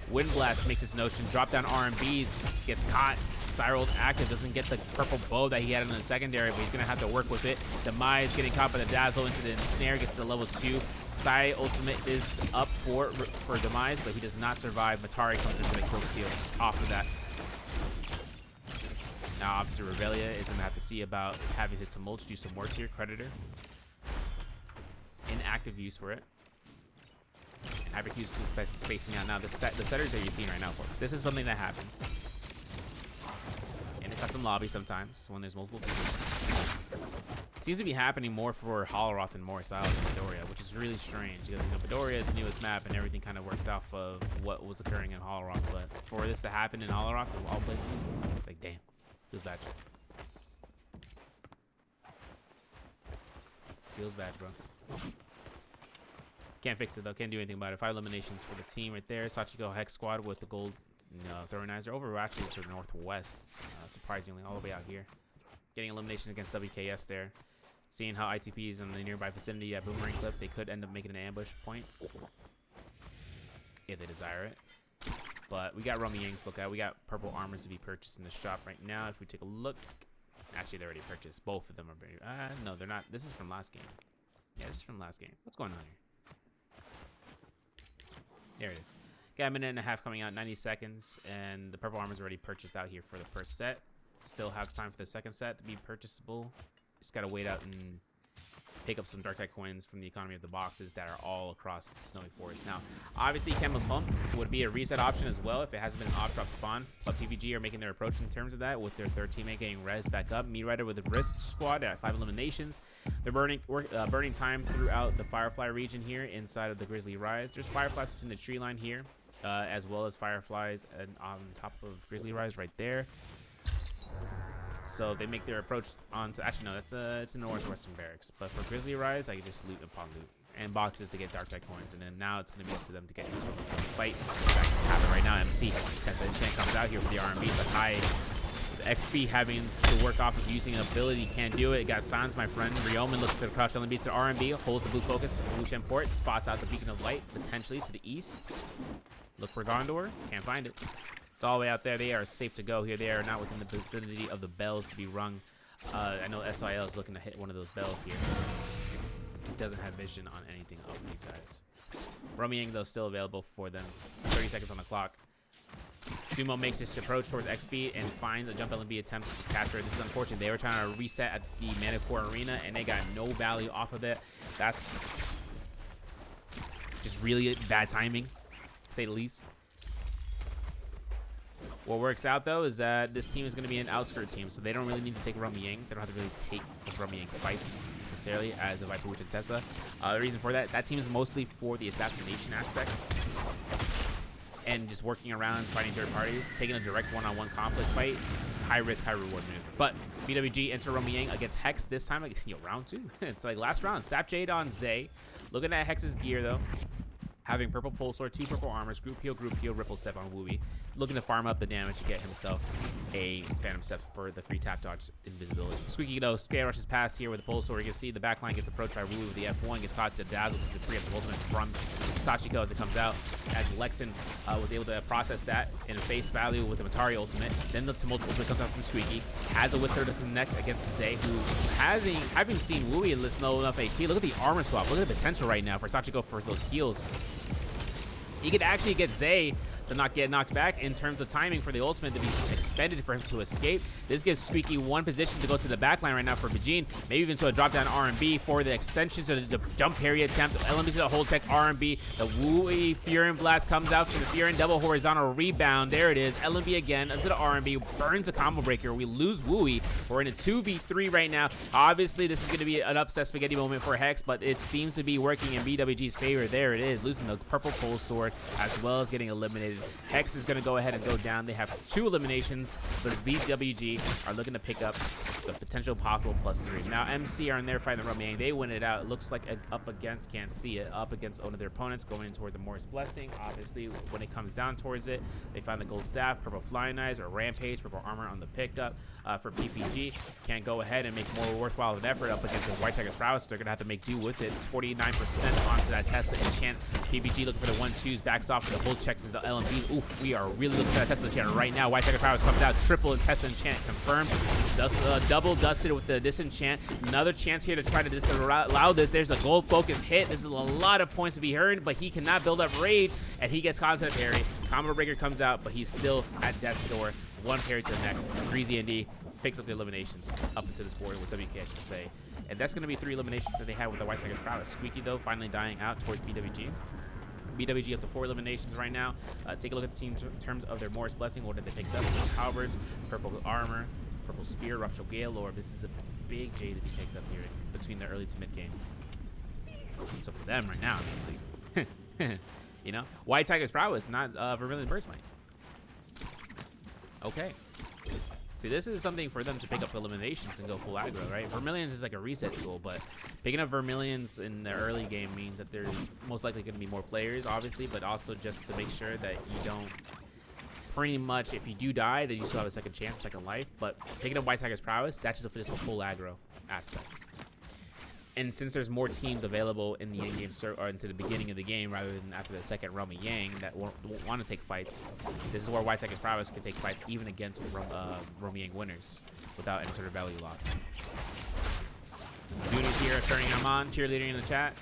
Wind Blast makes its notion, drop down R&Bs, gets caught. Cyril active, doesn't get the purple bow that he had in the secondary, but he's going to have to work with it. Demise getting caught by the Dazzle into the snare, gets to level 2. Sai ultimate is up for Demise, but he does not survive. Matari comes in for the kill steal off of that. Now, obviously, Revelia is going to have to see about having his Tumult do some work here. Creditor. Inactive use for it. And Hypercube's spacing out. Now, the setters that you're seeing right now, folks, this is something that happens in a custom lobby sometimes when there's multiple people. It seems to be happening more for Holoroth and more Style than Midoriya, which is really strange because, you know, Midoriya is the newest map and everything kind of works off of what was occurring in Holoroth, but for this to happen in Holoroth of all places, it's like, damn, feels bad. Feels bad, bro. Can't fix it though, can't do anything about it. 5 eliminations for the team right there. Sachiko Hex Squad with the gold throwing knives. They're over actually to the northwest, surprisingly, all the way out here. Getting eliminations against WKS there. Seeing how ITP is in the nearby vicinity at Boomerang Clip, they could end up making an ambush point if they desire it. But we got Romy Yang's look at. We got purple armors to be purchased in the shop right now. If we take a look, actually they already purchased. Both of them are very. No, they're not. This is from last game. Yeah, this is from last game. What's going on here? There it is. Got a minute and a half coming out, 90 seconds, and the purple armor's already purchased out here for the first set. Still have time for the second set to be purchasable. Just gotta wait out and pick up some Dark-Tide coins from the economy of the boxes that are all across the snowy forest. Now, obviously, Camel's Home would be a reset option as well if it hasn't been an off-drop spawn. Club TVG are making their approach in terms of that with their 3rd teammate getting res back up. Mewrider with the Risk Squad at 5 eliminations. They're burning time throughout the Firefly region here inside of the Grizzly Rise. There's Fireflies between the tree line here, as well as Fireflies on top of Grizzly Rise right there. So they make their approach onto, actually no, it's in the Northwestern Barracks. But for Grizzly Rise, I can just loot upon loot and boxes to get Dark-Tide coins, and then now it's going to be up to them to get into a fight. That can happen right now. MC has enchant comes out here with the R&Bs like high. With XP having to work off of using an ability, can't do it. Got silence, my friend. Ryomen looks to the crouch LMB to the R&B, holds the blue focus, Lucian port, spots out the beacon of light potentially to the east. Look for Gondor, can't find it. It's all the way out there. They are safe to go here. They are not within the vicinity of the bells to be rung. I know SIL is looking to hit one of those bells here. He doesn't have vision on anything of these guys. Romyang, though, still available for them. 30 seconds on the clock. Sumo makes his approach towards XP and finds a jump LMB attempt to capture it. This is unfortunate. They were trying to reset at the Manticore Arena, and they got no value off of it. That's just really bad timing, to say the least. What works out, though, is that this team is going to be an outskirt team, so they don't really need to take Rummy-Yangs. They don't have to really take the Rummy-Yang fights necessarily as a Viper Witch and Tessa. The reason for that team is mostly for the assassination aspect and just working around fighting third parties, taking a direct one-on-one conflict fight, high risk, high reward maneuver. But BWG enter Rummy-Yang against Hex this time, like, round 2. It's like last round. Sap Jade on Zay. Looking at Hex's gear, though. Having purple pole sword, 2 purple armors, group heal, ripple step on Wooey. Looking to farm up the damage to get himself a phantom step for the free tap dodge invisibility. Squeaky though, scale rushes past here with the pole sword. You can see the backline gets approached by Wooey with the F1, gets caught to the dazzle. This is a preemptive ultimate from Sachiko as it comes out. As Lexin was able to process that in face value with the Matari ultimate. Then the tumult ultimate comes out from Squeaky. Has a Whistler to connect against Zay, who haven't seen Wooey enlist low enough HP. Look at the armor swap. Look at the potential right now for Sachiko for those heals. He could actually get Zay to not get knocked back in terms of timing for the ultimate to be expended for him to escape. This gives Squeaky one position to go to the backline right now for Vegene, maybe even to a drop down R&B for the extension to the jump parry attempt. LMB to the hold check R&B. The Wooey Furin Blast comes out for the Furin double horizontal rebound. There it is. LMB again into the R&B, burns a combo breaker. We lose Wooey. We're in a 2v3 right now. Obviously, this is going to be an upset spaghetti moment for Hex, but it seems to be working in BWG's favor. There it is, losing the purple pole sword as well as getting eliminated. Hex is going to go ahead and go down. They have 2 eliminations, but as BWG are looking to pick up the potential possible +3. Now, MC are in there fighting the Rummy-Yang. They win it out. It looks like up against, can't see it, up against one of their opponents going in toward the Morris Blessing. Obviously, when it comes down towards it, they find the gold staff, purple flying knives, or rampage, purple armor on the pickup. For PPG, can't go ahead and make more worthwhile of an effort up against the White Tiger's prowess. They're going to have to make do with it. It's 49% onto that Tesla enchant. PPG looking for the 1-2s, backs off for the hold check to the LMB. Oof, we are really looking for that Tesla enchant right now. White Tiger prowess comes out, triple and Tesla enchant confirmed. Double dusted with the disenchant. Another chance here to try to disallow this. There's a gold focus hit. This is a lot of points to be earned, but he cannot build up rage, and he gets caught into the parry. Combo breaker comes out, but he's still at death's door. One parry to the next. Greasy ND picks up the eliminations up into this board with WK, I should say. And that's going to be 3 eliminations that they have with the White Tiger's prowess. Squeaky, though, finally dying out towards BWG. BWG up to 4 eliminations right now. Take a look at the team in terms of their Morris Blessing. What did they pick up? Halberds, purple armor, purple spear, Ruptural Gale Lord. This is a big J to be picked up here between the early to mid game. So for them right now, I mean, you know, White Tiger's prowess, not Vermilion Burst Might. Okay. See, this is something for them to pick up eliminations and go full aggro, right? Vermilions is like a reset tool, but picking up Vermilions in the early game means that there's most likely going to be more players, obviously, but also just to make sure that you don't pretty much, if you do die, then you still have a second chance, second life. But picking up White Tiger's prowess, that's just a full aggro aspect. And since there's more teams available in the in-game or into the beginning of the game rather than after the second Rummy-Yang that won't want to take fights, this is where White Tiger's prowess can take fights even against Rummy-Yang winners without any sort of value loss. Goonies here turning him on, cheerleading in the chat.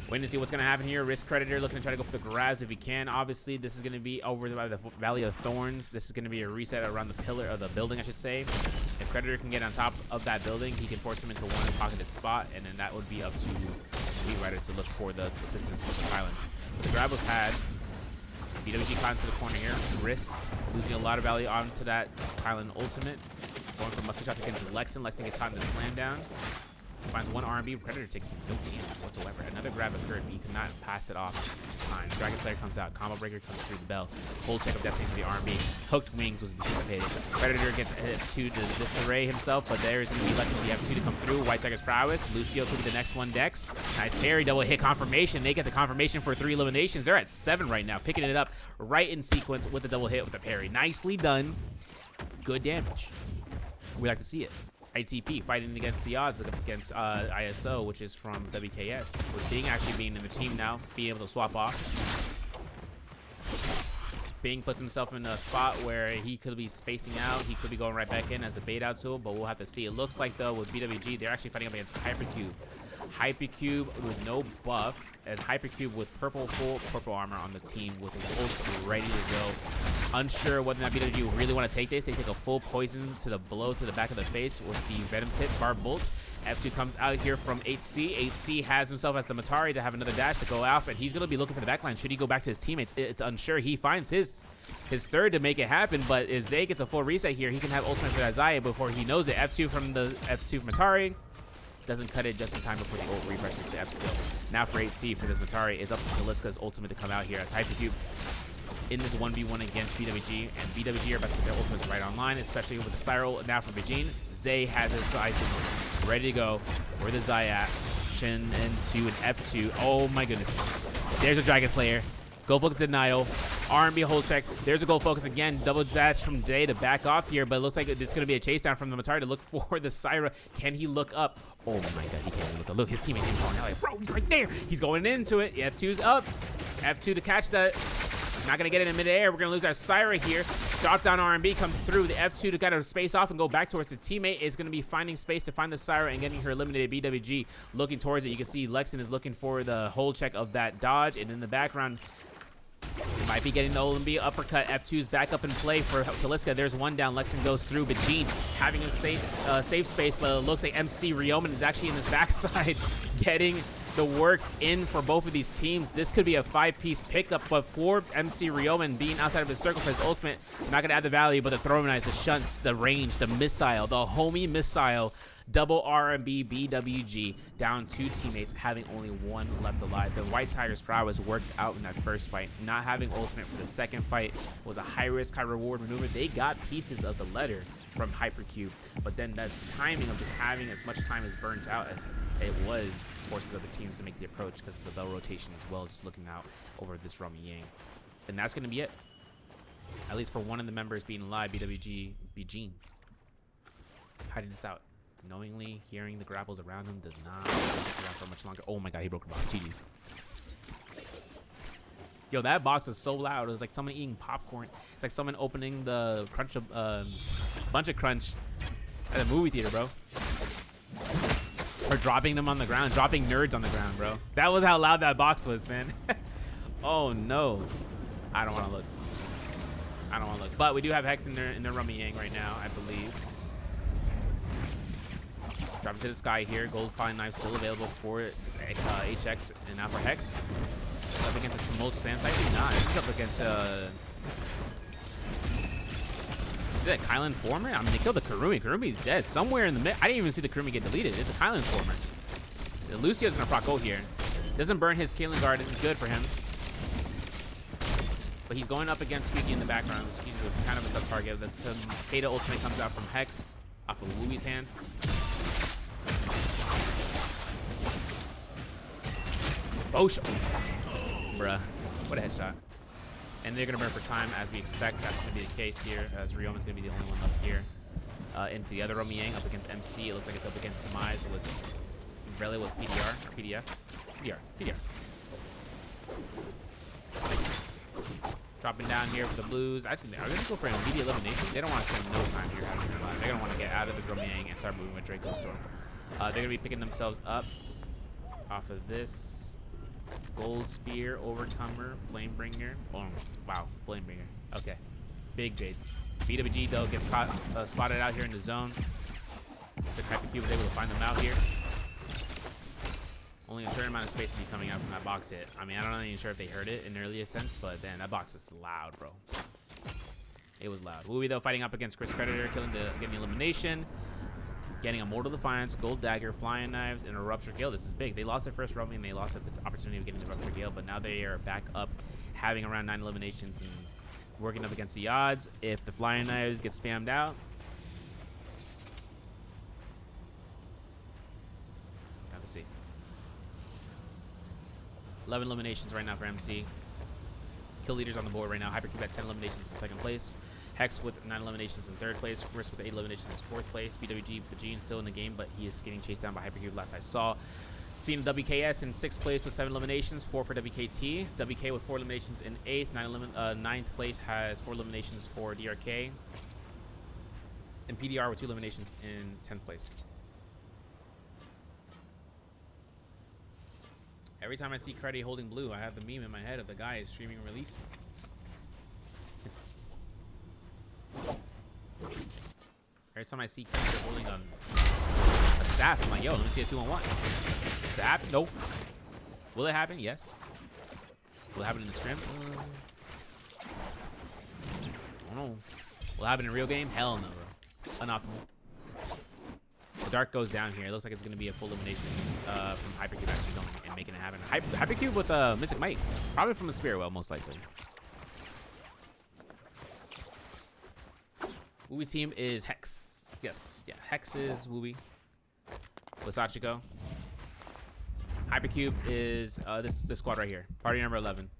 Waiting to see what's going to happen here. Risk Creditor looking to try to go for the grabs if he can. Obviously, this is going to be over by the Valley of Thorns. This is going to be a reset around the pillar of the building, I should say. If Creditor can get on top of that building, he can force him into one pocketed spot, and then that would be up to Wheat Rider to look for the assistance with the Kylan. The grab was had. BWG caught into the corner here. Risk losing a lot of value onto that Kylan ultimate. Going for muscle shots against Lexin. Lexin gets caught in the slam down. Finds one R&B. Predator takes no damage whatsoever. Another grab occurred, but you cannot pass it off time. Dragon Slayer comes out. Combo Breaker comes through the bell. Full check of Destiny for the R&B. Hooked Wings was anticipated. Predator gets hit 2 to disarray himself, but there's going to be lessons. We have 2 to come through. White Tiger's prowess. Lucio took the next one. Dex. Nice parry. Double hit confirmation. They get the confirmation for 3 eliminations. They're at 7 right now. Picking it up right in sequence with the double hit with the parry. Nicely done. Good damage. We like to see it. ITP fighting against the odds against ISO, which is from WKS, with Bing actually being in the team now, being able to swap off. Bing puts himself in a spot where he could be spacing out. He could be going right back in as a bait out tool, but we'll have to see. It looks like, though, with BWG, they're actually fighting up against Hypercube. Hypercube with no buff, and Hypercube with purple armor on the team with ults ready to go. Unsure whether or not BWG really want to take this. They take a full poison to the blow to the back of the face with the Venom Tip, Barb Bolt. F2 comes out here from 8C. 8C has himself as the Matari to have another dash to go out, and he's going to be looking for the backline. Should he go back to his teammates? It's unsure. He finds his third to make it happen, but if Zay gets a full reset here, he can have ultimate for Isaiah before he knows it. F2 from the F2 from Matari. Doesn't cut it just in time before the ult refreshes the F skill. Now for 8C for this Matari, it's up to Taliska's ultimate to come out here as Hypercube in this 1v1 against BWG, and BWG are about to put their ultimates right online, especially with the Cyril now from Vegene. Zay has his side ready to go. Where the Zai at? Shin into an F2. Oh my goodness. There's a Dragon Slayer. Gold focus denial. R&B hold check. There's a gold focus again. Double dash from Day to back off here, but it looks like it's going to be a chase down from the Matari to look for the Syra. Can he look up? Oh my god, he can't even look up. Look, his teammate is calling out like, bro, he's right there. He's going into it. F2's up. F2 to catch that. Not going to get it in midair. We're going to lose our Syra here. Drop down R&B comes through. The F2 to kind of space off and go back towards the teammate is going to be finding space to find the Syra and getting her eliminated. BWG looking towards it. You can see Lexon is looking for the hold check of that dodge. And in the background, might be getting the Olimbi uppercut. F2's back up in play for Taliska. There's one down. Lexon goes through, but Gene having a safe space, but it looks like MC Ryoman is actually in his backside getting the works in for both of these teams. This could be a 5-piece pickup, but for MC Ryoman being outside of his circle for his ultimate, not going to add the value, but the throwing knives, the shunts, the range, the missile, the homie missile, double R&B BWG down 2 teammates, having only 1 left alive. The White Tiger's prowess worked out in that first fight. Not having ultimate for the second fight was a high-risk, high-reward maneuver. They got pieces of the letter from Hypercube, but then the timing of just having as much time as burnt out as it was forces other teams to make the approach because of the bell rotation as well, just looking out over this Rummy Yang. And that's going to be it. At least for one of the members being alive, BWG, Gene. Hiding this out. Knowingly hearing the grapples around him does not stick around for much longer. Oh my god, he broke the box. GG's. Yo, that box was so loud. It was like someone eating popcorn. It's like someone opening the crunch bunch of crunch at a movie theater, bro. Or dropping them on the ground, dropping nerds on the ground, bro. That was how loud that box was, man. Oh no, I don't want to look. I don't want to look. But we do have Hex in their Rummy Yang right now, I believe. Dropping to the sky here. Gold fine knife still available for HX and now for Hex. Up against a Tumult Sands. Actually not. He's up against is it a Kylan Former? I mean, they killed the Karumi. Karumi's dead. Somewhere in the mid. I didn't even see the Karumi get deleted. It's a Kylan Former. Lucio's gonna proc ult here. Doesn't burn his Kaelin guard. This is good for him. But he's going up against Squeaky in the background. So he's kind of a sub target. That's Kata ultimate comes out from Hex off of Louis' hands. Oh, bruh. What a headshot. And they're going to burn for time as we expect. That's going to be the case here, as Ryoma's going to be the only one up here. Into the other Rummy Yang up against MC. It looks like it's up against Demise with Rele with PDR. Or PDF. PDR. Dropping down here for the Blues. Actually, are they going to go for an immediate elimination? They don't want to spend no time here. They're going to want to get out of the Rummy Yang and start moving with Draco Storm. They're going to be picking themselves up off of this. Gold Spear, Overcomer, Flamebringer. Oh, wow, Flamebringer. Okay, big bait. BWG, though, gets caught, spotted out here in the zone. Looks like Hypercube was able to find them out here. Only a certain amount of space to be coming out from that box hit. I mean, I'm not even sure if they heard it in the earliest sense, but then that box was loud, bro. It was loud. Wooey, though, fighting up against Chris Creditor, getting the elimination. Getting a Mortal Defiance, Gold Dagger, Flying Knives, and a Rupture Gale. This is big. They lost their first Rummy and they lost the opportunity of getting the Rupture Gale, but now they are back up, having around 9 eliminations and working up against the odds. If the Flying Knives get spammed out, let's see. 11 eliminations right now for MC. Kill leaders on the board right now. Hypercube at 10 eliminations in second place. Hex with 9 eliminations in third place. Chris with 8 eliminations in fourth place. BWG Bajin still in the game, but he is getting chased down by Hypercube last I saw. Seeing WKS in 6th place with 7 eliminations, 4 for WKT. WK with 4 eliminations in 8th. 9th place has 4 eliminations for DRK. And PDR with 2 eliminations in 10th place. Every time I see Cruddy holding blue, I have the meme in my head of the guy streaming release moments. Every time I see Cruddy holding a staff. I'm like, yo, let me see a 2-on-1. Does it happen? Nope. Will it happen? Yes. Will it happen in the scrim? I don't know. Will it happen in real game? Hell no, bro. Unoptimal. The Dark goes down here. It looks like it's going to be a full elimination from Hypercube actually going and making it happen. Hypercube with Mystic Mike. Probably from the Spirit Well, most likely. Wooby's team is Hex. Yes. Yeah, Hex is Wooby. With Sachiko. Hypercube is this squad right here. Party number 11.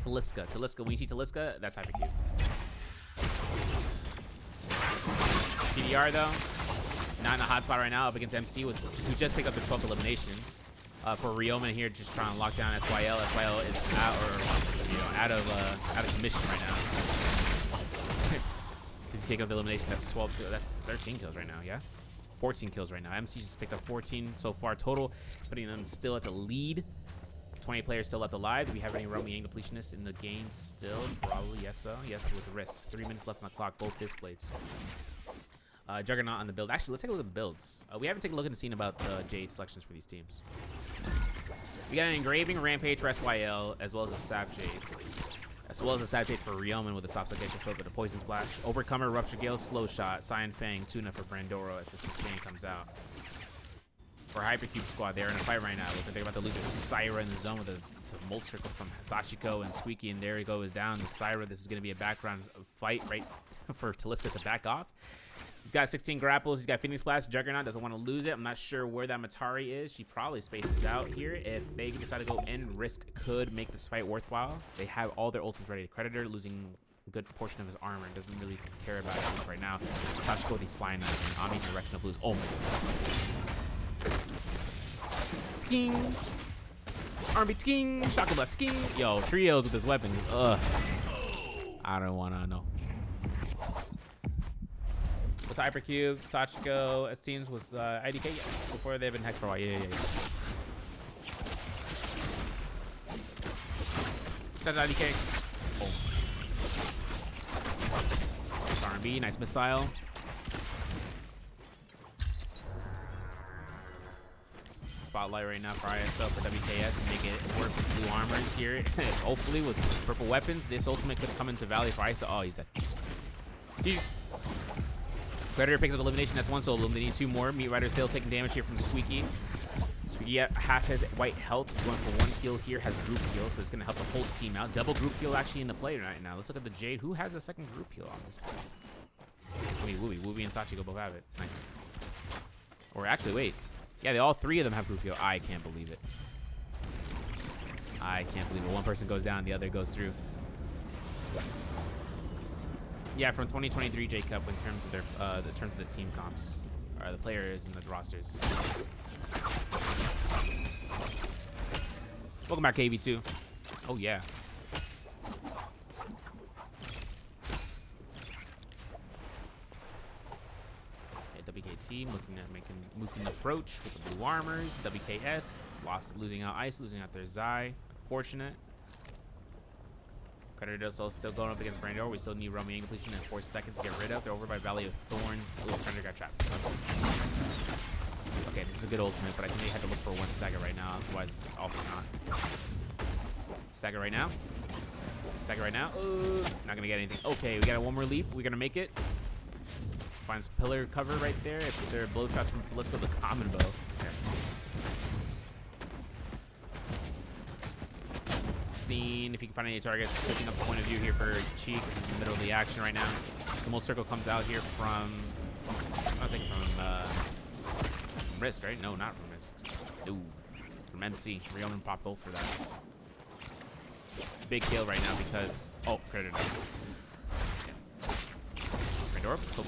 Taliska. When you see Taliska, that's Hypercube. PDR though, not in a hot spot right now up against MC, who just picked up the 12th elimination. For Ryoman here, just trying to lock down SYL. SYL is out of commission right now. He's taking up the elimination. That's 12. That's 13 kills right now. Yeah, 14 kills right now. MC just picked up 14 so far total, putting them still at the lead. 20 players still left alive. Do we have any Roman Yang depletionists in the game still? Probably, yes, so. Yes, with risk. 3 minutes left on the clock, both displays. Juggernaut on the build. Actually, let's take a look at the builds. We haven't taken a look at the scene about the Jade selections for these teams. We got an Engraving Rampage for SYL, as well as a Sap Jade. As well as a Sap Jade for Ryoman with a Soft Psychic Foot with a Poison Splash. Overcomer, Rupture Gale, Slow Shot, Cyan Fang, Tuna for Brandoro as the sustain comes out. For Hypercube squad, they're in a fight right now. Looks like they're about to lose their Syra in the zone with a Molt Circle from Sachiko and Squeaky, and there he goes down. The Syra, this is going to be a background fight right for Taliska to back off. He's got 16 grapples. He's got Phoenix Splash. Juggernaut doesn't want to lose it. I'm not sure where that Matari is. She probably spaces out here. If they decide to go in, Risk could make this fight worthwhile. They have all their ultimates ready. Creditor losing a good portion of his armor. Doesn't really care about it right now. Sachiko with these flying knives. Omni direction of blues. Oh my god. King. Army King. Shotgun Blast King. Yo, Trios with his weapons. Ugh. I don't want to know. With Hypercube, Sachiko, as teams was IDK, yes. Before they've been Hex for a while. Yeah. That's IDK. Oh. Nice R&B, nice missile. Spotlight right now for ISO for WKS to make it work with blue armors here. Hopefully with purple weapons, this ultimate could come into value for ISO. Oh, he's dead. Jeez. Predator picks up elimination. That's one solo. They need 2 more. Meat Rider still taking damage here from Squeaky. Squeaky half has white health. He's going for 1 heal here. Has group heal, so it's going to help the whole team out. Double group heal actually in the play right now. Let's look at the Jade. Who has a second group heal on this play? It's going to be Wooby. Wooby and Sachiko both have it. Nice. Or actually, wait. Yeah, all 3 of them have group heal. I can't believe it. I can't believe it. One person goes down, the other goes through. Yeah, from 2023 J Cup in terms of their the team comps, or the players and the rosters. Welcome back, KV2. Oh yeah. WKT looking at moving the approach with the blue armors. WKS losing out Ice, losing out their Zai. Unfortunate. Predator still going up against Brandor. We still need Roman Yang depletion in 4 seconds to get rid of. They're over by Valley of Thorns. Oh, Predator got trapped. Okay, this is a good ultimate, but I think they had to look for 1 Saga right now. Otherwise, it's all for naught. Saga right now. Saga right now. Not going to get anything. Okay, we got 1 more leap. We're going to make it. Finds pillar cover right there. If there are blow shots from Taliska, the common bow. Okay. Scene, if you can find any targets, switching up the point of view here for Chi because he's in the middle of the action right now. The Molt Circle comes out here from, I was thinking from Risk, right? No, not from Risk. Ooh, from MC. Ryoman popped ult for that. It's a big kill right now because, oh, Predator does. Predator, so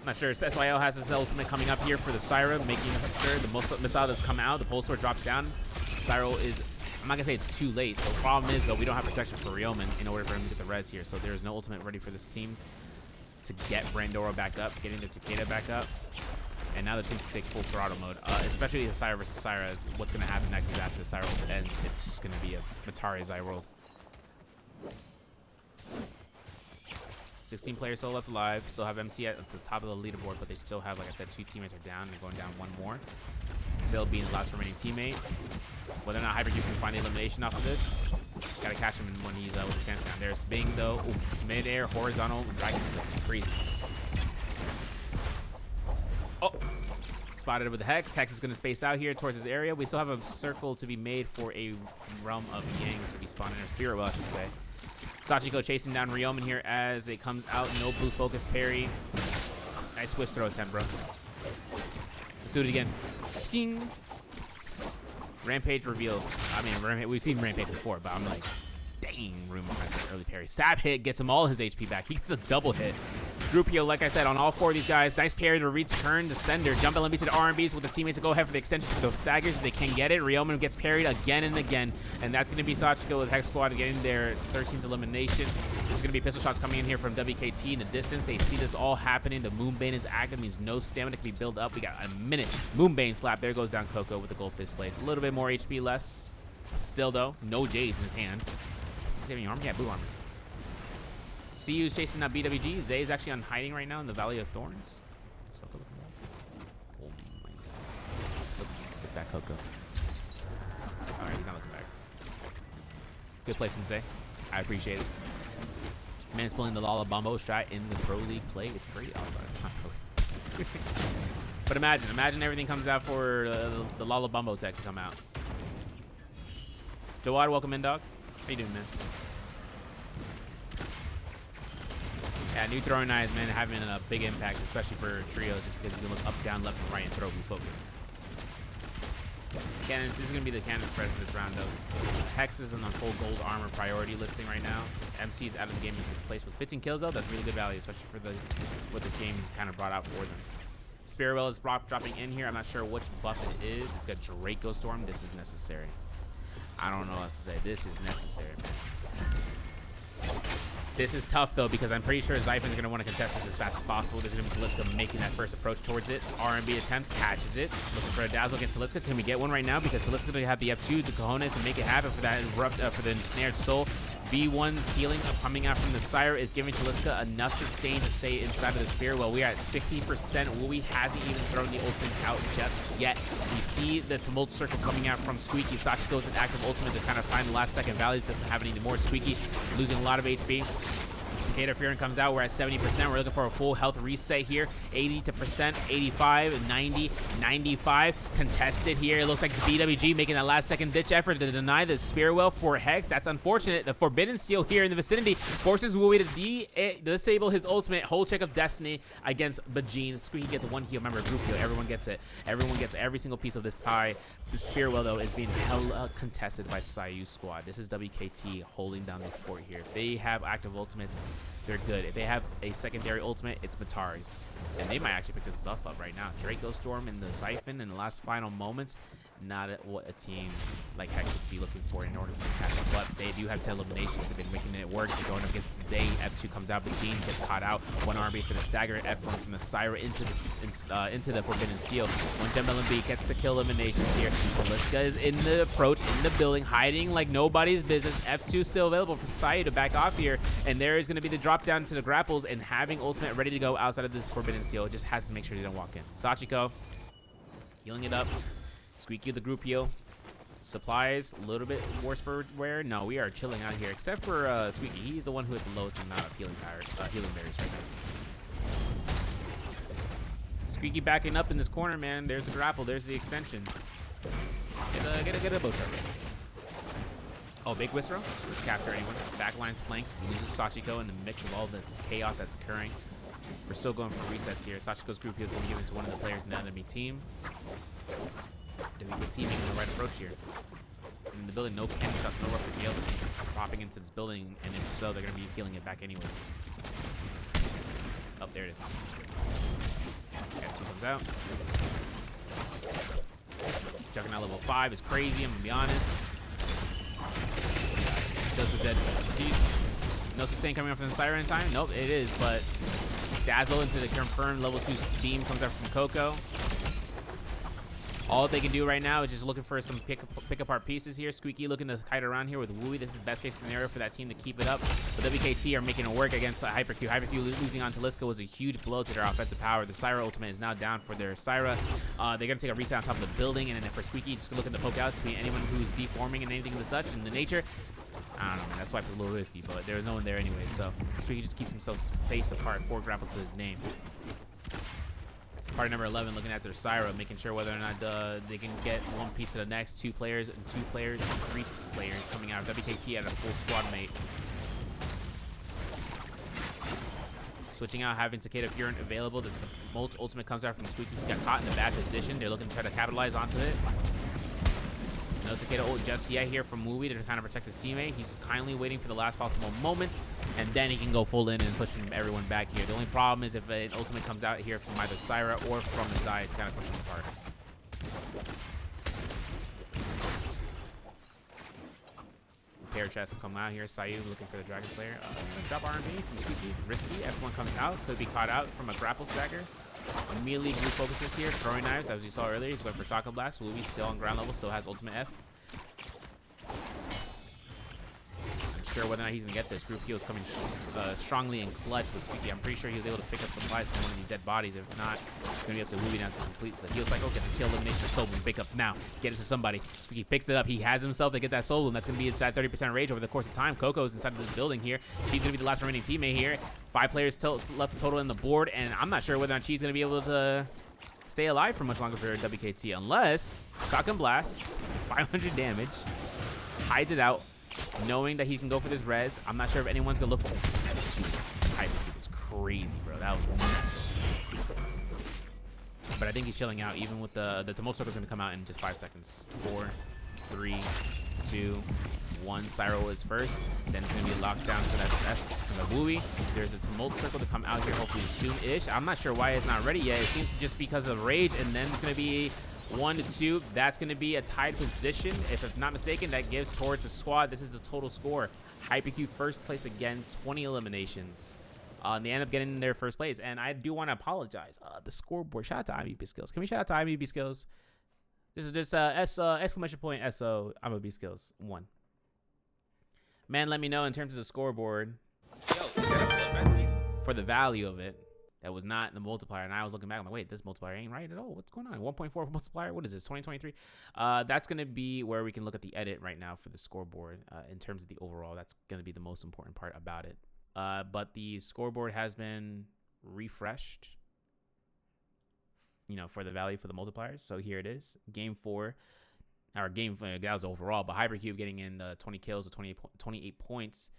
I'm not sure. SYL has his ultimate coming up here for the Syra, making sure the missile that's come out, the Pulse Sword drops down. Syro is, I'm not gonna say it's too late. The problem is though, we don't have protection for Ryoman in order for him to get the res here. So there's no ultimate ready for this team to get Brandoro back up, getting the Takeda back up. And now the team can take full throttle mode. Especially the Syra versus Syra, what's gonna happen next is after the Syra ends, it's just gonna be a Matari Zai world. 16 players still left alive. Still have MC at the top of the leaderboard, but they still have, like I said, 2 teammates are down. They're going down 1 more. Still being the last remaining teammate. Whether or not Hypercube can find the elimination off of this, gotta catch him when he's with his pants down. There's Bing though. Oof, mid-air, horizontal, dragon slip. Crazy. Oh, spotted with the Hex. Hex is gonna space out here towards his area. We still have a circle to be made for a Realm of Yangs to be spawned in, or Spirit Well, I should say. Sachiko chasing down Ryomen here as it comes out. No blue focus parry. Nice twist throw attempt, bro. Let's do it again. Ding. Rampage revealed. I mean, we've seen Rampage before, but I'm like, dang, Room early parry. Sap hit gets him all his HP back. He gets a double hit. Groupio, like I said, on all 4 of these guys. Nice parry to return the sender. Jump LMB to the RMBs with his teammates to go ahead for the extensions for those staggers if they can get it. Ryomen gets parried again and again. And that's going to be Sachiko with Hex Squad getting their 13th elimination. This is going to be pistol shots coming in here from WKT in the distance. They see this all happening. The Moonbane is active. Means no stamina can be built up. We got a minute. Moonbane slap. There goes down Coco with the gold fist blades. A little bit more HP less. Still, though, no Jades in his hand. Does he have any armor? Yeah, blue armor. CU's chasing that BWG. Zay is actually on hiding right now in the Valley of Thorns. Oh my god. Look back, Coco. Alright, he's not looking back. Good play from Zay. I appreciate it. Man's pulling the Lala Bombo shot in the Pro League play. It's great. Also, it's not Pro League. But imagine everything comes out for the Lala Bombo tech to come out. Jawad, welcome in, dog. How you doing, man? Yeah, new throwing knives, man, having a big impact, especially for trios, just because you can look up, down, left, and right and throw blue focus. Cannons, this is going to be the cannon spread for this round, though. Hex is on the full gold armor priority listing right now. MC is out of the game in 6th place with 15 kills, though. That's really good value, especially for what this game kind of brought out for them. Spirwell is dropping in here. I'm not sure which buff it is. It's got Draco Storm. This is necessary. I don't know what else to say. This is necessary, man. This is tough, though, because I'm pretty sure Zyphon's going to want to contest this as fast as possible. There's going to be Taliska making that first approach towards it. RMB attempt, catches it. Looking for a dazzle against Taliska. Can we get one right now? Because Taliska going to have the F2, the cojones, and make it happen for that for the ensnared soul. V1's healing coming out from the Sire is giving Taliska enough sustain to stay inside of the spear. Well, we are at 60%. Wooey hasn't even thrown the ultimate out just yet. We see the Tumult Circle coming out from Squeaky. Sachiko's an active ultimate to kind of find the last second values. Doesn't have any more. Squeaky losing a lot of HP. Takeda Furin comes out. We're at 70%. We're looking for a full health reset here. 80%, 85, 90, 95. Contested here. It looks like it's BWG making that last second ditch effort to deny the Spearwell for Hex. That's unfortunate. The Forbidden Steel here in the vicinity forces Wooey to disable his ultimate. Whole check of Destiny against Bajin. Squeaky gets 1 heal. Remember, group heal. Everyone gets it. Everyone gets every single piece of this pie. The Spearwell, though, is being hella contested by CU Squad. This is WKT holding down the fort here. They have active ultimates. They're good. If they have a secondary ultimate, it's Matari's. And they might actually pick this buff up right now. Draco Storm in the Siphon in the last final moments. Not what a team like Hex would be looking for in order to catch up. But they do have 10 eliminations. They've been making it work. They're going up against Zay. F2 comes out, but Gene gets caught out. 1 RB for the stagger. F1 from the Syra into the Forbidden Seal. 1 Gem LMB gets the kill eliminations here. Taliska is in the approach, in the building, hiding like nobody's business. F2 still available for Sai to back off here. And there is going to be the drop down to the grapples and having ultimate ready to go outside of this Forbidden Seal. It just has to make sure they don't walk in. Sachiko healing it up. Squeaky the group heal. Supplies, a little bit worse for wear. No, we are chilling out here, except for Squeaky. He's the one who has the lowest amount of healing berries right now. Squeaky backing up in this corner, man. There's a grapple. There's the extension. Get a bow shot. Oh, big Whisro. Let's capture anyone. Backlines, flanks. Loses Sachiko in the mix of all this chaos that's occurring. We're still going for resets here. Sachiko's group heal is going to give it to one of the players in the enemy team. WKT making the right approach here. In the building, no cannon shots, no rupture heal. Popping into this building, and if so, they're going to be healing it back anyways. Oh, there it is. F2 comes out. Juggernaut level 5 is crazy, I'm going to be honest. Does the dead. No sustain coming up from the Siren in time? Nope, it is, but Dazzle into the confirmed level 2 beam comes out from Coco. All they can do right now is just looking for some pick apart pieces here. Squeaky looking to kite around here with Wooey. This is best case scenario for that team to keep it up. But WKT are making it work against Hypercube. Hypercube losing on Taliska was a huge blow to their offensive power. The Syra ultimate is now down for their Syra. They're going to take a reset on top of the building. And then for Squeaky, just looking to poke out to anyone who's deforming and anything of the such in the nature. I don't know, man. That swipe was a little risky, but there was no one there anyway. So Squeaky just keeps himself spaced apart. 4 grapples to his name. Party number 11 looking at their Syra, making sure whether or not they can get one piece to the next. 2 players and 2 players and 3 players coming out of WKT at a full squad mate. Switching out, having Takeda Furent available. The Molt ultimate comes out from Squeaky. He got caught in a bad position. They're looking to try to capitalize onto it. No Takeda ult just yet here from Wooey to kind of protect his teammate. He's kindly waiting for the last possible moment, and then he can go full in and push everyone back here. The only problem is if an ultimate comes out here from either Syra or from the side, it's kind of pushing apart. Pair chest to come out here. Sayu looking for the Dragon Slayer. Drop R&B from Squeaky. Risky. Everyone comes out. Could be caught out from a grapple stagger. Immediately group focuses here. Throwing knives, as we saw earlier. He's going for Shotgun Blast. Wooey still on ground level. Still has ultimate F. Sure whether or not he's gonna get this. Group heal is coming strongly and clutch with Squeaky. I'm pretty sure he was able to pick up supplies from one of these dead bodies. If not, it's gonna be up to Wooey now to complete the heal cycle. Gets a kill, elimination, soul boom. Pick up now. Get it to somebody. Squeaky picks it up. He has himself to get that soul boom. That's gonna be that 30% rage over the course of time. Coco's inside of this building here. She's gonna be the last remaining teammate here. 5 players left total in the board, and I'm not sure whether or not she's gonna be able to stay alive for much longer for WKT unless Shotgun Blast, 500 damage, hides it out. Knowing that he can go for this res, I'm not sure if anyone's gonna look for. Hypercube is crazy, bro. That was nuts. But I think he's chilling out, even with the Tumult Circle's gonna come out in just 5 seconds. 4, 3, 2, 1. Syro is first. Then it's gonna be locked down to that F from the Wooey. There's a Tumult Circle to come out here hopefully soon-ish. I'm not sure why it's not ready yet. It seems to just because of rage, and then it's gonna be 1 to 2. That's going to be a tied position. If I'm not mistaken, that gives towards the squad. This is the total score. Hypercube first place again, 20 eliminations. They end up getting their first place. And I do want to apologize. The scoreboard. Shout out to IMDb Skills. Can we shout out to IMDb Skills? This is just exclamation point SO IMDb Skills 1. Man, let me know in terms of the scoreboard. Yo, for the value of it. That was not the multiplier, and I was looking back. I'm like, wait, this multiplier ain't right at all. What's going on? 1.4 multiplier? What is this? 2023? That's going to be where we can look at the edit right now for the scoreboard in terms of the overall. That's going to be the most important part about it. But the scoreboard has been refreshed, for the value for the multipliers. So here it is. Game 4, or that was overall, but Hypercube getting in 20 kills with 28 points.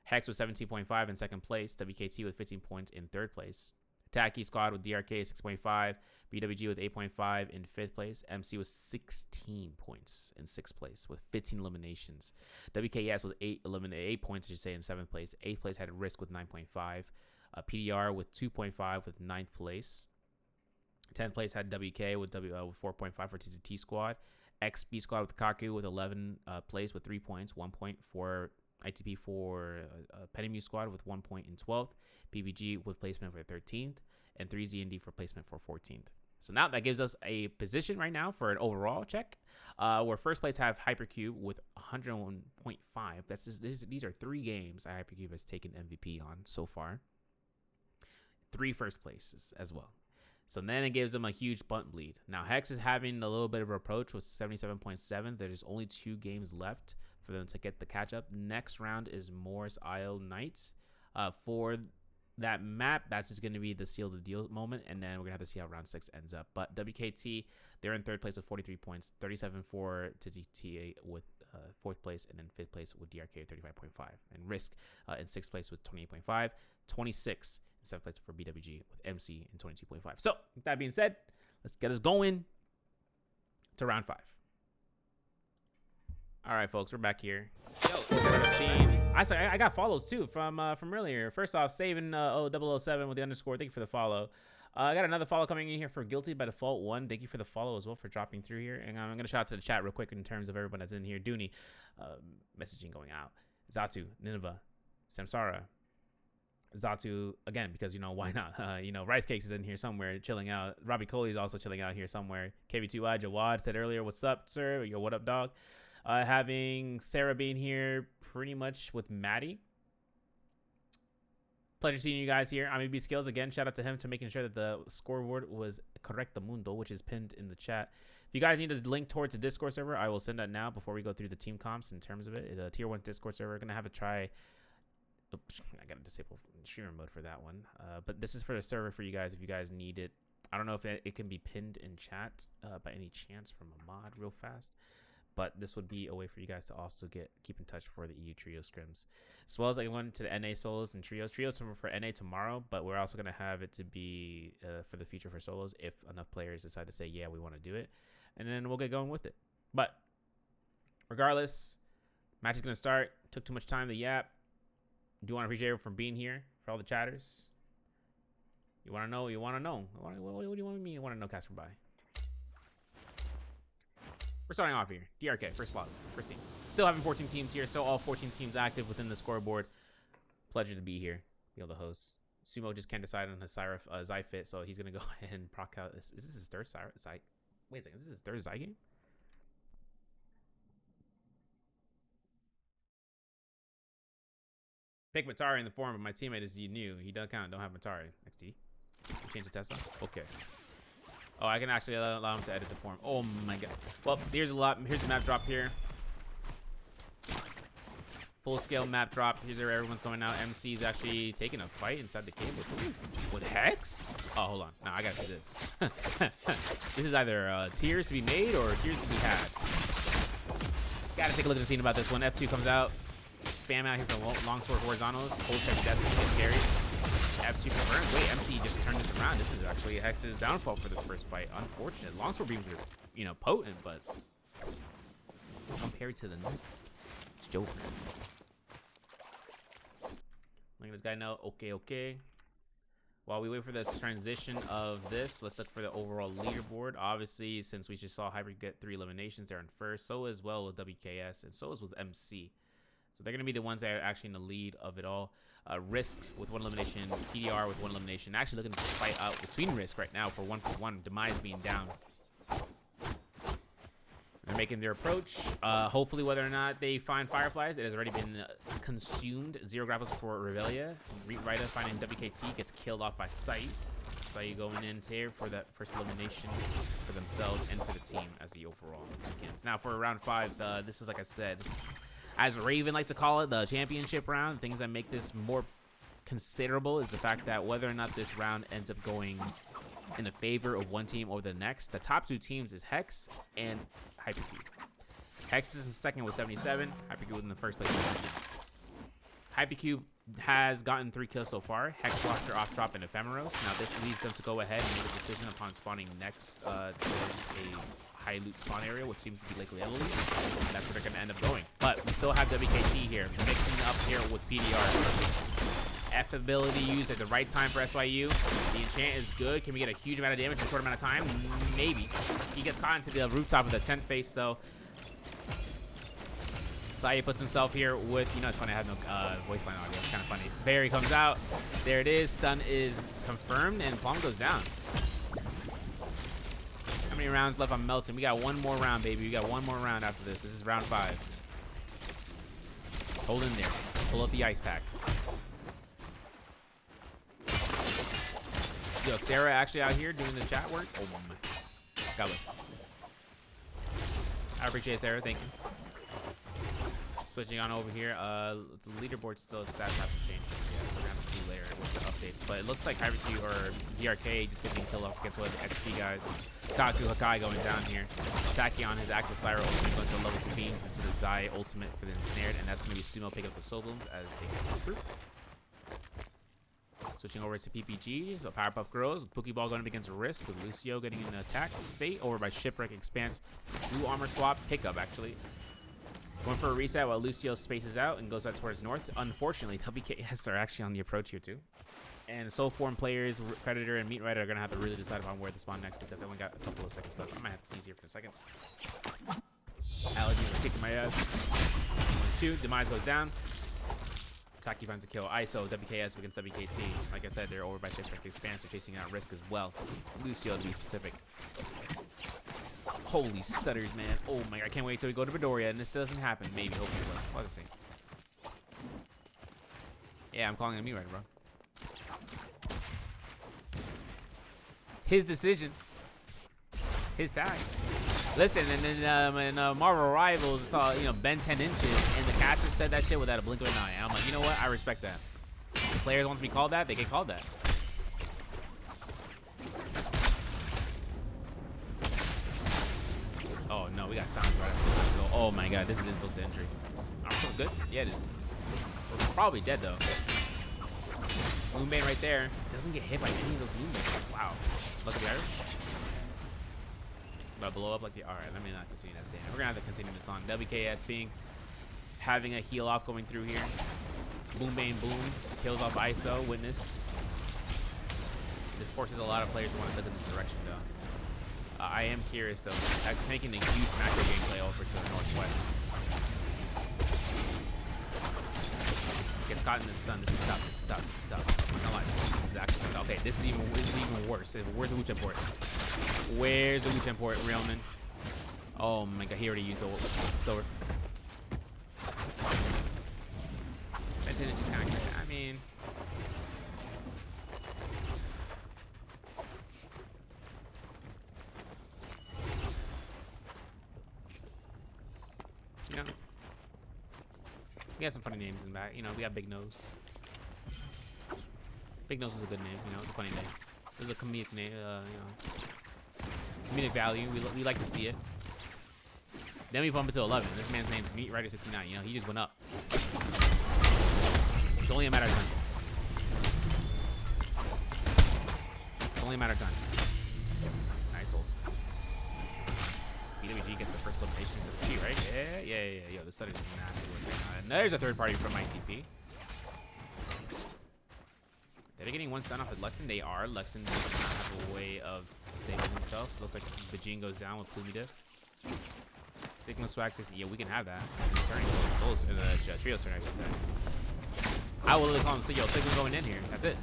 Hex with 17.5 in second place. WKT with 15 points in third place. Tacky Squad with DRK 6.5, BWG with 8.5 in 5th place, MC with 16 points in 6th place with 15 eliminations. WKS with 8 points, I should say, in 7th place. 8th place had Risk with 9.5. PDR with 2.5 with 9th place. 10th place had WK with 4.5 for TCT Squad. XB Squad with Kaku with 11 place with 3 points, 1 point for ITP for Penimuse Squad with 1 point in 12th, PBG with placement for 13th, and 3ZND for placement for 14th. So now that gives us a position right now for an overall check, where first place have Hypercube with 101.5. That's just, these are 3 games that Hypercube has taken MVP on so far. 3 first places as well. So then it gives them a huge bunt lead. Now Hex is having a little bit of an approach with 77.7. There's only 2 games left for them to get the catch up. Next round is Morris Isle Knights. For that map, that's just going to be the seal the deal moment, and then we're going to have to see how round 6 ends up. But WKT, they're in 3rd place with 43 points, 37 for TZTA with 4th place, and then 5th place with DRK 35.5. And Risk in 6th place with 28.5, 26 in 7th place for BWG with MC in 22.5. So with that being said, let's get us going to round 5. All right, folks, we're back here. I got follows too from earlier. First off, saving 007 with the underscore. Thank you for the follow. I got another follow coming in here for Guilty by Default 1. Thank you for the follow as well for dropping through here. And I'm gonna shout out to the chat real quick in terms of everyone that's in here. Dooney, messaging going out. Zatu, Nineveh, Samsara, Zatu again because you know why not? You know, Rice Cakes is in here somewhere chilling out. Robbie Coley is also chilling out here somewhere. KV2I Jawad said earlier, "What's up, sir? Yo, what up, dog?" Having Sarah being here pretty much with Maddie. Pleasure seeing you guys here. I'm AB Skills again. Shout out to him to making sure that the scoreboard was correctamundo, which is pinned in the chat. If you guys need a link towards the Discord server, I will send that now before we go through the team comps in terms of it. The tier 1 Discord server, we're gonna have a try. Oops, I gotta disable streamer mode for that one. But this is for the server for you guys if you guys need it. I don't know if it can be pinned in chat by any chance from a mod real fast. But this would be a way for you guys to also keep in touch for the EU Trio Scrims. As well as I went to the NA solos and trios. Trios are for NA tomorrow, but we're also going to have it to be for the future for solos if enough players decide to say, yeah, we want to do it. And then we'll get going with it. But regardless, match is going to start. Took too much time to yap. Do want to appreciate everyone for being here, for all the chatters. You want to know? You want to know? What do you want me? You want to know, Casper Bye? We're starting off here. DRK, first slot, first team. Still having 14 teams here. Still all 14 teams active within the scoreboard. Pleasure to be here. Be able to host. Sumo just can't decide on his Zai fit, so he's going to go ahead and proc out. Is this his third Zai? Wait a second. Is this his third Zai game? Pick Matari in the form, but my teammate is new. He doesn't count. Don't have Matari. XD. Change the Tesla. Okay. Oh, I can actually allow him to edit the form. Oh my god. Well, here's the map drop here. Full scale map drop. Here's where everyone's going out. MC is actually taking a fight inside the cave with Hex. Oh, hold on. No, I gotta do this. This is either tiers to be made or tiers to be had. Gotta take a look at the scene about this one. F2 comes out. Spam out here for longsword horizontals. Hold check Destiny gets carried. F2 confirmed. Wait, MC just turned this around. This is actually Hex's downfall for this first fight. Unfortunate. Longsword beams are, you know, potent, but compared to the next, it's Joker. Letting this guy know. Okay. While we wait for the transition of this, let's look for the overall leaderboard. Obviously, since we just saw Hybrid get 3 eliminations, they're in first. So as well with WKS, and so is with MC. So they're going to be the ones that are actually in the lead of it all. Risk with 1 elimination, PDR with 1 elimination. Actually looking to fight out between Risk right now for 1v1. Demise being down. They're making their approach. Hopefully, whether or not they find Fireflies, it has already been consumed. 0 grapples for Revelia. Rita finding WKT gets killed off by Sai. Sai going in here for that first elimination for themselves and for the team as the overall begins. Now for round 5, this is like I said, this is, as Raven likes to call it, the championship round. Things that make this more considerable is the fact that whether or not this round ends up going in the favor of one team over the next, the top 2 teams is Hex and Hypercube. Hex is in second with 77, Hypercube in the first place. Hypercube has gotten 3 kills so far. Hex lost their off drop in Ephemeros. Now this leads them to go ahead and make a decision upon spawning next towards a high loot spawn area, which seems to be Lake Italy. That's where they're going to end up going. But we still have WKT here, mixing up here with PDR. F ability used at the right time for SYU. The enchant is good. Can we get a huge amount of damage in a short amount of time? Maybe. He gets caught into the rooftop of the tent face, though. Saya puts himself here with, you know, it's funny, I have no voice line audio. It's kind of funny. Barry comes out. There it is. Stun is confirmed, and Plum goes down. How many rounds left on Melton? We got 1 more round, baby. We got 1 more round after this. This is round 5. Just hold in there. Pull up the ice pack. Yo, Sarah actually out here doing the chat work. Oh my. God bless. I appreciate it, Sarah. Thank you. Switching on over here, the leaderboard still stats haven't changed just yet, so we're gonna have to see later what's the updates. But it looks like Hybrid or DRK just getting killed off against one of the XP guys. Kaku Hakai going down here. Tachyon his active Syra ultimate going to level 2 beams into the Zai ultimate for the ensnared, and that's gonna be Sumo pick up the soul blooms as he comes through. Switching over to PPG, so Powerpuff Girls, Pokeball going up against Risk with Lucio getting an attack. State over by Shipwreck Expanse. Blue armor swap pickup actually. Going for a reset while Lucio spaces out and goes out towards north. Unfortunately, WKS are actually on the approach here too. And Soul Form players, Predator and Meat Rider are going to have to really decide upon where to spawn next because I only got a couple of seconds left. I might have to sneeze here for a second. Allergies are kicking my ass. 2, Demise goes down. Taki finds a kill. ISO, WKS against WKT. Like I said, they're over by shift expanse, so chasing out risk as well. Lucio to be specific. Holy stutters, man. Oh my god, I can't wait till we go to Midoriya and this doesn't happen. Maybe, hopefully so. Let's see. Yeah, I'm calling it me right, bro. His decision. His tag. Listen, and then in Marvel Rivals, it's all, you know, bend 10 inches, and the caster said that shit without a blink of an eye. And I'm like, you know what? I respect that. If the players want to be called that, they get called that. Oh no, we got silence right after this. Oh my god, this is insult to injury. Are we good? Yeah, it is. We're probably dead though. Moonbane right there. Doesn't get hit by any of those moonbanes. Wow. Look at the Irish. About to blow up like the. Alright, let me not continue that statement. We're gonna have to continue this on. WKS being having a heal off going through here. Moonbane boom. Kills off ISO. Witness. This forces a lot of players to want to look in this direction though. I am curious though. That's making a huge macro gameplay over to the northwest. Gets caught in the stun. This is tough. This is tough. This is tough. I'm not gonna lie. This is actually okay. This is even worse. Where's the Wuchen port? Where's the Wuchen port, Realman? Oh my god, he already used ult. It's over. That didn't just kind of. I mean. Yeah. We got some funny names in the back. You know, we got Big Nose. Big Nose is a good name. You know, it's a funny name. It's a comedic name. You know, comedic value. We like to see it. Then we bump it to 11. This man's name is Meat Rider 69. You know, he just went up. It's only a matter of time. It's only a matter of time. Nice ult. BWG gets the first elimination to the G, right? Yeah. Yo, this setting is nasty. And there's a third party from ITP. They're getting one stun off at Luxon. They are. Luxon does not have a way of disabling himself. Looks like Bajin goes down with Plumi Diff. Sigma Swag 60. Yeah, we can have that. Turning Souls in the Trios turn, I should say. I will literally call him Sigma. Sigma going in here. That's it.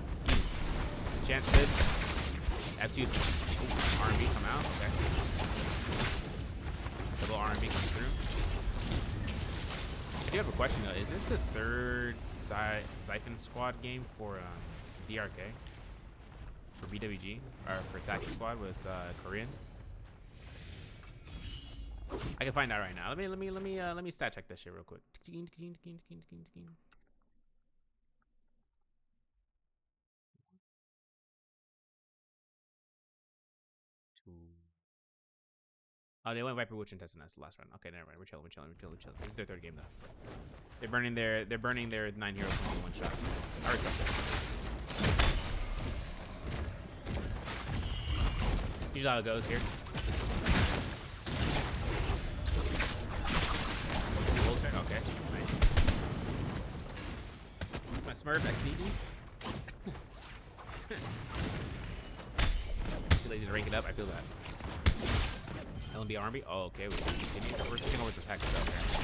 Chance mid. F2. R&B come out. Okay. Double R&B come through. I do have a question though. Is this the third Xiphon squad game for DRK? For BWG? Or for Taki squad with Korean? I can find out right now. Let me stat check this shit real quick. Oh, they went Viper Witch and Test, and that's the last round. Okay, never mind. We're chilling. This is their third game though. They're burning their 9 heroes in one shot. I respect that. Usually how it goes here. Okay, nice. It's my Smurf XDD. Too lazy to rank it up. I feel that. LMB R&B. Oh, okay. We can continue. We're switching over to Hex stuff here.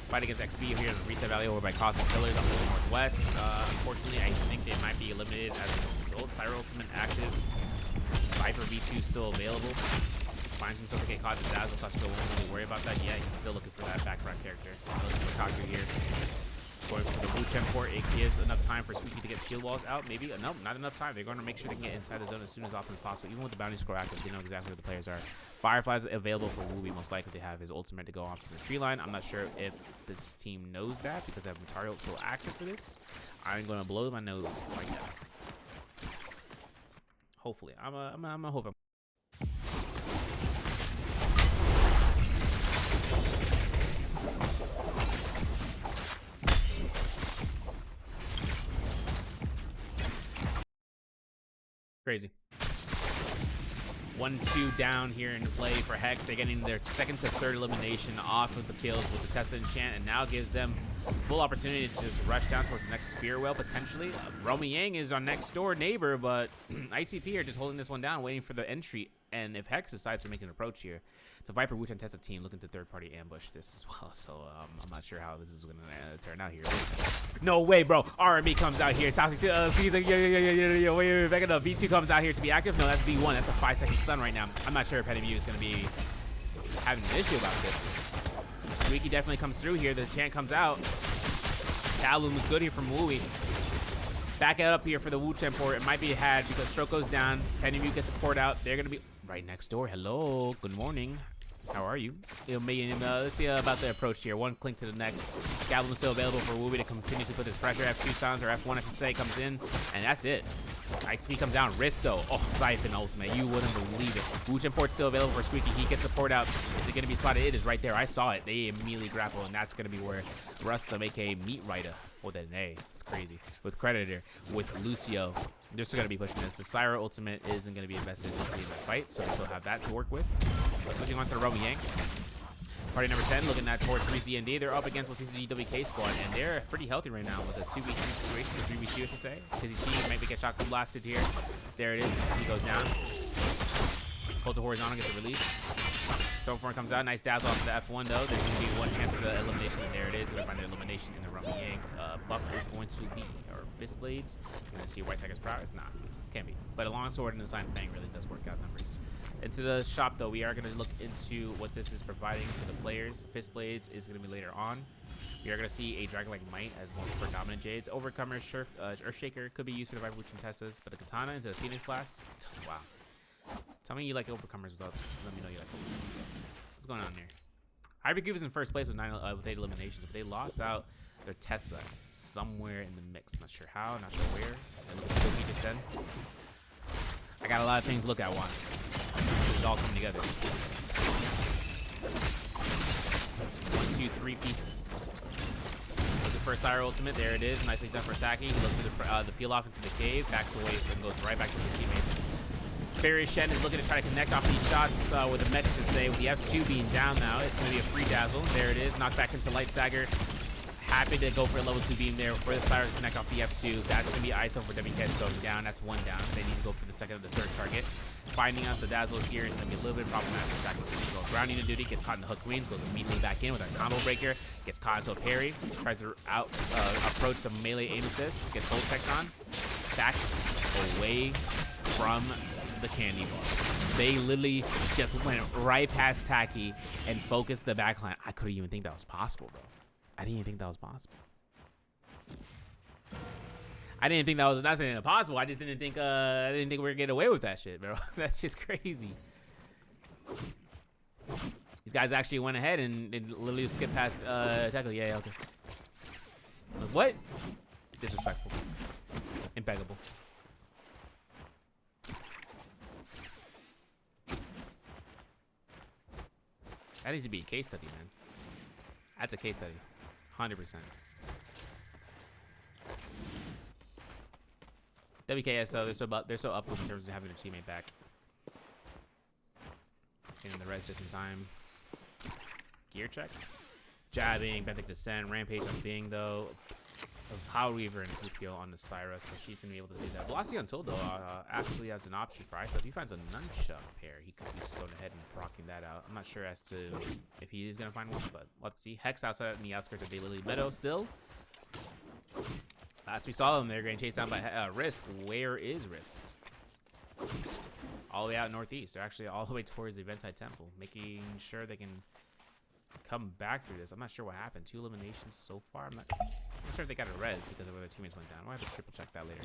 Fight against XP here in the reset valley over by Cosmic Pillars up to the northwest. Unfortunately, I think they might be eliminated as a result. Cyber Ultimate active. Viper V2 still available. Finds himself to get caught in the dazzle. Sasha won't really worry about that yet. He's still looking for that background character. Looking for Kaku here. Going for the Wuchen port. It gives enough time for Squeaky to get shield walls out. Maybe. No, not enough time. They're going to make sure they can get inside the zone as soon as often as possible. Even with the bounty score active, they know exactly where the players are. Firefly's available for Wooby. Most likely they have his ultimate to go off from the tree line. I'm not sure if this team knows that because I have Matario still active for this. I'm going to blow my nose like that. Hopefully. I'm a hope. Crazy. 1-2 down here in play for Hex. They're getting their second to third elimination off of the kills with the Tessa enchant, and now gives them full opportunity to just rush down towards the next spear whale potentially. Romy Yang is our next door neighbor, but ITP are just holding this one down, waiting for the entry And if Hex decides to make an approach here, it's a Viper Wu Tessa team looking to third-party ambush this as well. So I'm not sure how this is going to turn out here. No way, bro. R&B comes out here. He's like, wait, back it up. V2 comes out here to be active. No, that's V1. That's a 5-second stun right now. I'm not sure if PettyMew is going to be having an issue about this. Squeaky definitely comes through here. The chant comes out. Kowloon was good here from Wooey. Back it up here for the Wu Chen port. It might be had because Stroke goes down. PettyMew gets the port out. They're going to be right next door. Hello. Good morning. How are you? Let's see about the approach here. One clink to the next. Kowloon still available for Wooey to continuously put this pressure. F2 sounds, or F1 I should say, comes in. And that's it. XP comes down. Risto. Oh, Siphon ultimate. You wouldn't believe it. Wu Chen port's still available for Squeaky. He gets the port out. Is it going to be spotted? It is right there. I saw it. They immediately grapple, and that's going to be where Rustum, aka Meat Rider, with an A. It's crazy. With Creditor, with Lucio. They're still going to be pushing this. The Syra ultimate isn't going to be invested in the fight, so they still have that to work with. Switching on to the Romy Yang. Party number 10 looking at towards 3Z&D. They're up against what's the BWG squad, and they're pretty healthy right now with a 2v3 situation, or 3v2 I should say. Tizzy T might get shotgun blasted here. There it is. Tizzy T goes down. Pulls to horizontal, gets a release. Stormform comes out. Nice dazzle off the F1 though. There's going to be one chance for the elimination, and there it is. Going to find the elimination in the Romy Yang. Buff is going to be, or Fist Blades. Going to see White Tiger's prowess. Nah, can't be. But a long sword and a silent fang really does work out numbers. Into the shop though, we are going to look into what this is providing to the players. Fist Blades is going to be later on. We are going to see a Dragon-like Might as one for dominant Jades. Overcomer, Earthshaker could be used for the Viper Wu Tessas, but the Katana into the Phoenix Blast. Wow. Tell me you like Overcomers without let me know you like them. What's going on here? Hypercube is in first place with 8 eliminations, but they lost out their Tessa somewhere in the mix. Not sure how, not sure where. And look at the just then. I got a lot of things to look at once. It's all coming together. 1, 2, 3 pieces. Looking for a Syra ultimate. There it is. Nicely done for Saki. He looks at the peel off into the cave, backs away, and goes right back to his teammates. Barry Shen is looking to try to connect off these shots with a mech to say. With the F2 being down now, it's going to be a free dazzle. There it is. Knocked back into Light Stagger. Happy to go for a level 2 beam there for the Syra to connect off the F2. That's going to be ISO for WKS going down. That's one down. They need to go for the second or the third target. Finding out the dazzle here is going to be a little bit problematic. Attacking system goes grounding to duty, gets caught in the hook wings, goes immediately back in with a combo breaker, gets caught into a parry, tries to approach the melee aim assist, gets hold checked on, back away from the candy bar. They literally just went right past Taki and focused the backline. I couldn't even think that was possible, bro. I didn't even think that was possible. I didn't think that was not saying impossible. I just didn't think we were gonna get away with that shit, bro. That's just crazy. These guys actually went ahead and literally skipped past tackle. Yeah, okay. What? Disrespectful. Impeccable. That needs to be a case study, man. That's a case study. 100%. WKS though, they're so up in terms of having their teammate back. And the res just in time. Gear check. Jabbing, Benthic Descent, Rampage on Bing though. Power Weaver and Pukio on the Syra, so she's gonna be able to do that. Velocity Untold though actually has an option for ISO. If he finds a nunchuck pair, he could be just going ahead and rocking that out. I'm not sure as to if he is gonna find one, but let's see. Hex outside in the outskirts of Daylily Meadow still. Last we saw them, they're getting chased down by Risk. Where is Risk? All the way out northeast. They're actually all the way towards the Eventside Temple, making sure they can come back through this. I'm not sure what happened. 2 eliminations so far. I'm not sure if they got a res because of where their teammates went down. We'll have to triple check that later.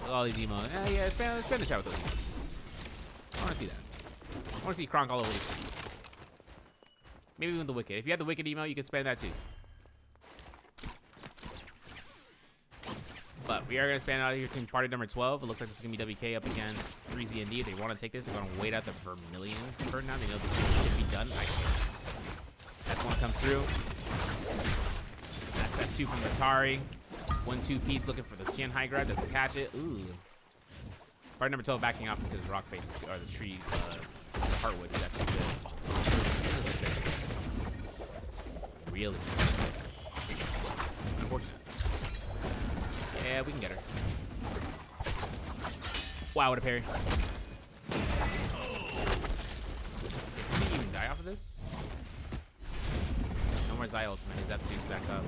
With all these emos. Yeah, spend the shot with those emos. I want to see that. I want to see Kronk all over this. Maybe with the Wicked. If you have the Wicked emo, you can spend that too. But we are going to span out here to party number 12. It looks like this is going to be WK up against 3Z&D. If they want to take this, they're going to wait out the Vermilions for now. They know this should be done. I can't. F1 comes through. That's F2 from the Atari. 1-2 piece looking for the Tien high grab. Doesn't catch it. Ooh. Party number 12 backing off into the rock faces, or the tree, the heartwood is actually good. Oh, really? Unfortunate. Yeah, we can get her. Wow, what a parry. of this. No more Zai ultimate. His F2's back up,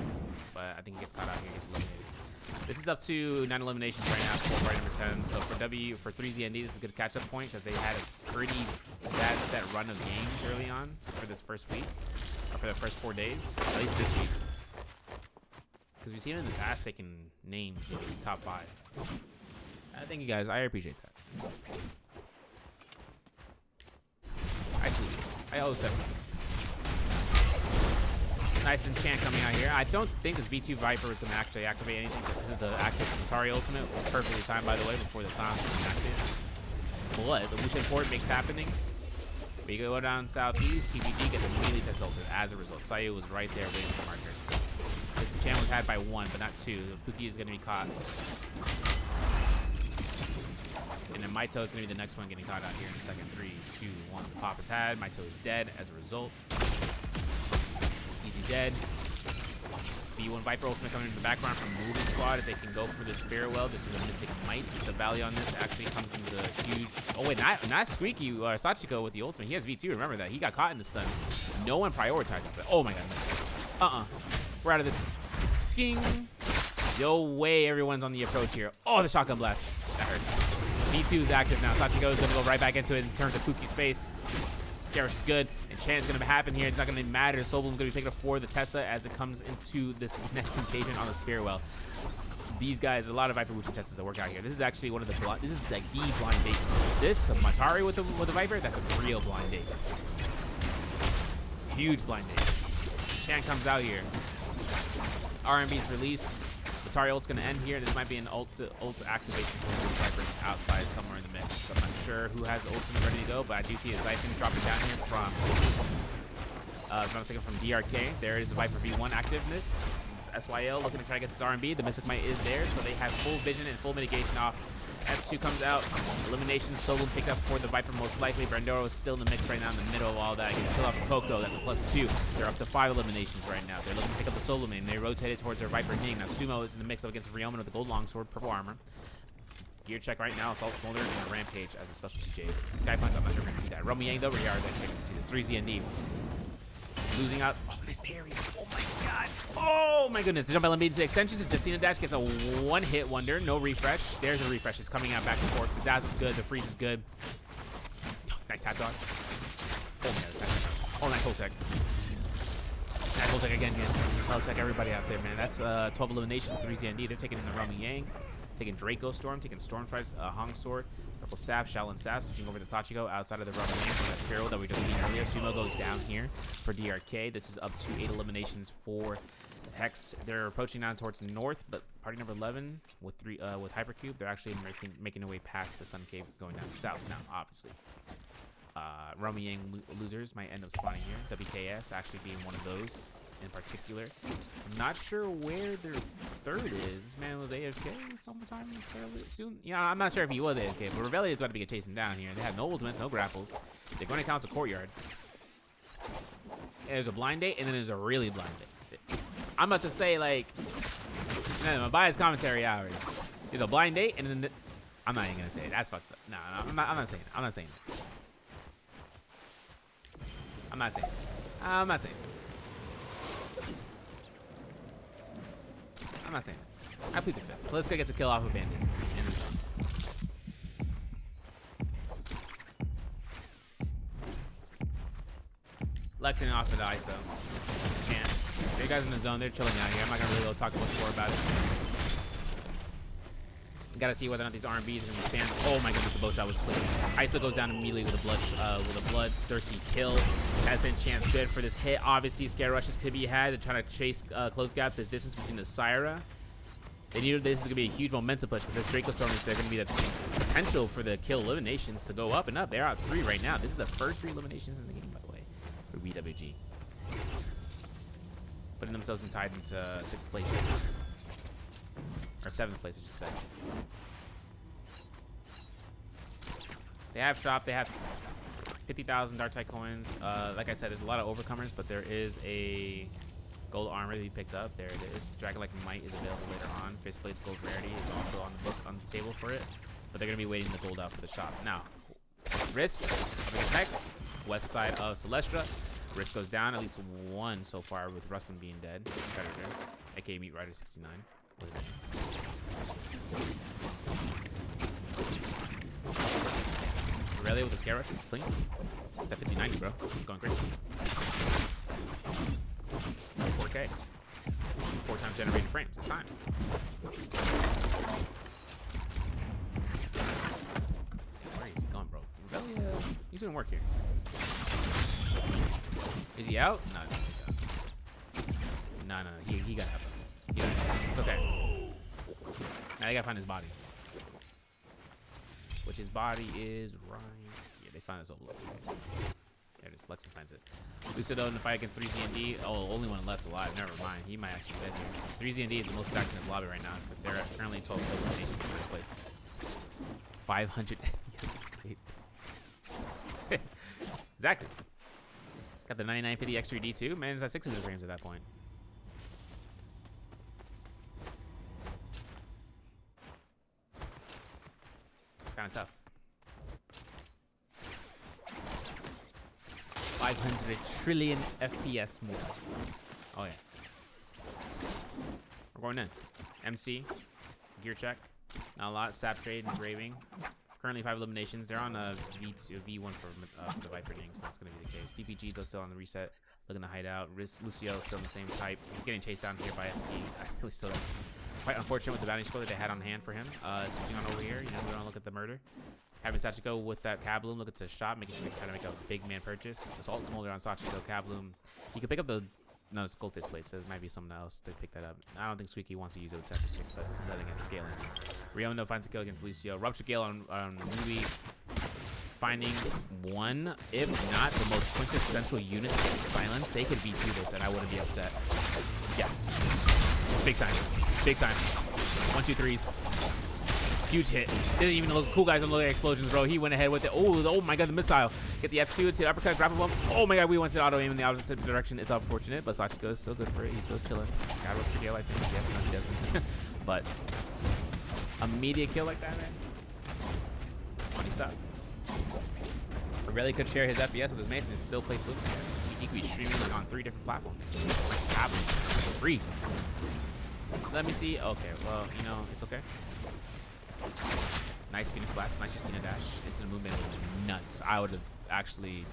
but I think he gets caught out here. Gets eliminated. This is up to 9 eliminations right now for party number 10. So for 3ZND, this is a good catch-up point because they had a pretty bad set run of games early on for this first week, or for the first 4 days, at least this week. Because we've seen it in the past taking names in the top 5. Thank you guys. I appreciate that. I salute you. I owe 7. Nice enchant coming out here. I don't think this V2 Viper is going to actually activate anything. This is the active Atari ultimate. Perfectly timed, by the way, before the silence is active. Blood. The Lucian port makes happening. We go down southeast. PPG gets immediately test ulted as a result. Sayu was right there waiting for marker. This enchant was had by 1, but not 2. Pookie is going to be caught. And then Maito is going to be the next one getting caught out here in a second. 3, 2, 1. The pop is had. Maito is dead as a result. Easy dead. B1 Viper ultimate coming in the background from Movie Squad. If they can go for the Spirit Well, this is a Mystic Might. The value on this actually comes into the huge. Oh wait, not Squeaky or Sachiko with the ultimate. He has V2. Remember that. He got caught in the stun. No one prioritized it. Oh my god. We're out of this. Ting. Yo way, everyone's on the approach here. Oh, the shotgun blast. That hurts. V2 is active now. Sachiko is gonna go right back into it in terms of Pookie's face. Scarish is good. Enchant's gonna happen here. It's not gonna matter. Sobel's gonna be picked up for the Tessa as it comes into this next engagement on the Spirit Well. These guys, a lot of Viper Wuchen Tessas that work out here. This is actually one of the this is like the blind bait. This Matari with the Viper, that's a real blind bait. Huge blind bait. Enchant comes out here. RMB's released. Atari ult's gonna end here. This might be an ult activation for the Vipers outside somewhere in the mix. So I'm not sure who has the ultimate ready to go, but I do see a Siphon dropping down here from from DRK. There is a Viper V1 activeness. It's SYL looking to try to get this RMB. The Mystic Might is there, so they have full vision and full mitigation off. F2 comes out. Elimination solo picked up for the Viper most likely. Brandoro is still in the mix right now in the middle of all that. He gets killed off of Coco. That's a +2. They're up to 5 eliminations right now. They're looking to pick up the solo main. They rotated towards their Viper King. Now Sumo is in the mix up against Ryomen with the gold longsword, purple armor. Gear check right now. Assault Smolder and a Rampage as a specialty Jades. Skypunch, I'm not sure we're going to see that. Romy Yang though, we are going to see this. 3ZND. Losing out. Oh, nice parry. Oh my god. Oh my goodness. The jump element into the extensions. Justina Dash gets a one-hit wonder. No refresh. There's a refresh. It's coming out back and forth. The dazzle's good. The freeze is good. Nice tap dog. Oh my god. Oh, nice hold tech. Nice hold tech again. Just hold tech everybody out there, man. That's 12 eliminations for 3ZND. They're taking in the Romy Yang. Taking Draco Storm. Taking Stormfight's Hong Sword. Purple Staff, Shaolin Staff, switching over to Sachiko outside of the rubber game for that Spiral that we just seen earlier. Sumo goes down here for DRK. This is up to 8 eliminations for Hex. They're approaching down towards the north, but party number 11 with Hypercube, they're actually making their way past the Sun Cave going down south now, obviously. Romy Yang losers might end up spawning here. WKS actually being one of those in particular. I'm not sure where their third is. This man was AFK sometime soon. Yeah, I'm not sure if he was AFK, but Reveille is about to be chasing down here. They have no ultimates, no grapples. They're going to count to Courtyard. And there's a blind date, and then there's a really blind date. I'm about to say, like, my biased commentary hours. There's a blind date, and then I'm not even going to say it. That's fucked up. No, I'm not saying it. I'm not saying it. I'm not saying it. I'm not saying it. I'm not saying that. I plead the fifth. Let's go get the kill off of Bandit. Lexing off of the ISO. Chant. You guys in the zone, they're chilling out here. I'm not going to really talk much more about it. Got to see whether or not these RMBs are going to be spammed. Oh my goodness, the bow shot was clear. ISO goes down immediately with a bloodthirsty kill. Tessa Enchant's good for this hit. Obviously, scare rushes could be had to try to chase close gap this distance between the Syra. They knew this is going to be a huge momentum push because Draco Storm is there going to be the potential for the kill eliminations to go up and up. They're out 3 right now. This is the first 3 eliminations in the game, by the way, for BWG. Putting themselves in tied into 6th place right now. Or 7th place, I should say. They have shop. They have 50,000 Dark-Tide coins. Like I said, there's a lot of overcomers, but there is a gold armor to be picked up. There it is. Dragon Like Might is available later on. Fistblade's gold rarity is also on the book on the table for it. But they're going to be waiting the gold out for the shop. Now, risk up against Hex. west side of Celestra. Risk goes down, at least one so far with Rustin being dead. Predator, aka Meat Rider 69. Aurelia with the scare rush, it's clean. It's at 50-90, bro. It's going great. 4K. 4 times generated frames. It's time. Where is he going, bro? Aurelia, he's doing work here. Is he out? No, he's out. No. He got help. He got help. It's okay. Now they gotta find his body. Which his body is right. Yeah, they find this overload. There it is. Lexi finds it. Lucio though in the fight against 3ZND. Oh, only one left alive. Never mind. He might actually be dead here. 3ZND is the most stacked in his lobby right now because they're currently 12 eliminations in first place. 500 FPS escape. Exactly. Got the 9950 extra D2. Man, it's at 600 frames at that point. It's kind of tough. 500 trillion FPS more. Oh yeah. We're going in. MC, gear check. Not a lot. Sap trade, engraving. Currently 5 eliminations. They're on a V1 for the Viper Ning, so that's going to be the case. BWG though still on the reset, looking to hide out. Lucio still in the same type. He's getting chased down here by MC. Actually, so that's quite unfortunate with the bounty score that they had on hand for him. Switching on over here, you know, we want to look at the murder. Having Sachiko with that Kabloom, look at the shot, making sure we try to make a big man purchase. Assault Smolder on Sachiko, Kabloom. He could pick up the it's gold fist plate, so there might be someone else to pick that up. I don't think Squeaky wants to use it with Tempest, but letting it scaling. Riondo finds a kill against Lucio. Rupture Gale on Ruby, finding one, if not the most quintessential unit to get silenced. They could V2 this, and I wouldn't be upset. Yeah, big time, big time. 1, 2, 3s. Huge hit. Didn't even look cool, guys. I'm looking at explosions, bro. He went ahead with it. Oh my god, the missile. Get the F2 to the uppercut, grapple bump. Oh my god, we went to auto aim in the opposite direction. It's unfortunate, but Sachiko is still good for it. He's still chilling. He's got Rupture Gale, I think. Yes, no, he doesn't. But immediate kill like that, man. Money suck. Aurelia could share his FPS with his mates and still play Fluke. He could be streaming on 3 different platforms. It's happening for free. Let me see. Okay, well, you know, it's okay. Nice Phoenix Blast, nice Justina dash into the movement. It would have been nuts. I would have actually,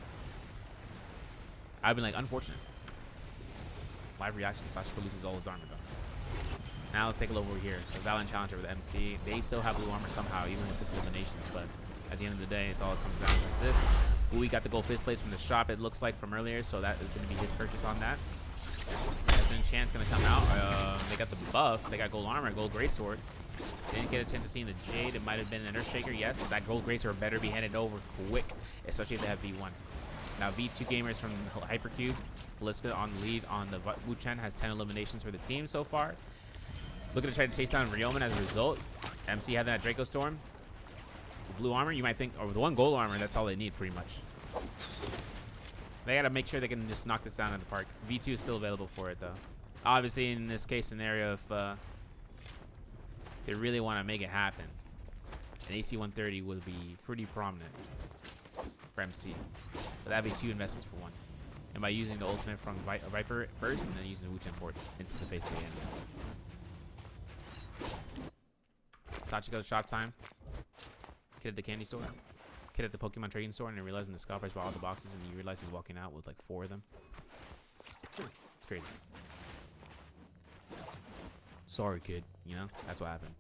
I've been like unfortunate. Live reaction. Sachiko loses all his armor though. Now let's take a look over here. The Valiant Challenger with MC. They still have blue armor somehow, even with 6 eliminations. But at the end of the day, it's all it comes down to is this. We got the gold fist plates from the shop. It looks like from earlier, so that is going to be his purchase on that. Chance gonna come out. They got the buff. They got gold armor, gold greatsword. Didn't get a chance to see in the Jade. It might have been an Earth Shaker. Yes, that gold greatsword better be handed over quick, especially if they have V1. Now V2 gamers from Hypercube. Taliska on the lead on the Wu-Chen has 10 eliminations for the team so far. Looking to try to chase down Ryoman as a result. MC had that Draco Storm. The blue armor, you might think, or the 1 gold armor. That's all they need pretty much. They gotta make sure they can just knock this down in the park. V2 is still available for it though. Obviously, in this case scenario, if they really want to make it happen, an AC-130 will be pretty prominent for MC. But that'd be 2 investments for 1. And by using the ultimate from Viper first, and then using the Wu-Chen port into the face of the enemy. Sachiko's shop time. Kid at the candy store. Kid at the Pokemon trading store, and then realizing the Scalp price bought all the boxes, and you realize he's walking out with like 4 of them. It's crazy. Sorry, kid. You know, that's what happened.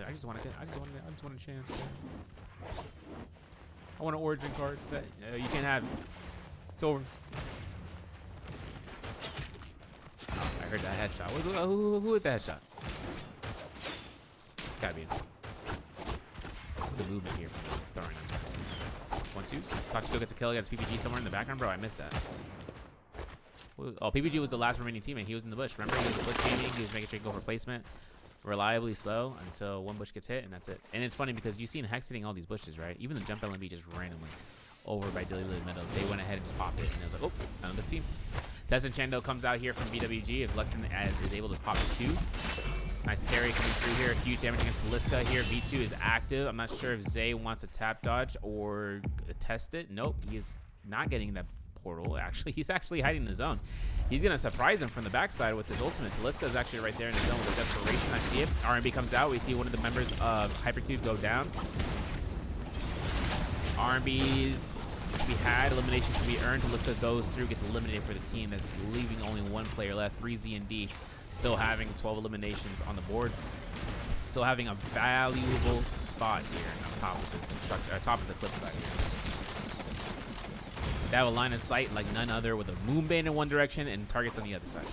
I just want a chance. Man. I want an origin card set. You can't have it. It's over. I heard that headshot. Who hit the headshot? It's gotta be the movement here. Throwing him. 1-2. Sachiko gets a kill against PPG somewhere in the background, bro. I missed that. Oh, PPG was the last remaining teammate. He was in the bush. Remember, he was bush gaming. He was making sure he could go for placement. Reliably slow until 1 bush gets hit, and that's it. And it's funny because you've seen Hex hitting all these bushes, right? Even the jump LMB just randomly over by Dilly Lily Meadow. They went ahead and just popped it, and it was like, oh, another team. Tessin Chando comes out here from BWG. If Luxon is able to pop 2, Nice parry coming through here. Huge damage against Liska here. V2 is active. I'm not sure if Zay wants to tap dodge or test it. Nope, he is not getting that portal. Actually, he's actually hiding in the zone. He's going to surprise him from the backside with his ultimate. Liska is actually right there in the zone with a desperation. I see it. RMB comes out. We see one of the members of Hypercube go down. RMB's to be had, eliminations to be earned. Liska goes through, gets eliminated for the team. That's leaving only one player left. 3Z and D still having 12 eliminations on the board. Still having a valuable spot here on top of this top of the cliff side here. They have a line of sight like none other with a moonbane in one direction and targets on the other side.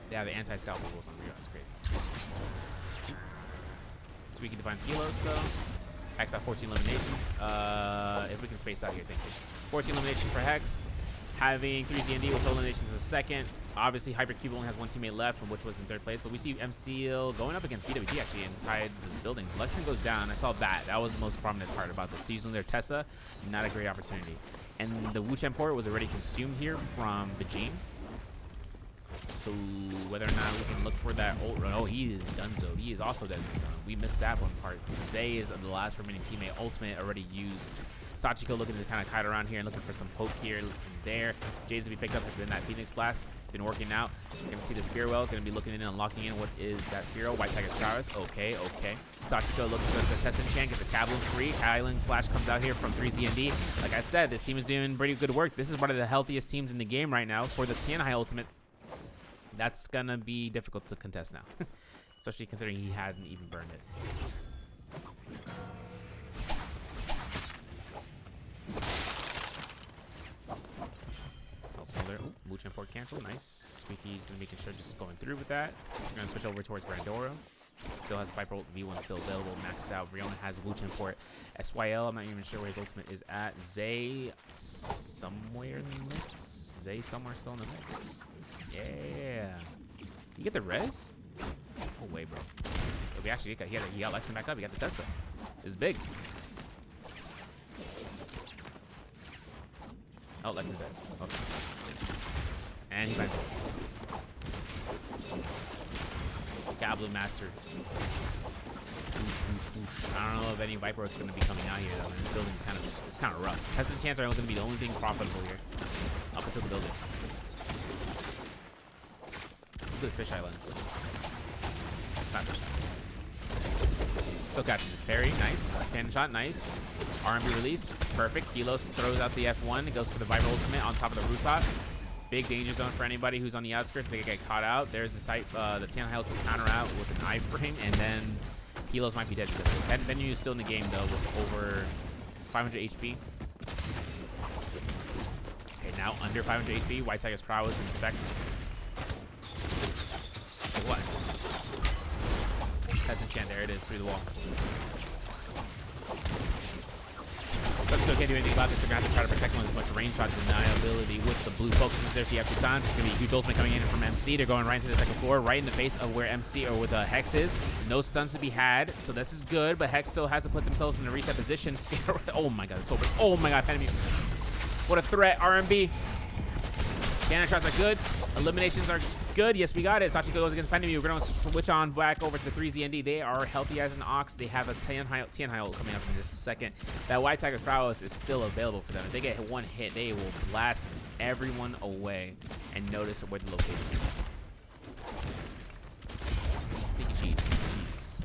They have anti-scout rules on Rio. That's great. So we can define Skilos though. Hex out 14 eliminations. If we can space out here, thank you. 14 eliminations for Hex. Having 3ZND with total eliminations a second. Obviously, Hypercube only has one teammate left, from which was in third place. But we see MCL going up against BWG actually inside this building. Lexington goes down. I saw that. That was the most prominent part about this. Using their Tessa, not a great opportunity. And the Wuchen port was already consumed here from Bajin. So whether or not we can look for that ult run. Oh, he is donezo. He is also dead in the zone. We missed that one part. Zay is the last remaining teammate. Ultimate already used. Sachiko looking to kind of kite around here and looking for some poke here and there. Jay's to be picked up has been that Phoenix Blast. Been working out. We're going to see the Spearwell. Going to be looking in and locking in what is that Spearwell. White Tiger's Prowess. Okay, okay. Sachiko looks for the Tessin Chan. Gets a Kablin free. Kylan Slash comes out here from 3ZND. Like I said, this team is doing pretty good work. This is one of the healthiest teams in the game right now for the Tianhai Ultimate. That's going to be difficult to contest now. Especially considering he hasn't even burned it. Oh, Wuchen port cancel. Nice. Squeaky's going to be sure just going through with that. We're going to switch over towards Brandoro. Still has Viper ult V1 still available, maxed out. Riona has Wuchen port. SYL, I'm not even sure where his ultimate is at. Zay somewhere in the mix. Zay somewhere still in the mix. Yeah. You get the res? Oh, wait, bro. Oh, we actually got, he got Lexington back up. He got the Tesla. This is big. Oh, Lex is dead. Okay. And he finds it. Gablu Master. Whoosh, whoosh, whoosh. I don't know if any Viper is going to be coming out here, though. I mean, this building is kind of rough. Testing chance are going to be the only things profitable here. Up until the building. Look at this fish island. So. It's not fish island. Still catching this parry. Nice. Cannon shot. Nice. RMB release. Perfect. Kilos throws out the F1. It goes for the Viper ultimate on top of the rooftop. Big danger zone for anybody who's on the outskirts. They get caught out. There's the site, the Tianhai to counter out with an iframe, and then Kilos might be dead. Venue is still in the game though with over 500 HP. Okay, now under 500 HP. White Tiger's prowess and effects. What? Peasant Chant, there it is, through the wall. But still can't do anything about this. They're going to have to try to protect him with as much range shot deniability with the blue focuses there. So you have 2 silence. It's going to be a huge ultimate coming in from MC. They're going right into the second floor, right in the face of where MC or where the Hex is. No stuns to be had, so this is good. But Hex still has to put themselves in a reset position. Oh my god, it's over. Oh my god, Penemy. What a threat, RMB. Cannon shots are good. Eliminations are good. Yes, we got it. Sachiko goes against Penemy. We're going to switch on back over to the 3ZND. They are healthy as an ox. They have a Tianhai ult coming up in just a second. That White Tiger's prowess is still available for them. If they get one hit, they will blast everyone away and notice where the location is. Sneaky cheese. Sneaky cheese.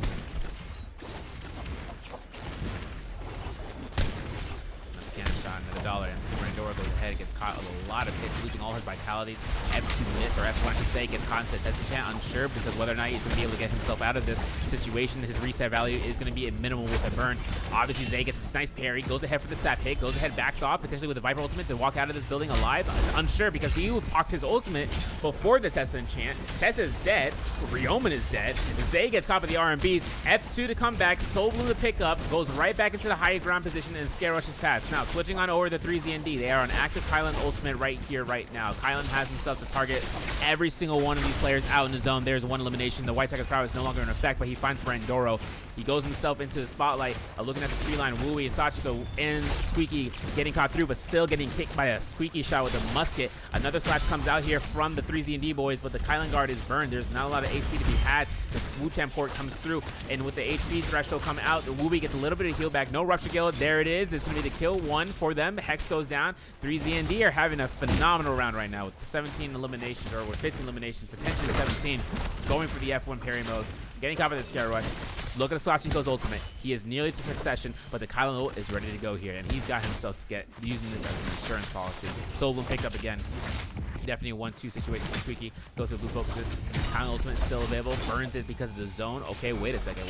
Cannon shot, another dollar. MC Brandora goes ahead, gets caught with a lot of hits, losing all his vitality. F2 miss, or F1 I should say, gets caught into Tessin, unsure because whether or not he's going to be able to get himself out of this situation. His reset value is going to be minimal with a burn. Obviously, Zay gets this nice parry, goes ahead for the sap hit, goes ahead, backs off, potentially with a Viper ultimate to walk out of this building alive. It's unsure because he blocked his ultimate before the Tessa enchant. Tessa is dead, Ryomen is dead, and Zay gets caught by the RMBs. F2 to come back, Soul Blue to pick up, goes right back into the high ground position, and Scare rushes past. Now, switching on over to 3ZND. They are on active Kylan ultimate right here, right now. Kylan has himself to target every single one of these players out in the zone. There's one elimination. The White Tiger's power is no longer in effect, but he finds Brandoro. He goes himself into the spotlight, looking at the tree line. Wooey and Sachiko and Squeaky getting caught through, but still getting kicked by a Squeaky shot with a musket. Another slash comes out here from the 3Z&D boys, but the Kylan guard is burned. There's not a lot of HP to be had. The Swoocham port comes through, and with the HP threshold come out, the Wooey gets a little bit of heal back. No Rupture Guild. There it is. This is going to be the kill one for them. Hex goes down. 3Z&D are having a phenomenal round right now with 17 eliminations, or with 15 eliminations, potentially 17, going for the F1 parry mode. Getting caught by the Scare Rush. Look at Sachiko's ultimate. He is nearly to succession, but the Kylan ult is ready to go here, and he's got himself to get using this as an insurance policy. Solo picked up again. Definitely 1-2 situation for Squeaky. Goes to blue focuses. Kylan ultimate is still available. Burns it because of the zone. Okay, wait a second.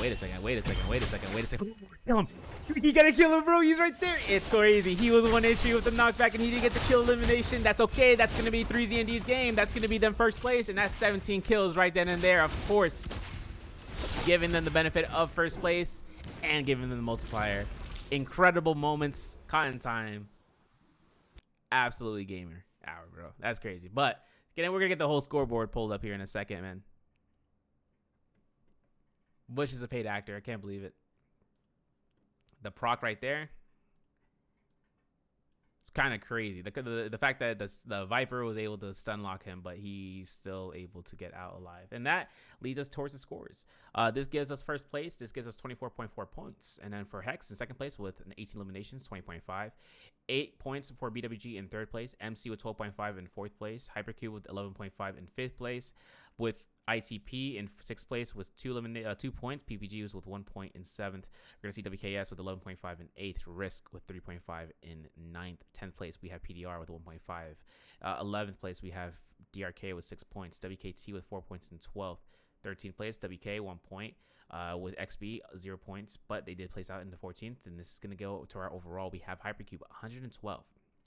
Kill him. You gotta kill him, bro. He's right there. It's crazy. He was 1 HP with the knockback, and he didn't get the kill elimination. That's okay. That's gonna be 3Z&D's game. That's gonna be them first place, and that's 17 kills right then and there, of course. Giving them the benefit of first place and giving them the multiplier. Incredible moments caught in time. Absolutely gamer hour, bro. That's crazy. But again, we're gonna get the whole scoreboard pulled up here in a second, man. Bush is a paid actor. I can't believe it. The proc right there. It's kind of crazy. The fact that the Viper was able to stun lock him, but he's still able to get out alive. And that leads us towards the scores. This gives us first place. This gives us 24.4 points. And then for Hex in second place with an 18 eliminations, 20.5. 8 points for BWG in third place. MC with 12.5 in fourth place. Hypercube with 11.5 in fifth place. With ITP in sixth place with 2 points. PPG was with 1 point in seventh. We're going to see WKS with 11.5 in eighth. Risk with 3.5 in ninth. 10th place, we have PDR with 1.5. 11th place, we have DRK with 6 points. WKT with 4 points in 12th. 13th place, WK 1 point. With XB 0 points, but they did place out into 14th. And this is going to go to our overall. We have Hypercube 112.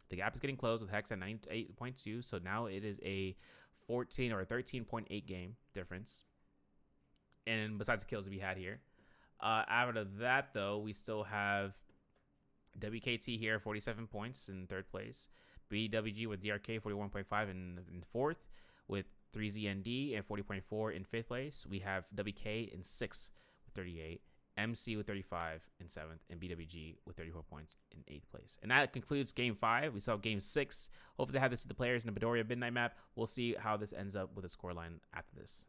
The gap is getting closed with Hex at 98.2. So now it is a 14 or a 13.8 game difference. And besides the kills to be had here. Out of that, though, we still have WKT here, 47 points in third place. BWG with DRK, 41.5 in fourth. With 3ZND and 40.4 in fifth place. We have WK in sixth with 38. MC with 35 in seventh, and BWG with 34 points in eighth place. And that concludes game 5. We saw game 6. Hopefully they have this to the players in the Midoriya Midnight map. We'll see how this ends up with a scoreline after this.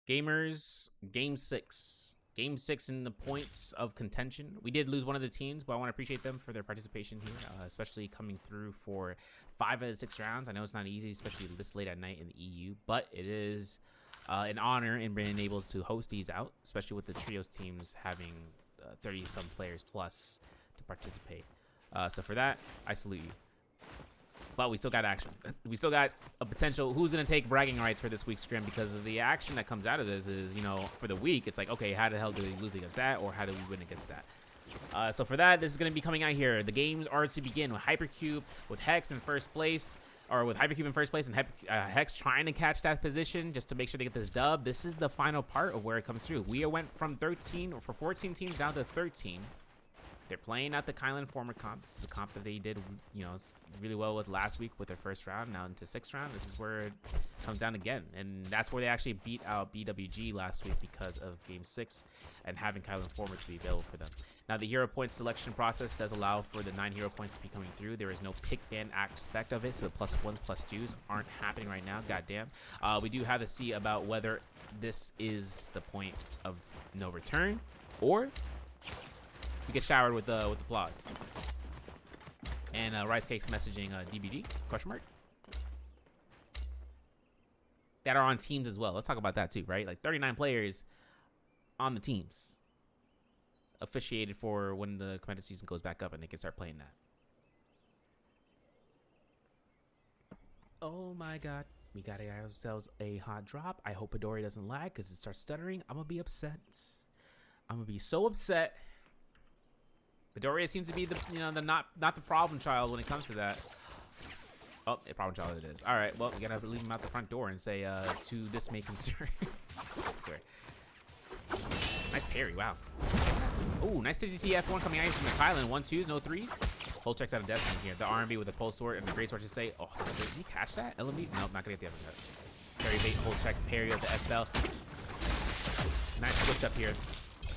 Gamers, game 6. Game 6 in the points of contention. We did lose one of the teams, but I want to appreciate them for their participation here, especially coming through for 5 out of 6 rounds. I know it's not easy, especially this late at night in the EU, but it is an honor in being able to host these out, especially with the Trios teams having 30-some players plus to participate. So for that, I salute you. But we still got action. We still got a potential who's going to take bragging rights for this week's scrim, because of the action that comes out of this is, you know, for the week, it's like, okay, how the hell do we lose against that, or how do we win against that? So for that, this is going to be coming out here. The games are to begin with Hypercube, with Hex in first place, or with Hypercube in first place, and Hex trying to catch that position just to make sure they get this dub. This is the final part of where it comes through. We went from 14 teams down to 13. They're playing at the Kylan former comp. This is the comp that they did, you know, really well with last week with their first round. Now into 6th round, this is where it comes down again. And that's where they actually beat out BWG last week because of game 6 and having Kylan former to be available for them. Now the hero point selection process does allow for the 9 hero points to be coming through. There is no pick ban aspect of it, so the +1s, +2s aren't happening right now. Goddamn. We do have to see about whether this is the point of no return, or we get showered with applause. And Rice Cakes messaging DBG, question mark. That are on teams as well. Let's talk about that too, right? Like 39 players on the teams. Officiated for when the competitive season goes back up and they can start playing that. Oh my god. We got ourselves a hot drop. I hope Midoriya doesn't lag because it starts stuttering. I'm going to be upset. I'm going to be so upset. Midoriya seems to be the, you know, the not the problem child when it comes to that. Oh, a problem child it is. All right, well, we gotta leave him out the front door and say, to this may concern. Sorry. Nice parry, wow. Oh, nice TZT F1 coming out here from the Kylan. 1-2s, no 3s. Hold checks out of Destiny here. The R&B with the pole sword and the great sword should say, oh, did he catch that? LMB? Nope, not gonna get the uppercut. Parry bait, hold check, parry of the FL. Nice switch up here.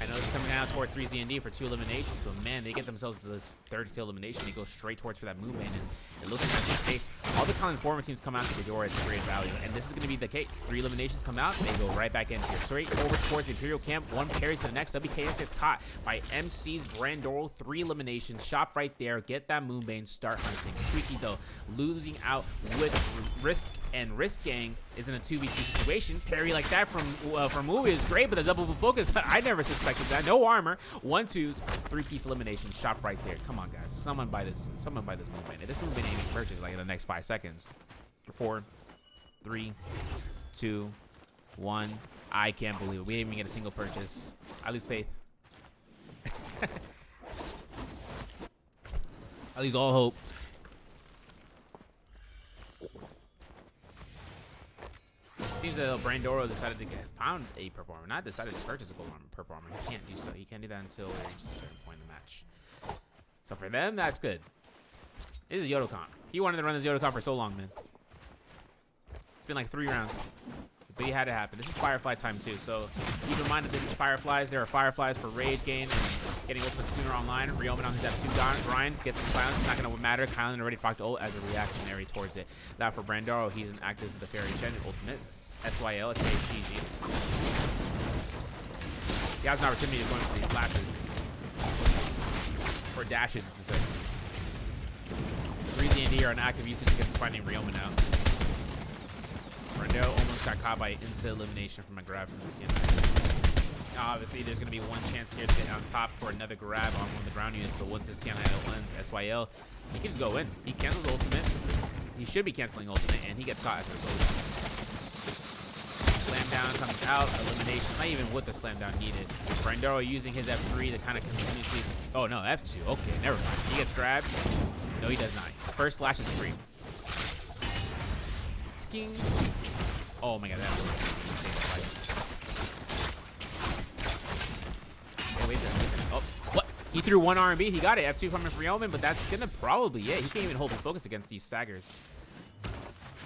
I know it's coming out toward 3ZND for 2 eliminations, but man, they get themselves this 3rd kill elimination. They go straight towards for that movement, and it looks like that's the case. All the Common Former teams come out to the door at great value, and this is going to be the case. 3 eliminations come out, they go right back into here. Straight over towards the Imperial camp. 1 carries to the next. WKS gets caught by MC's Brandoro. 3 eliminations. Shop right there. Get that Moonbane. Start hunting. Squeaky, though, losing out with Risk, and Risk Gang is in a 2v2 situation. Parry like that from Movie is great, but the double focus, I never suspected that. No armor. 1-2s, 3-piece elimination. Shop right there. Come on, guys. Someone buy this. Someone buy this Moonbane. This Moonbane ain't even purchased like in the next 5 seconds. 4, 3, 2, 1. I can't believe it. We didn't even get a single purchase. I lose faith. I lose all hope. Seems that Brandoro decided to found a performer, not decided to purchase a gold armor performer. He can't do so. He can't do that until we reach a certain point in the match. So for them, that's good. This is Yodocon. He wanted to run this Yodocon for so long, man. It's been like 3 rounds. But he had to happen. This is Firefly time too, so keep in mind that this is Fireflies. There are Fireflies for Rage Gain and getting ultimate sooner online. Ryomen on his F2 grind gets the silence. It's not going to matter. Kylan already procced ult as a reactionary towards it. That for Brandoro, he's an active for the Fairy Chen ultimate. SYL, it's HGG. He has an opportunity of going for these slashes. Or dashes, to say. 3Z&D are an active usage against finding Ryomen out. Brando almost got caught by instant elimination from a grab from the TNI. Obviously, there's going to be 1 chance here to get on top for another grab on one of the ground units, but once this TNI ends SYL, he can just go in. He cancels ultimate. He should be canceling ultimate, and he gets caught as a result. Slam down comes out. Elimination. Not even with the slam down needed. Brandoro using his F3 to kind of continuously... Oh, no, F2. Okay, never mind. He gets grabbed. No, he does not. First slash is free. Oh my god, that was insane. Hey, wait a second. Oh, what? He threw 1 R&B. He got it. F2 coming from Ryomen, but that's gonna probably it. He can't even hold the focus against these staggers.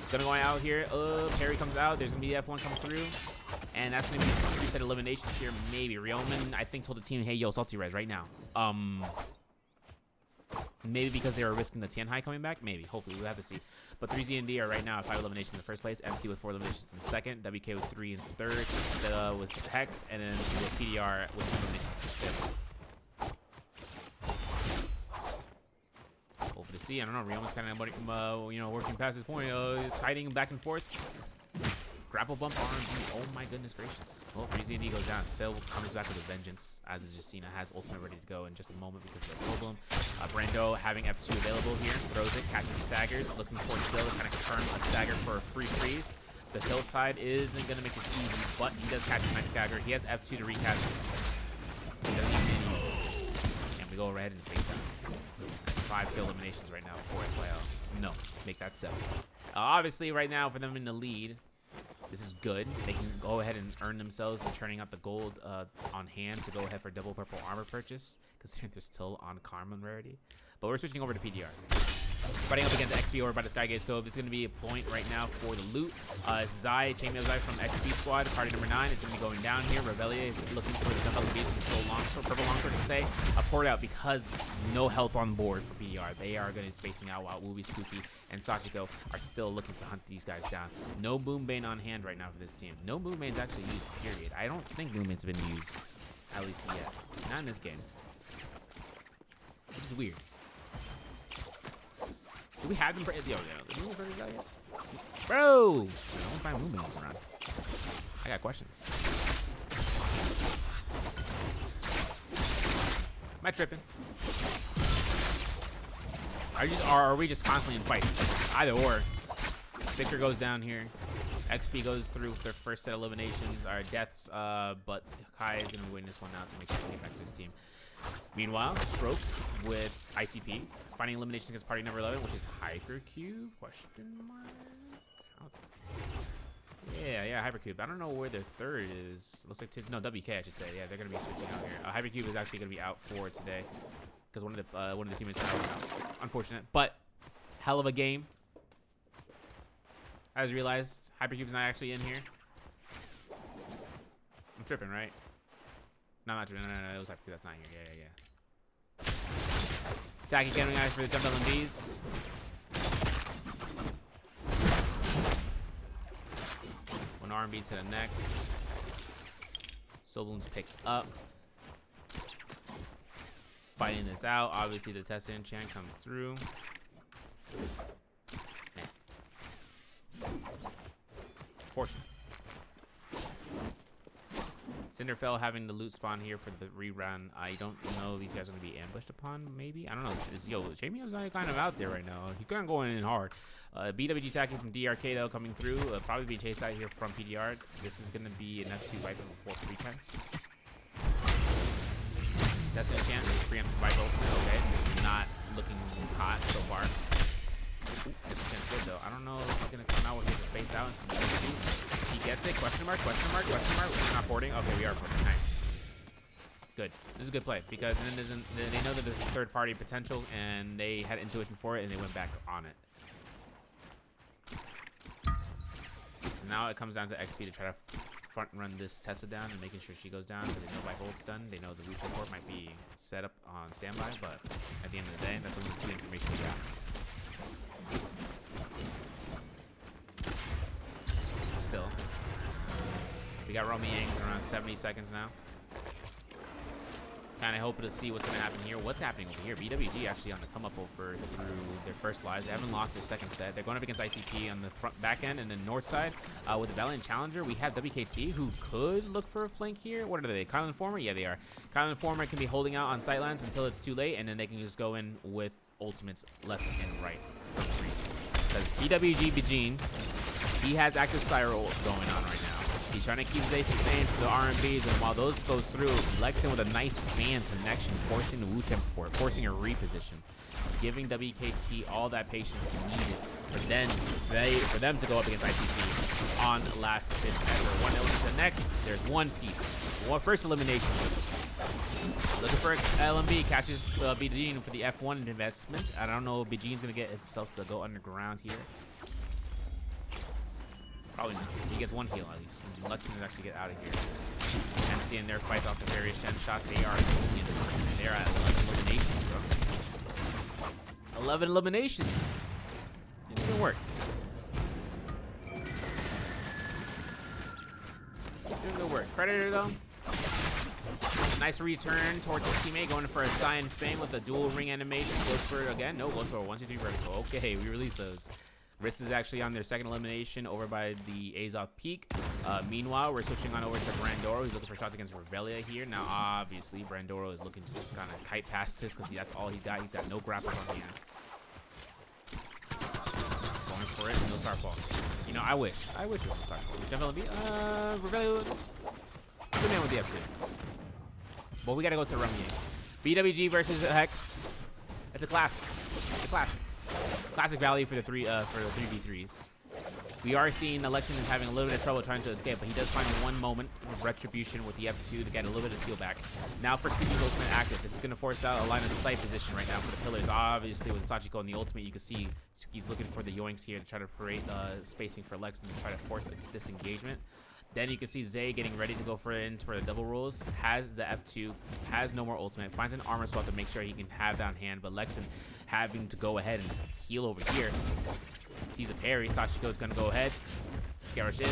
It's gonna go out here. Parry comes out. There's gonna be F1 come through. And that's gonna be 3 set eliminations here. Maybe. Ryomen, I think, told the team, hey, yo, salty res right now. Maybe because they were risking the Tianhai coming back. Maybe. Hopefully. We'll have to see. But 3Z&D are right now at 5 eliminations in the first place. MC with 4 eliminations in second. WK with 3 in third. Was Hex. And then with PDR with 2 eliminations in fifth. Hopefully to see. I don't know. Ryomen's kind of, you know, working past his point. He's hiding back and forth. Grapple bump RNG. Oh my goodness gracious. Well, 3Z&D goes down. Sil comes back with a vengeance, as is Justina has ultimate ready to go in just a moment because of the soul bloom. Brando having F2 available here. Throws it, catches staggers, looking for Sil to kind of confirm a stagger for a free freeze. The Hilltide isn't going to make it easy, but he does catch a nice stagger. He has F2 to recast it. He doesn't even use it. And we go ahead and space out. 5 kill eliminations right now for SYL. No, make that 7. Obviously, right now, for them in the lead, this is good. They can go ahead and earn themselves and turning out the gold on hand to go ahead for double purple armor purchase, considering they're still on Karma rarity. But we're switching over to PDR. Fighting up against XP over by the Skygaze Cove. This is going to be a point right now for the loot. Zai, Chainmail Zai from XP Squad, party number 9 is going to be going down here. Reveille is looking for the Gunpowder Beast with the Soul Longsword, Purple Longsword to say. Poured out because no health on board for PDR. They are going to be spacing out while Wooby, Spooky, and Sachiko are still looking to hunt these guys down. No Moonbane on hand right now for this team. No Moonbane's actually used, period. I don't think Moonbane's been used, at least yet. Not in this game. Which is weird. Do we have them? Yo, the Moonbane out yet? Bro! I don't find Moonbanes around. I got questions. Am I tripping? Are we just constantly in fights? Either or. Victor goes down here. XP goes through their first set of eliminations, our deaths, but Kai is going to win this one out to make sure to get back to his team. Meanwhile, Stroke with ICP, finding eliminations against party number 11, which is Hypercube, question mark? Yeah, Hypercube. I don't know where their third is. Looks like, no, WK, I should say. Yeah, they're going to be switching out here. Hypercube is actually going to be out for today because one of the teammates is out. Unfortunate, but hell of a game. I just realized Hypercube's not actually in here. I'm tripping, right? No, not true. No, it was IP. That's not here. Yeah. Attacking getting guys for the jump LMBs. One R&B to the next. Soulbloom's picked up. Fighting this out. Obviously, the test enchant comes through. Portion. Cinderfell having the loot spawn here for the rerun. I don't know these guys are going to be ambushed upon, maybe? I don't know. Yo, Jamie's kind of out there right now. He's kind of going in hard. BWG attacking from DRK, though, coming through. Probably being chased out here from PDR. This is going to be an F2 Viper before pretense. Test enchant is preempted Viper ultimate. Okay, this is not looking hot so far. Ooh, this is good, though. I don't know if he's going to come out with his space out. He gets it. Question mark, question mark, question mark. We're not boarding. Okay, we are boarding. Nice. Good. This is a good play because then they know that there's third party potential and they had intuition for it and they went back on it. And now it comes down to XP to try to front run this Tessa down and making sure she goes down because they know Viper ult's done. They know the Lucio port might be set up on standby, but at the end of the day, that's only the two information we got. Still, we got Romy Yang around 70 seconds now. Kind of hoping to see what's going to happen here. What's happening over here? BWG actually on the come up over through their first lives. They haven't lost their second set. They're going up against ICP on the front back end and then north side. With the Valiant Challenger, we have WKT who could look for a flank here. What are they? Kylan Informer? Yeah, they are. Kylan Informer can be holding out on sightlines until it's too late, and then they can just go in with ultimates left and right. Because BWG Bijin, he has active Cyro going on right now. He's trying to keep Zay sustained for the R&Bs, and while those goes through, Lexington with a nice fan connection, forcing the Wuchen port, forcing a reposition, giving WKT all that patience needed for them to go up against ITP on last pitch ever. One element to the next, there's one piece. First elimination. Looking for LMB, catches Bijin for the F1 investment. I don't know if Bijin's going to get himself to go underground here. Probably not. He gets one heal at least. And Lexington actually get out of here. MC and their fights off the various gen shots. They are in this one. They're at 11 eliminations, bro. 11 eliminations. It didn't work. Didn't work. Predator though. Nice return towards his teammate, going for a Cyan Fang with a dual ring animation. Goes for it again. No, goes for a 1, 2, 3 vertical. Okay, we release those. Wrist is actually on their second elimination over by the Azov Peak. Meanwhile, we're switching on over to Brandoro. He's looking for shots against Revelia here. Now, obviously, Brandoro is looking to just kind of kite past this because that's all he's got. He's got no grapples on hand. Going for it. No Starfall. You know, I wish it was a Starfall. Jump LB. Revelia. Good man with the F2. But we got to go to Rummy. BWG versus Hex. It's a classic. It's a classic. Classic value for the 3v3s. We are seeing Lexington having a little bit of trouble trying to escape, but he does find one moment of retribution with the F2 to get a little bit of heal back. Now for Spooky's ultimate active. This is going to force out a line of sight position right now for the pillars. Obviously with Sachiko and the ultimate, you can see Spooky's looking for the yoinks here to try to create spacing for Lexington to try to force a disengagement. Then you can see Zay getting ready to go for the double rolls. Has the F2, has no more ultimate. Finds an armor swap to make sure he can have down hand, but Lexington having to go ahead and heal over here. Sees a parry. Sachiko's gonna go ahead. Scarish in.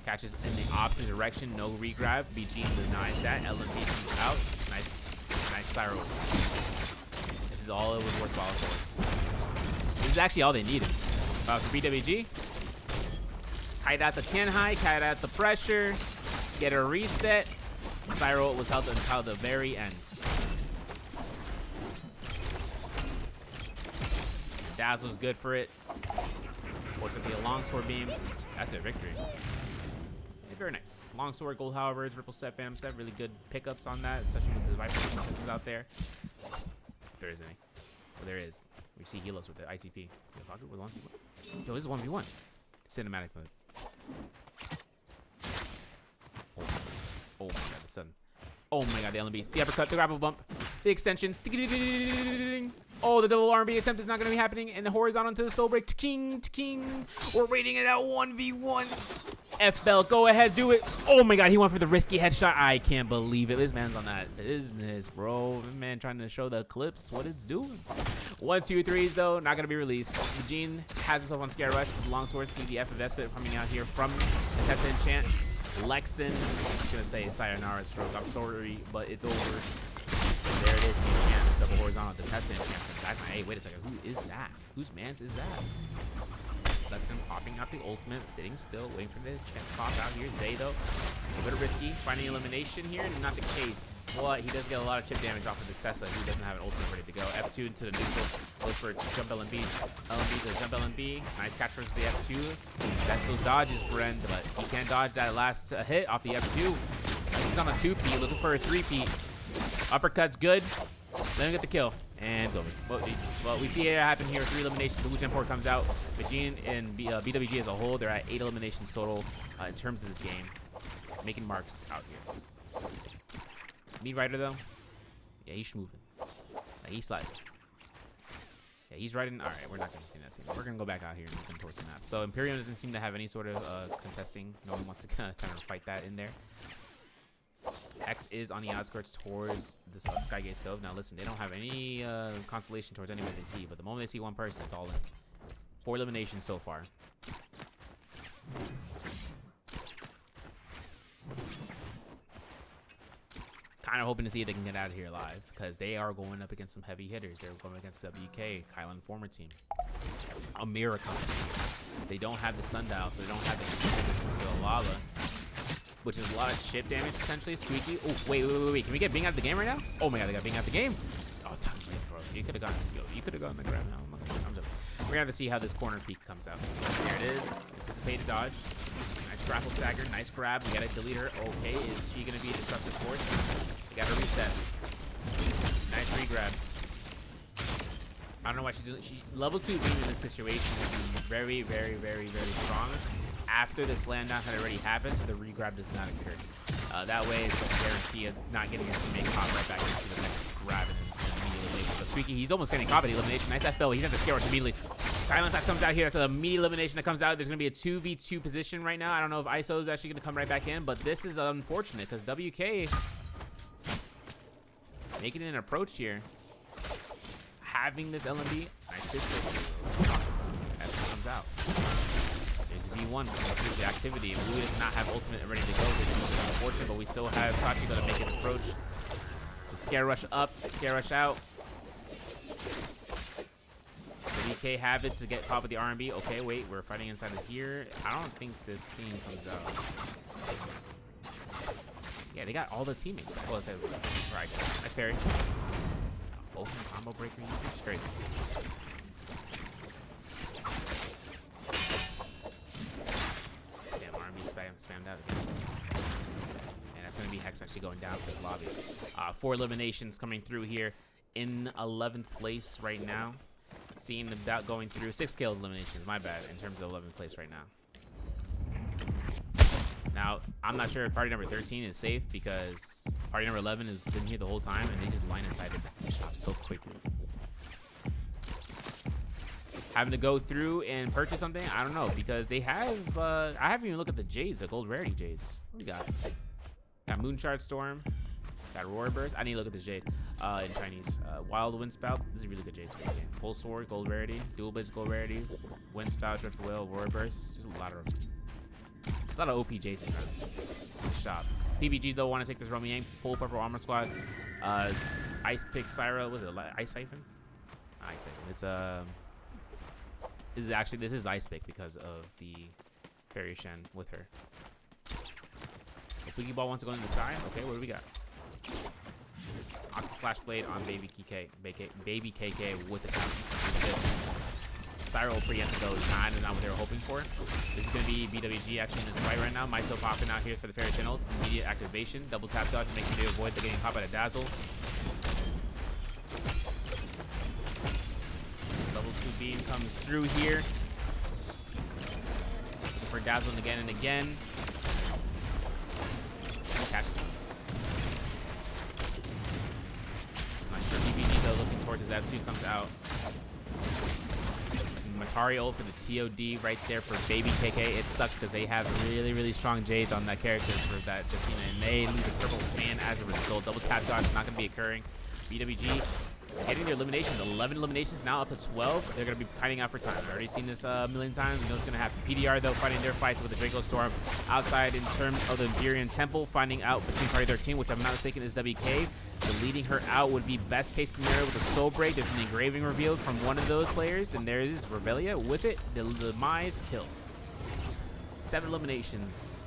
Catches in the opposite direction. No regrab. BG denies that. LMB out. Nice Cyro. This is all it was worthwhile for us. This is actually all they needed. For BWG. Kite out the Tianhai, kite out the pressure, get a reset. Cyro was held until the very end. Daz was good for it. Fortunately, a longsword beam. That's a victory. Yeah, very nice. Longsword, gold halberds, ripple set, phantom set. Really good pickups on that, especially with the Viper is out there. If there is any. Well, there is. We see Helos with the ITP. Yo, this is 1v1. Cinematic mode. Oh my god, the sun. Oh my god, the LMBs. The uppercut, the grapple bump, the extensions. Oh, the double R&B attempt is not going to be happening. And the horizontal to the soul break. King. We're waiting it out 1v1. F-Bell, go ahead, do it. Oh my god, he went for the risky headshot. I can't believe it. This man's on that business, bro. This man trying to show the clips what it's doing. 1, 2, 3s, though, not going to be released. Eugene has himself on Scare Rush. Longsword sees the F of Espit coming out here from the Tessa Enchant. Lexan is going to say sayonara stroke. I'm sorry, but it's over. There it is, the enchant, double horizontal, the Tessa Enchant. Hey, wait a second, who is that? Whose man's is that? That's him popping out the ultimate, sitting still, waiting for the chance to pop out here. Zay, though, a bit of risky, finding elimination here, not the case, but he does get a lot of chip damage off of this Tessa, who doesn't have an ultimate ready to go. F2 into the neutral, goes for jump LMB. LMB to jump LMB, nice catch versus the F2. That's those dodges, Bren, but he can't dodge that last hit off the F2. This is on a 2P, looking for a 3P. Uppercut's good, let him get the kill. And it's over. Well, we see it happen here. 3 eliminations. The Lucian Port comes out. Vegine and BWG as a whole, they're at 8 eliminations total in terms of this game. Making marks out here. Meat Rider, though. Yeah, he's schmooping. Like, he's sliding. Yeah, he's riding. All right, we're not going to continue that scene. We're going to go back out here and look towards the map. So Imperium doesn't seem to have any sort of contesting. No one wants to kind of fight that in there. X is on the outskirts towards the Skygate's Cove. Now listen, they don't have any constellation towards anybody they see, but the moment they see one person, it's all in. 4 eliminations so far. Kind of hoping to see if they can get out of here alive, because they are going up against some heavy hitters. They're going against WK, Kylan former team. America. They don't have the sundial, so they don't have the resistance to the lava, which is a lot of chip damage potentially. Squeaky. Oh, wait. Can we get Bing out of the game right now? Oh my god, they got Bing out of the game. Oh, time bro. You could have gone to go. You could have gone to the ground now. I'm just, we're gonna have to see how this corner peek comes out. There it is. Anticipated dodge. Nice grapple stagger. Nice grab. We gotta delete her. Okay, is she gonna be a disruptive force? We gotta reset. Nice re-grab. I don't know why she's doing. She level 2 being in this situation would be very, very, very, very strong. After the slam down had already happened, so the re-grab does not occur. That way, it's a guarantee of not getting your teammate caught right back into the next grab and immediately. But Squeaky, he's almost getting caught by the elimination. Nice FL. He's at the scare rush immediately. Kylan Slash comes out here. That's an immediate elimination that comes out. There's going to be a 2v2 position right now. I don't know if ISO is actually going to come right back in, but this is unfortunate because WK making an approach here. Having this LMB. Nice pistol. As it comes out. V1 the activity, and Blue does not have ultimate ready to go, which is unfortunate, but we still have Sachi going to make an approach. The scare rush up, scare rush out. The DK have it to get top of the R&B. Okay, wait, we're fighting inside of here. I don't think this scene comes out. Yeah, they got all the teammates. Oh, let's say right. Nice parry. Both in combo breaker usage. Crazy. Spammed out again. And that's going to be Hex actually going down for this lobby. 4 eliminations coming through here in 11th place right now. Seeing about going through 6 kills eliminations, my bad, in terms of 11th place right now. Now, I'm not sure if party number 13 is safe because party number 11 has been here the whole time and they just line inside the shop so quickly. Having to go through and purchase something, I don't know, because they have, I haven't even looked at the Jades, the gold rarity Jades. What we got? Got Moonshard Storm, got Roar Burst. I need to look at this Jade in Chinese. Wild Wind Spout, this is a really good Jade space game. Full Sword, gold rarity. Dual Blades, gold rarity. Wind Spout, Dreadful Whale, Roar Burst. There's a lot of them. There's a lot of OP Jades in the shop. PBG, though, want to take this Romy Yang, full purple armor squad. Ice Pick Syra, was it Ice Siphon? Ice Siphon. It's this is Ice Pick because of the Fairy Shen with her. If Wiggy Ball wants to go in the side, okay, what do we got? Octa Slash Blade on Baby KK with the counter. Syra will preempt those. Kind of not what they were hoping for. This is going to be BWG actually in this fight right now. Maito popping out here for the Fairy Channel. Immediate activation. Double tap dodge making sure they avoid the getting caught by the Dazzle. Level 2 beam comes through here. Looking for Dazzling again and again. Catches one. I'm not sure BBG though looking towards towards his F2, comes out. Matari ult for the TOD right there for Baby KK. It sucks because they have really, really strong Jades on that character for that Justina, and they lose a purple fan as a result. Double tap dodge is not going to be occurring. BWG getting their eliminations, 11 eliminations, now up to 12. They're going to be fighting out for time. I've already seen this a million times. We know it's going to happen. PDR, though, fighting their fights with the Draco Storm outside in terms of the Imperial Temple, finding out between Party 13, which I'm not mistaken is WK. Leading her out would be best case scenario with a soul break. There's an engraving revealed from one of those players, and there is Revelia with it. The demise kill. 7 eliminations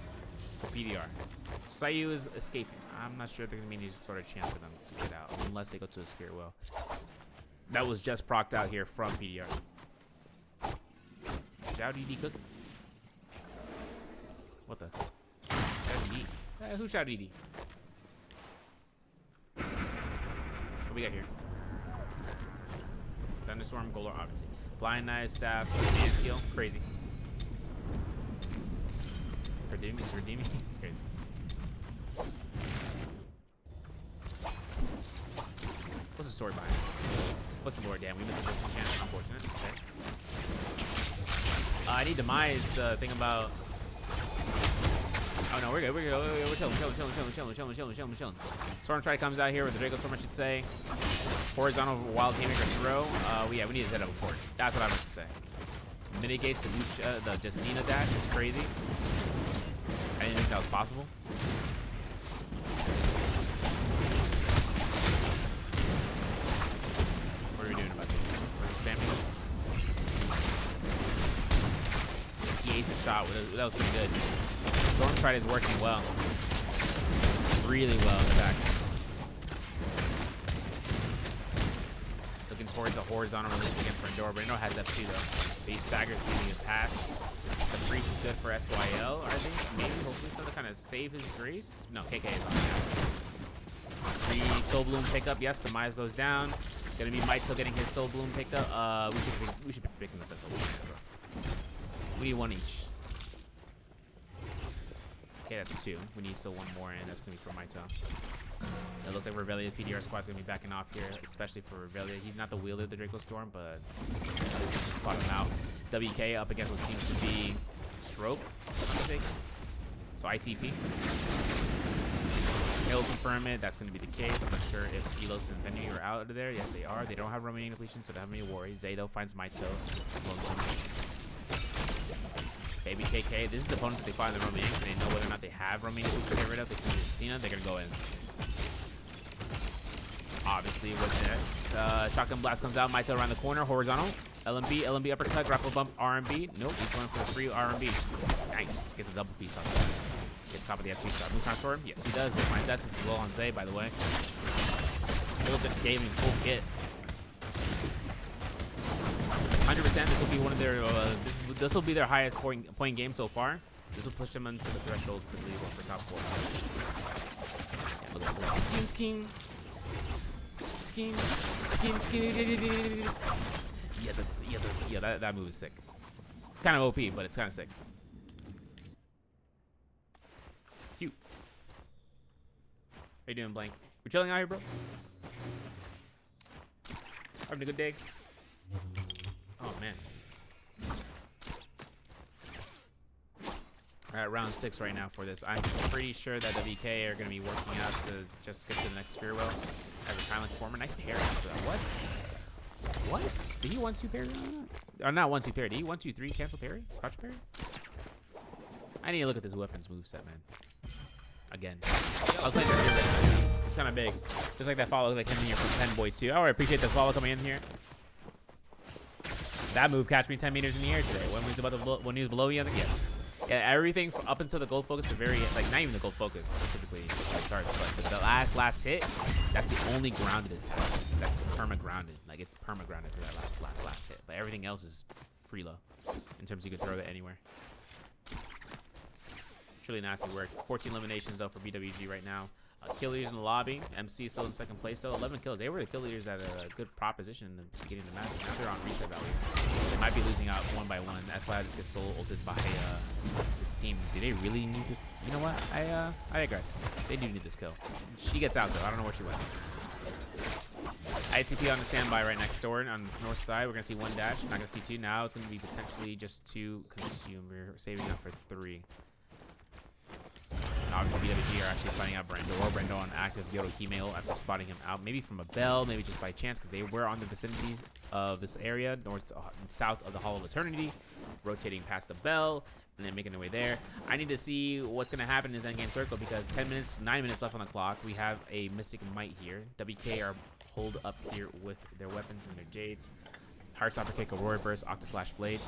for PDR. Sayu is escaping. I'm not sure if there's gonna be any sort of chance for them to get out unless they go to a spirit well. That was just procced out here from PDR. Shout ED cooking. What the? ED. Who shot ED? What we got here? Thunderstorm, Golor, obviously. Blind Knife, Staff, and Skill. Crazy. Redeeming? It's crazy. What's the story behind it? What's the lore? Damn, we missed the first chance. Unfortunate. Okay. I need Demise to think about. Oh no, we're good. We're chilling. Storm Strike comes out here with the Draco Storm, I should say. Horizontal Wild Haymaker throw. Yeah, we need to set up a port. That's what I meant to say. Mitigates the Justina dash is crazy. I didn't think that was possible. What are we doing about this? We're just spamming this. He ate the shot. That was pretty good. Storm Stride is working well. Really well, in fact. Looking towards a horizontal release against Rendor. Rendor has F2 though. He staggers leaving it past. The freeze is good for SYL, I think. Maybe, hopefully, so to kind of save his grace. No, KK is on now. Free Soul Bloom pickup. Yes, the Mize goes down. Gonna be Maito getting his Soul Bloom picked up. We should be picking up that Soul Bloom, bro. We need one each. Okay, that's 2. We need still one more, and that's gonna be for Maito. It looks like Revelia PDR squad's gonna be backing off here, especially for Revelia. He's not the wielder of the Draco Storm, but this is spot him out. WK up against what seems to be Stroke, if I'm mistaken. So ITP. He'll confirm it. That's going to be the case. I'm not sure if Elos and Venue are out of there. Yes, they are. They don't have Romanian depletion, so they don't have any worries. Zato finds Maito. Baby KK. This is the opponent that they find the Romanians, and they know whether or not they have Romanians to get rid of. They see Justina. They're going to go in. Obviously, with that, Shotgun Blast comes out. Maito around the corner. Horizontal. LMB uppercut. Grapple bump. RMB. Nope. He's going for the free RMB. Nice. Gets a double piece on that. Gets caught with the F2 shot. Move Storm? Yes, he does. With Mind's Essence as well on Zay, by the way. Build the gaming full kit. 100%. This will be one of their. This will be their highest point game so far. This will push them into the threshold for the top 4. Yeah, look at that. King. Yeah, that move is sick. Kind of OP, but it's kind of sick. Cute. How you doing, Blank? We're chilling out here, bro. Having a good day. Oh man. We're at round 6 right now for this. I'm pretty sure that the WK are going to be working out to just get to the next spear well as a time like former. Nice parry after that. What? Did he 1-2 parry? Or not 1-2 parry. Did he 1-2-3 cancel parry? Crouch parry? I need to look at this weapons moveset, man. Again. I'll play that. It's kind of big. Just like that follow that came in here from Penboy too. Oh, I appreciate the follow coming in here. That move catch me 10 meters in the air today. When he was below you, yes. Yeah, everything up until the gold focus, the very, like, not even the gold focus specifically it starts, but the last hit, that's the only grounded attack. That's perma-grounded. Like, it's perma-grounded for that last hit. But everything else is free low in terms of you can throw that anywhere. It's really nasty work. 14 eliminations, though, for BWG right now. Kill leaders in the lobby. MC still in second place, though. 11 kills. They were the kill leaders at a good proposition in the beginning of the match. Now they're on reset value. They might be losing out 1 by 1. That's why I just get soul ulted by this team. Do they really need this? You know what? I digress. They do need this kill. She gets out, though. I don't know where she went. ITP on the standby right next door on the north side. We're gonna see 1 dash. Not gonna see 2 now. It's gonna be potentially just 2 consume. We're saving up for 3. And obviously BWG are actually finding out Brendo on active Yodo Himeo after spotting him out. Maybe from a bell, maybe just by chance, because they were on the vicinities of this area, north to south of the Hall of Eternity, rotating past the bell and then making their way there. I need to see what's going to happen in this endgame circle because 9 minutes left on the clock. We have a Mystic Might here. WK are holed up here with their weapons and their Jades. Heartstopper Kick, Aurora Burst, Octaslash Blade.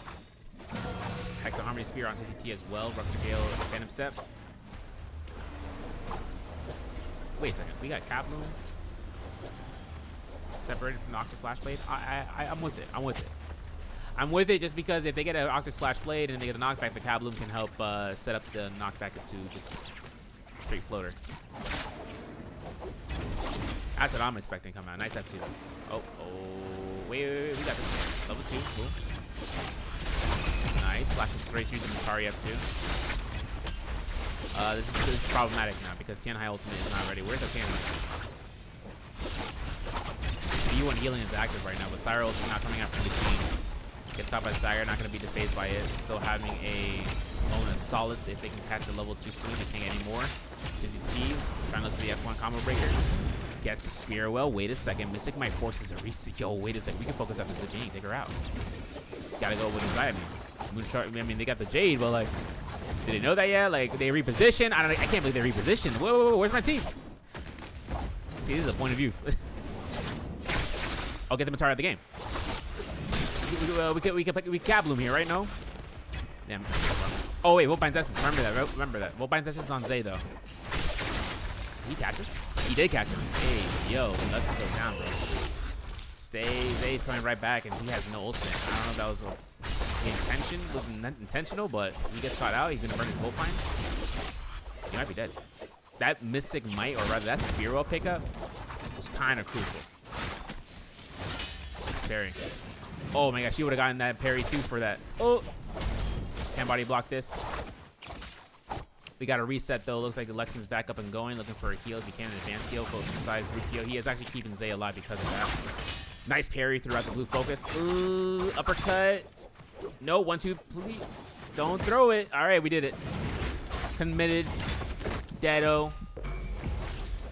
Hexa Harmony Spear on TCT as well. Rupture Gale, Phantom Step. Wait a second, we got Kaploom separated from the Octaslash Blade. I'm with it. I'm with it just because if they get an Octaslash Blade and they get a knockback, the Kaploom can help set up the knockback into just straight floater. That's what I'm expecting to come out. Nice F2. Oh, wait, we got this. Level 2, cool. Nice, slashes straight through the Matari F2. This is problematic now because Tian High Ultimate is not ready. Where's the Tian High? B1 healing is active right now, but Syra is not coming out from the team. Gets caught by Syra, not going to be defazed by it. Still having a bonus solace if they can catch the level 2 swing. They can't get any more. Dizzy T trying to look for the F1 combo breaker. Gets the spear well. Wait a second. Mystic Might forces a reset. Yo, wait a second. We can focus on the Zipping. Take her out. Gotta go with Zaya. Moonshot. I mean, they got the Jade, but like, did they know that yet? Like, they reposition. I can't believe they repositioned. Whoa, where's my team? See, this is a point of view. I'll get the Matari out of the game. We can Bloom here, right? No? Damn. Oh, wait, Wolfbine's Essence. Remember that. Wolfbine's Essence on Zay, though. Did he catch it? He did catch him. Hey, yo, let's go down, bro. Zay's coming right back, and he has no ultimate. I don't know if that was the intention. Wasn't intentional, but when he gets caught out, he's going to burn his Wolfbines. He might be dead. That Mystic Might, or rather that Spearwell pickup, was kind of crucial. Parry. Oh my gosh, she would have gotten that parry too for that. Oh, can't body block this. We got a reset though. Looks like Alexin's back up and going, looking for a heal if he can, an advanced heal, both inside group heal. He is actually keeping Zay alive because of that. Nice parry throughout the blue focus. Ooh, uppercut. No, 1, 2, please. Don't throw it. All right, we did it. Committed. Deado.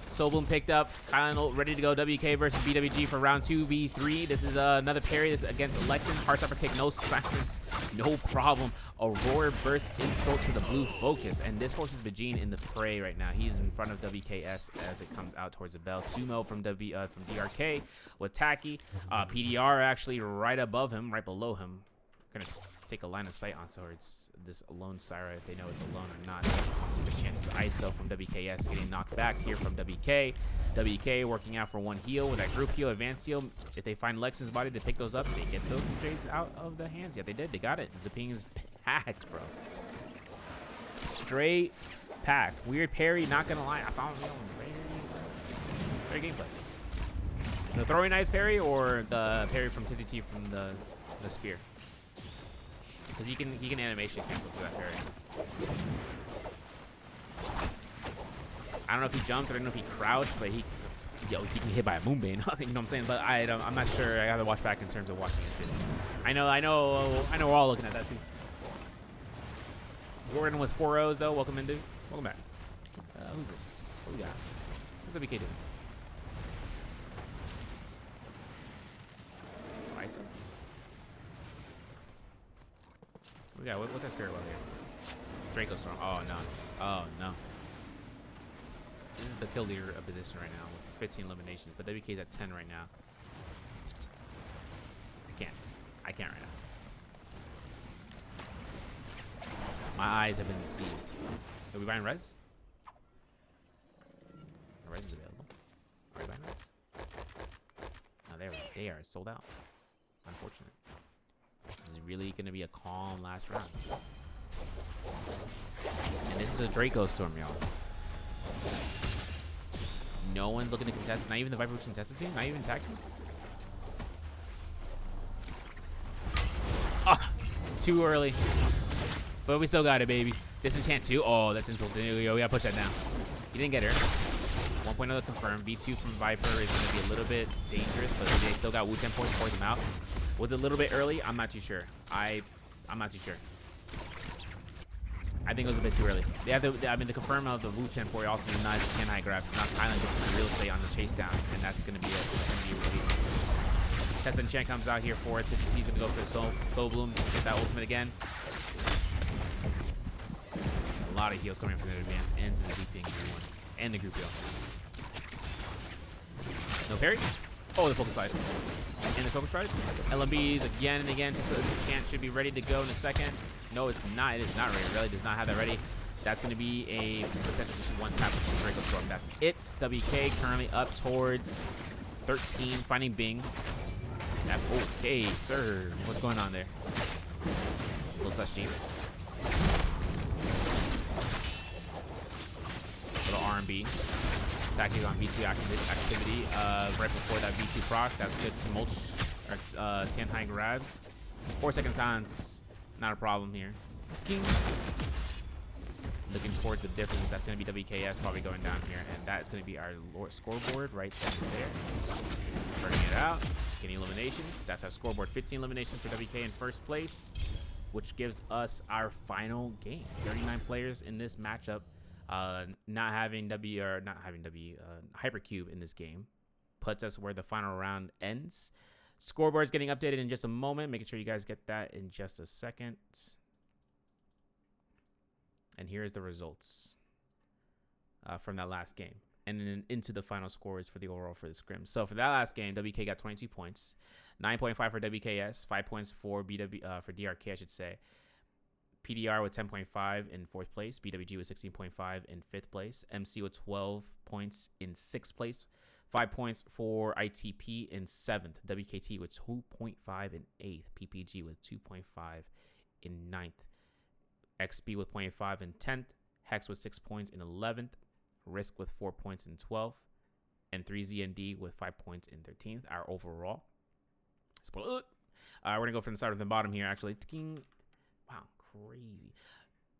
Soulbloom picked up. Kylan ready to go. WK versus BWG for round 2v3. This is another parry. This is against Alexin. Heartstopper Kick. No silence. No problem. Aurora Burst insult to the blue focus. And this forces Bajin in the fray right now. He's in front of WKS as it comes out towards the bell. Sumo from DRK with Taki. PDR actually right above him, right below him. Gonna take a line of sight on towards this alone Syra if they know it's alone or not. Take a chance. ISO from WKS getting knocked back here from WK. WK working out for 1 heal with that group heal, advanced heal. If they find Lexin's body, they pick those up. They get those trades out of the hands. Yeah, they did. They got it. Zipping is packed, bro. Straight pack. Weird parry. Not gonna lie. I saw him. Very gameplay. The throwing knives parry or the parry from Tizzy T from the spear. Because he can animation cancel to that parry. I don't know if he jumped or I don't know if he crouched, but he can get hit by a Moonbane. You know what I'm saying? But I'm not sure. I gotta watch back in terms of watching it too. I know we're all looking at that too. Gordon was 4-0s though. Welcome in, dude. Welcome back. Who's this? What we got? What's WK doing? ISO. We got what's that spirit well here? Draco Storm. Oh no. Oh no. This is the kill leader position right now with 15 eliminations, but WK's at 10 right now. I can't right now. My eyes have been deceived. Are we buying res? The res is available. Are we buying res? No, they are sold out. Unfortunate. This is really going to be a calm last round. And this is a Draco Storm, y'all. No one's looking to contest. Not even the Viper Boots contested team? Not even tag team? Ah! Too early. But we still got it, baby. Disenchant 2. Oh, that's insulting. Yo, we gotta push that down. You didn't get her. 1.0 confirmed. V2 from Viper is going to be a little bit dangerous, but they still got Wu-10 points for them out. Was it a little bit early? I'm not too sure. I'm not too sure. I think it was a bit too early. They have the, I mean, the confirm of the Wu-10 port also denies the 10 high grabs. So now Thailand gets the real estate on the chase down, and that's going to be it. It's going to be released. Tessa and Chen comes out here for it. TCT's going to go for the Soul Bloom to get that ultimate again. A lot of heals coming from the advance into the VP and the group heal. No parry. Oh, the focus slide. And the focus slide. LMBs again and again. Tessa should be ready to go in a second. No, it's not. It is not ready. It really does not have that ready. That's going to be a potential just one tap with Draco Storm. That's it. WK currently up towards 13, finding Bing. Okay, sir. What's going on there? Little such team. Little R&B. Attacking on V2 activity. Right before that V2 proc. That's good to mulch. Or 10 high grabs. 4-second silence. Not a problem here. King. Looking towards the difference. That's going to be WKS probably going down here. And that's going to be our scoreboard right there. Burning it out. Getting eliminations. That's our scoreboard. 15 eliminations for WK in first place, which gives us our final game. 39 players in this matchup. Not having Hypercube in this game puts us where the final round ends. Scoreboard is getting updated in just a moment. Making sure you guys get that in just a second. And here's the results from that last game. And then into the final scores for the overall for the scrim. So for that last game, WK got 22 points. 9.5 for WKS. 5 points for for DRK, I should say. PDR with 10.5 in 4th place. BWG with 16.5 in 5th place. MC with 12 points in 6th place. 5 points for ITP in 7th. WKT with 2.5 in 8th. PPG with 2.5 in 9th. XP with 0.5 in 10th. Hex with 6 points in 11th. Risk with 4 points in 12th. And 3ZND with 5 points in 13th. Our overall. Spoiler. We're going to go from the start of the bottom here, actually. Wow, crazy.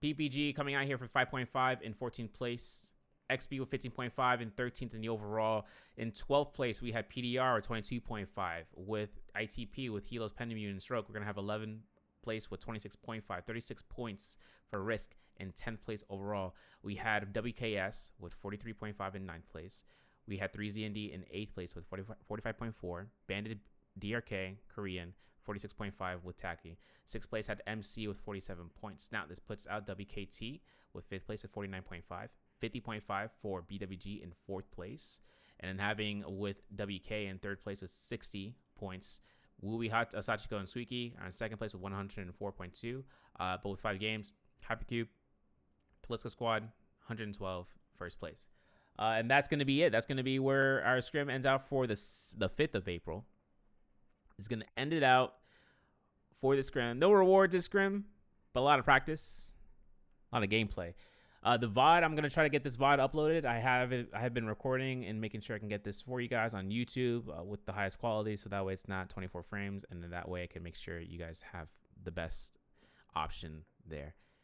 PPG coming out here for 5.5 in 14th place. XP with 15.5 and 13th in the overall. In 12th place, we had PDR with 22.5. With ITP, with Helos, Pendamute, and Stroke, we're going to have 11th place with 26.5. 36 points for Risk in 10th place overall. We had WKS with 43.5 in 9th place. We had 3ZND in 8th place with 45.4. Bandit DRK, Korean, 46.5 with Taki. 6th place had MC with 47 points. Now this puts out WKT with 5th place at 49.5. 50.5 for BWG in 4th place. And then having with WK in 3rd place with 60 points. Wooby Hot, Sachiko, and Suiki are in 2nd place with 104.2. Both 5 games. Hypercube, Taliska Squad, 112, 1st place. And that's going to be it. That's going to be where our scrim ends out for the 5th of April. It's going to end it out for the scrim. No rewards this scrim, but a lot of practice, a lot of gameplay. The VOD, I'm gonna try to get this VOD uploaded. I have been recording and making sure I can get this for you guys on YouTube with the highest quality, so that way it's not 24 frames, and then that way I can make sure you guys have the best option there.